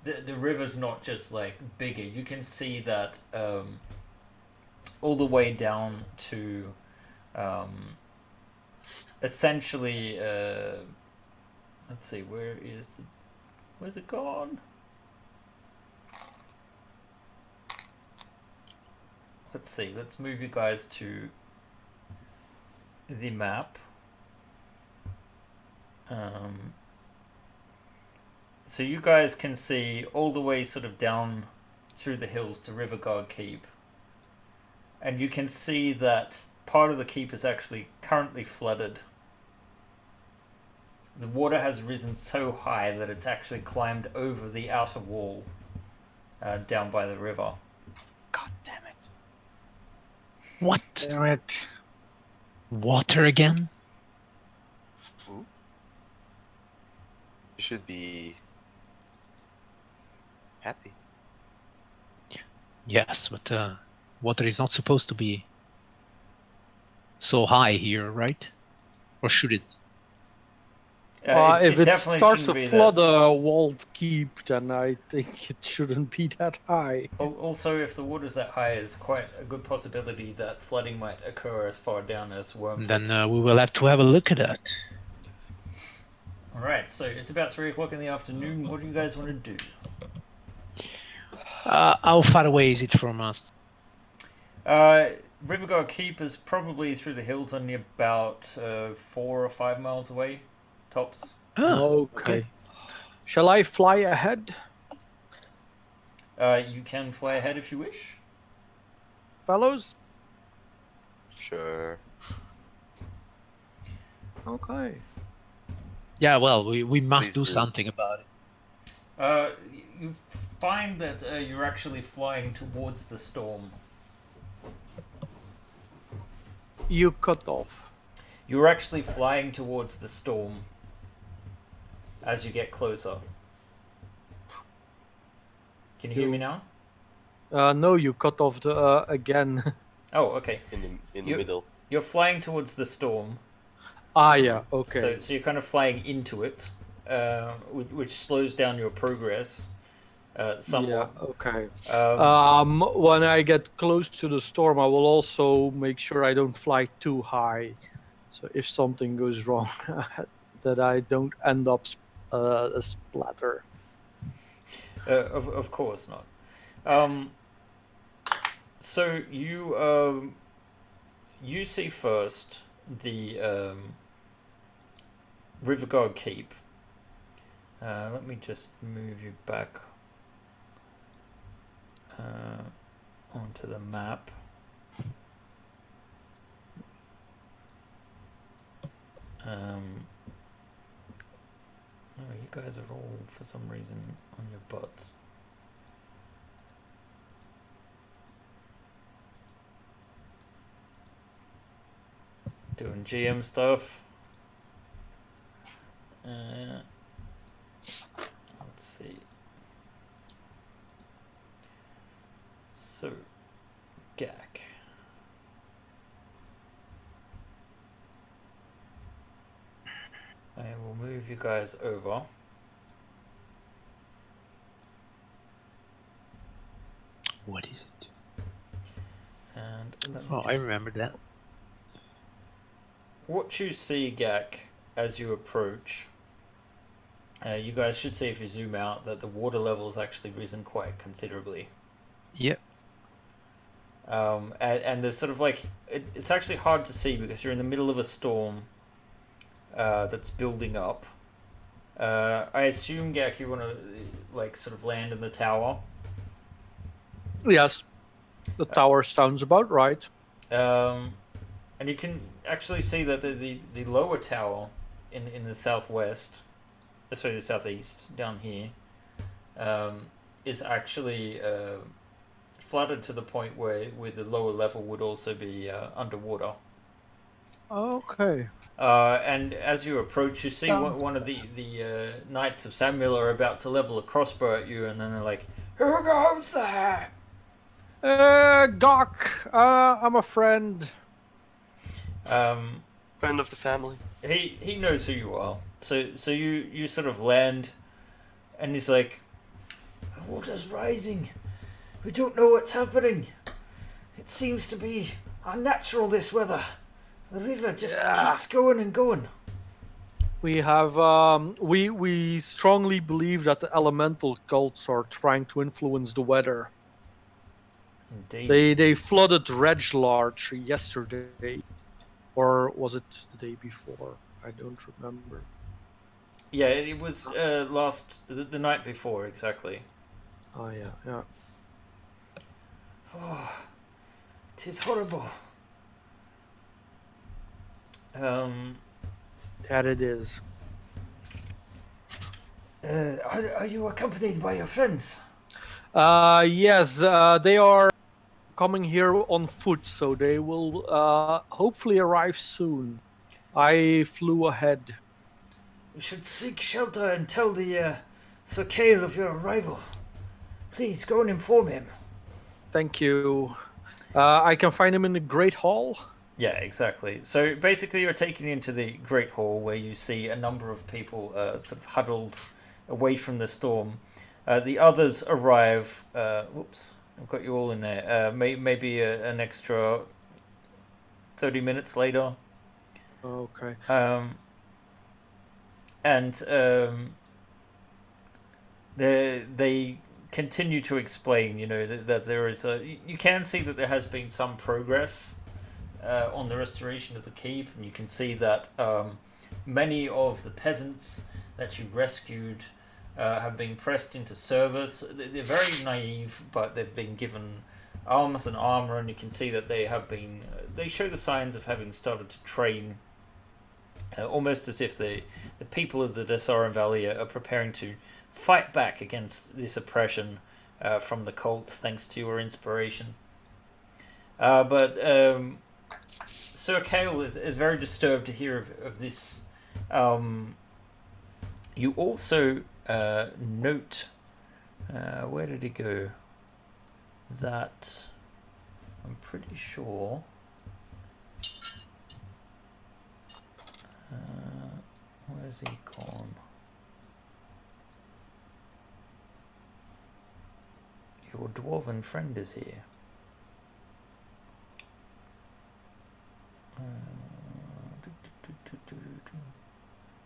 the river's not just like bigger. You can see that all the way down to essentially. Let's see, where's it gone? Let's see. Let's move you guys to the map. So you guys can see all the way sort of down through the hills to Riverguard Keep. And you can see that part of the keep is actually currently flooded. The water has risen so high that it's actually climbed over the outer wall down by the river. God damn it. What? Damn it. Water again? You should be happy. Yes, but water is not supposed to be so high here, right? Or should it? If it definitely starts shouldn't to be flood that. a walled keep, then I think it shouldn't be that high. Also, if the water's that high, it's quite a good possibility that flooding might occur as far down as Wormfoot. Then we will have to have a look at that. Alright, so it's about 3 o'clock in the afternoon. What do you guys want to do? How far away is it from us? Riverguard Keep is probably through the hills, only about 4 or 5 miles away, tops. Oh, Okay. Shall I fly ahead, You can fly ahead if you wish. fellows? Sure. Okay. Yeah, well, we must Please do do. something about it. You find that you're actually flying towards the storm. You cut off. You're actually flying towards the storm as you get closer. Can you hear me now? No, you cut off the again. Oh, okay. In the You- middle. You're flying towards the storm, Yeah, okay. so you're kind of flying into it, which slows down your progress somewhat. Yeah, okay. Um, When I get close to the storm, I will also make sure I don't fly too high. So if something goes wrong, that I don't end up a splatter. of course not. So you see first the Riverguard Keep. Let me just move you back onto the map. You guys are all, for some reason, on your butts. Doing GM stuff. Let's see. So, Gak. I will move you guys over. What is it? And let me Oh, I just... remember that. What you see, Gak, as you approach, you guys should see if you zoom out that the water level has actually risen quite considerably. Yep. And there's sort of like it's actually hard to see because you're in the middle of a storm that's building up. I assume, Gak, you want to like sort of land in the tower. Yes, the tower sounds about right. And you can actually see that the lower tower in the southwest, sorry, the southeast down here, is actually flooded to the point where the lower level would also be underwater. Okay. And as you approach, you see one of the Knights of Samuel are about to level a crossbow at you, and then they're like, "Who goes there?" Gok, I'm a friend. Friend of the family. He knows who you are. So you sort of land, and he's like, "The water's rising. We don't know what's happening. It seems to be unnatural, this weather. The river just keeps going and going." We have we strongly believe that the elemental cults are trying to influence the weather. Indeed. They flooded Large yesterday, or was it the day before? I don't remember. Yeah, it was the night before, exactly. Oh yeah. Oh, it is horrible. That it is. Are you accompanied by your friends? Yes, they are coming here on foot, so they will hopefully arrive soon. I flew ahead. We should seek shelter and tell the Sir Kale of your arrival. Please go and inform him. Thank you. I can find him in the Great Hall. Yeah, exactly. So basically, you're taken into the Great Hall where you see a number of people sort of huddled away from the storm. The others arrive. Whoops, I've got you all in there. Maybe an extra 30 minutes later. Okay. They continue to explain, that there is you can see that there has been some progress on the restoration of the keep, and you can see that many of the peasants that you rescued have been pressed into service. They're very naive, but they've been given arms and armor, and you can see that they show the signs of having started to train, almost as if the people of the Desaran Valley are preparing to fight back against this oppression from the cults, thanks to your inspiration. But Sir Kale is very disturbed to hear of this. You also note, where did he go? That I'm pretty sure. Where's he gone? Your dwarven friend is here.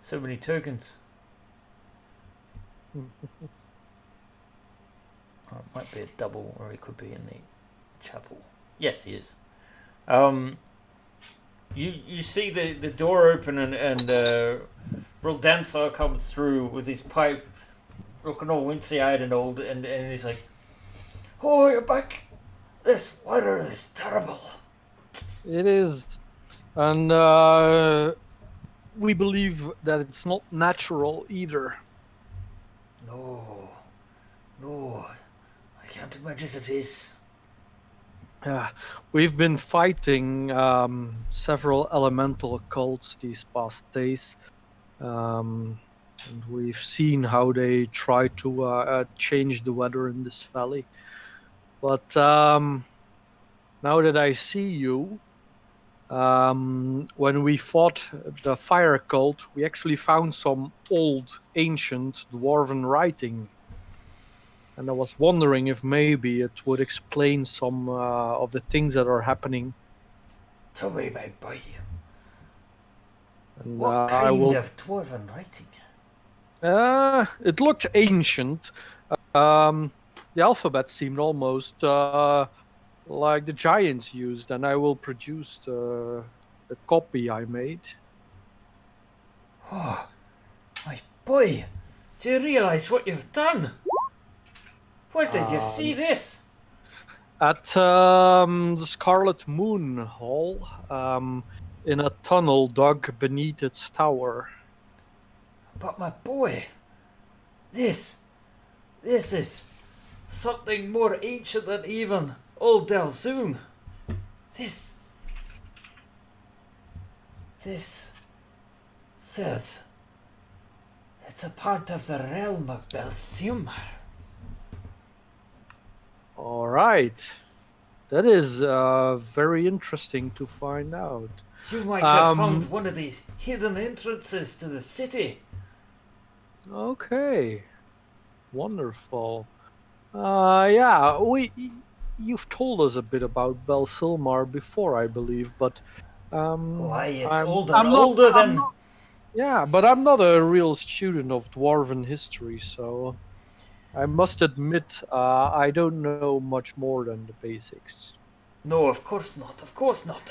So many tokens. Oh, it might be a double, or he could be in the chapel. Yes, he is. You see the door open and Roldantha comes through with his pipe, looking all wincy-eyed and old, and he's like, "Oh, you're back. This weather is terrible." It is. And we believe that it's not natural either. No. No. I can't imagine it is. We've been fighting several elemental cults these past days. And we've seen how they try to change the weather in this valley. But now that I see you, when we fought the fire cult, we actually found some old, ancient dwarven writing. And I was wondering if maybe it would explain some of the things that are happening. Tell me, my boy. And What I kind will. of dwarven writing? It looked ancient. The alphabet seemed almost like the giants used, and I will produce the copy I made. Oh, my boy. Do you realize what you've done? Where did you see this? At the Scarlet Moon Hall, in a tunnel dug beneath its tower. But my boy, this is something more ancient than even Old Delzoon. This says it's a part of the realm of Belsiumar. All right, that is very interesting to find out. You might have found one of these hidden entrances to the city. Okay, wonderful. You've told us a bit about Belsilmar before, I believe, but Why, it's I'm older than. Yeah, but I'm not a real student of dwarven history, so I must admit I don't know much more than the basics. No, of course not. Of course not.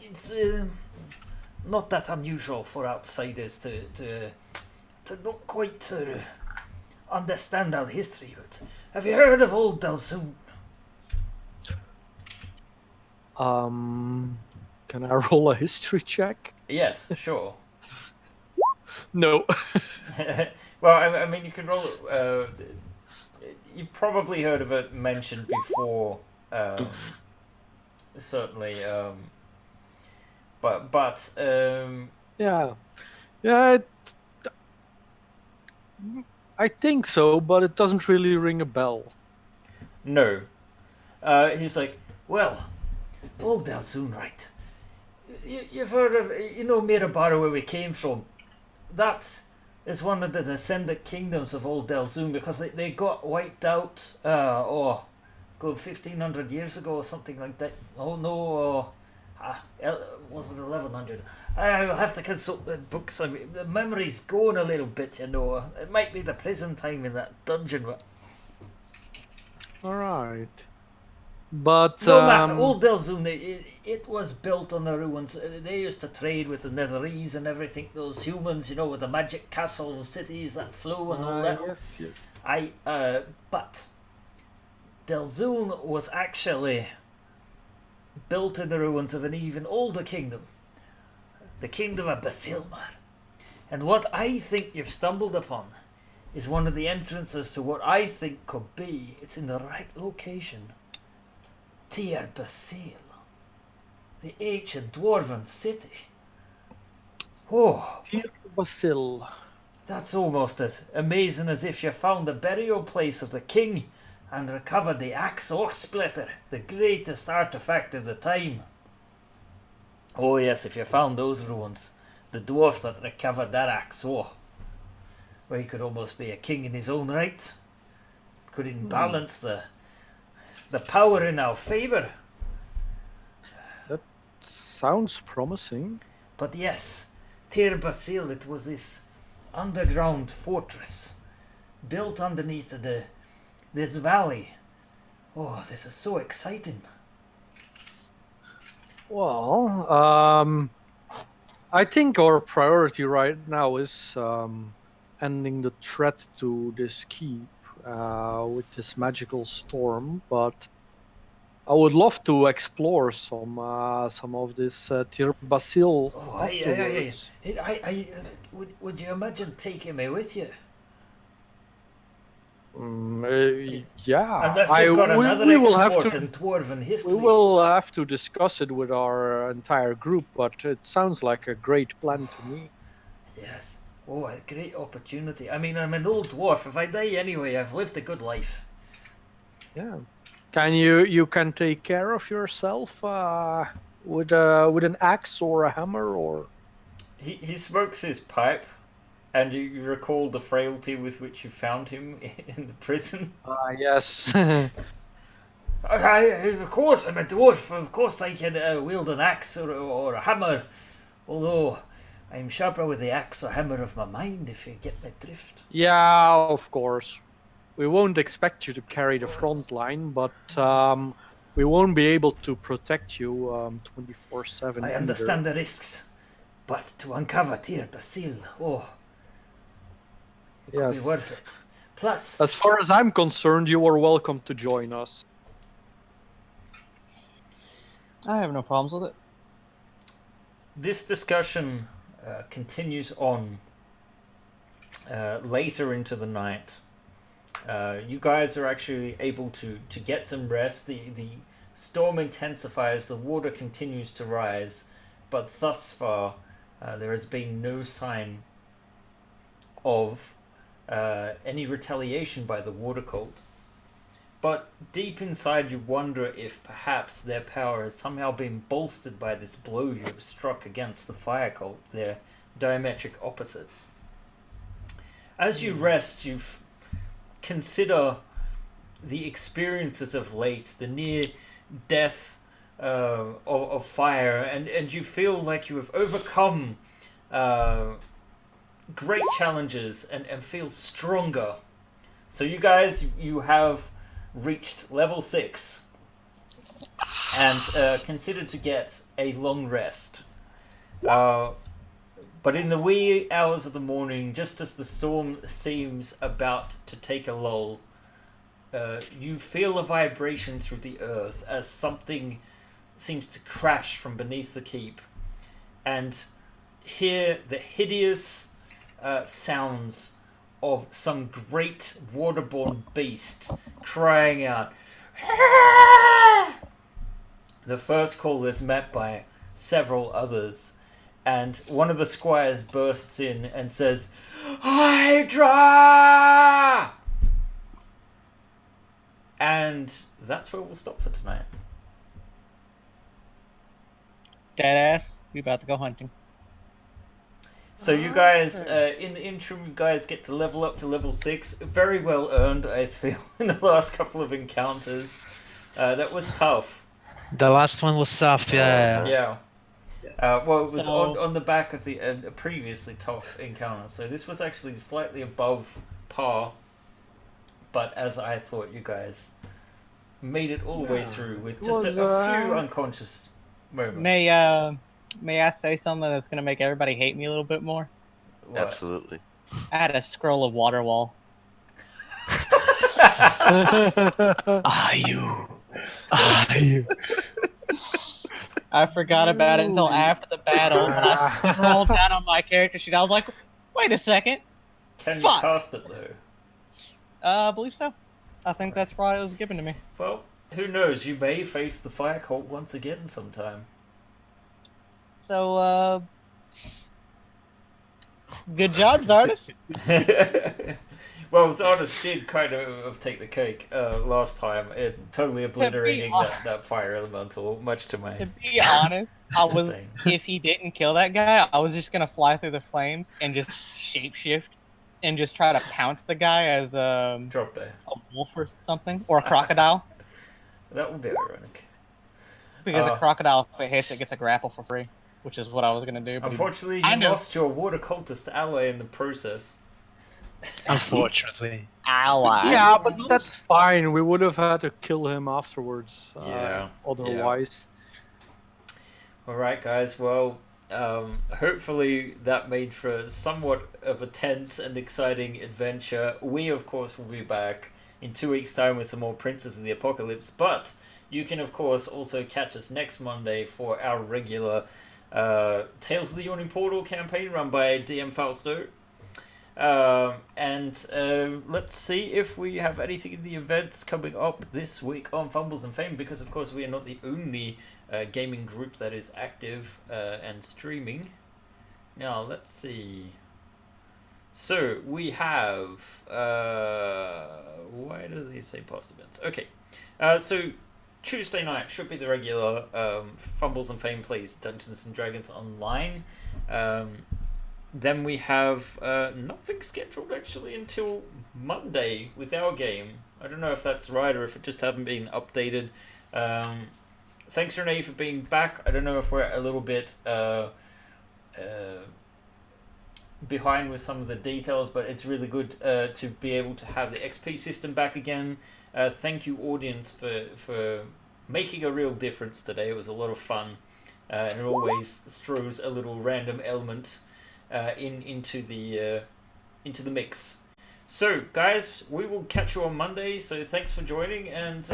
It's not that unusual for outsiders to not quite understand our history. But have you heard of Old Delzoon? Can I roll a history check? Yes, sure. No. Well, I mean, you can roll. You probably heard of it mentioned before. Certainly. But Yeah. I think so, but it doesn't really ring a bell. no. He's like, well, Old Delzoon, right? You've heard of, Mirabara, where we came from. That is one of the descendant kingdoms of Old Delzoon because they got wiped out, 1,500 years ago or something like that. Oh no, was it 1,100? I'll have to consult the books. I mean, the memory's going a little bit, It might be the prison time in that dungeon, but Alright. But no matter. Old Delzoon, it was built on the ruins. They used to trade with the Netherese and everything. Those humans, with the magic castle cities that flew and all that. Yes. But Delzoon was actually built in the ruins of an even older kingdom, the kingdom of Basilmar. And what I think you've stumbled upon is one of the entrances to what I think could be. It's in the right location. Tir Basil, the ancient dwarven city. Oh, Tir Basil. that's almost as amazing as if you found the burial place of the king and recovered the axe or splitter, the greatest artifact of the time. Oh yes, if you found those ruins, the dwarf that recovered that axe, well, he could almost be a king in his own right. Could balance the power in our favour. That sounds promising. But yes, Tir Basil, it was this underground fortress built underneath this valley. Oh, this is so exciting. Well, I think our priority right now is ending the threat to this keep with this magical storm, but I would love to explore some of this Tir Basil afterwards. Would you imagine taking me with you? Yeah. Unless you've got another we will have export to. in dwarven history. We will have to discuss it with our entire group, but it sounds like a great plan to me. Yes. Oh, a great opportunity. I mean, I'm an old dwarf. If I die anyway, I've lived a good life. Yeah. Can you can take care of yourself with an axe or a hammer or? He smokes his pipe, and you recall the frailty with which you found him in the prison. Yes. Of course, I'm a dwarf. Of course, I can wield an axe or a hammer. Although, I'm sharper with the axe or hammer of my mind, if you get my drift. Yeah, of course. We won't expect you to carry the front line, but we won't be able to protect you 24/7. I understand the risks, but to uncover Tir Basil, it could be Yes. worth it. Plus, As far as I'm concerned, you are welcome to join us. I have no problems with it. this discussion continues on later into the night. You guys are actually able to get some rest. The storm intensifies, the water continues to rise, but thus far there has been no sign of any retaliation by the water cult. But deep inside you wonder if perhaps their power has somehow been bolstered by this blow you have struck against the fire cult, their diametric opposite. As you rest, you consider the experiences of late, the near death of fire, and you feel like you have overcome great challenges and feel stronger. So you guys, you have reached level 6 and considered to get a long rest. But in the wee hours of the morning, just as the storm seems about to take a lull, you feel a vibration through the earth as something seems to crash from beneath the keep, and hear the hideous sounds of some great waterborne beast crying out. The first call is met by several others, and one of the squires bursts in and says, "Hydra!" And that's where we'll stop for tonight. Deadass, we about to go hunting. So you guys, in the interim, you guys get to level up to level 6. Very well earned, I feel, in the last couple of encounters. That was tough. The last one was tough, yeah. Yeah. Well, it was So- on the back of the previously tough encounter. So this was actually slightly above par. But as I thought, you guys made it all the way through with just a few unconscious moments. May I say something that's gonna make everybody hate me a little bit more? What? Absolutely. I had a scroll of water wall. Are you? I forgot about it until after the battle. When I scrolled down on my character sheet, I was like, "Wait a second." Can you Fuck. cast it though? I believe so. I think that's why it was given to me. Well, who knows? You may face the fire cult once again sometime. So, good job, Zardes. Well, Zardes did kind of take the cake last time, totally obliterating that fire elemental, much to my To be honest, disdain. if he didn't kill that guy, I was just gonna fly through the flames and just shapeshift and just try to pounce the guy as Drop there. a wolf or something, or a crocodile. That would be ironic. Because a crocodile, if it hits, it gets a grapple for free, which is what I was gonna do. But Unfortunately, I you know. lost your water cultist ally in the process. Unfortunately. ally. Yeah, but that's fine. We would have had to kill him afterwards. Yeah, Otherwise. Alright, guys, well, hopefully that made for somewhat of a tense and exciting adventure. We, of course, will be back in 2 weeks' time with some more Princes of the Apocalypse, but you can, of course, also catch us next Monday for our regular Tales of the Yawning Portal campaign run by DM Fausto. Let's see if we have anything in the events coming up this week on Fumbles and Fame, because of course we are not the only gaming group that is active and streaming. Now let's see. So we have why do they say past events? Okay, so Tuesday night should be the regular Fumbles and Fame plays Dungeons and Dragons online. Then we have nothing scheduled actually until Monday with our game. I don't know if that's right or if it just haven't been updated. Thanks Renee for being back. I don't know if we're a little bit behind with some of the details, but it's really good to be able to have the XP system back again. Thank you audience for making a real difference today. It was a lot of fun, and it always throws a little random element into the mix. So guys, we will catch you on Monday, so thanks for joining, and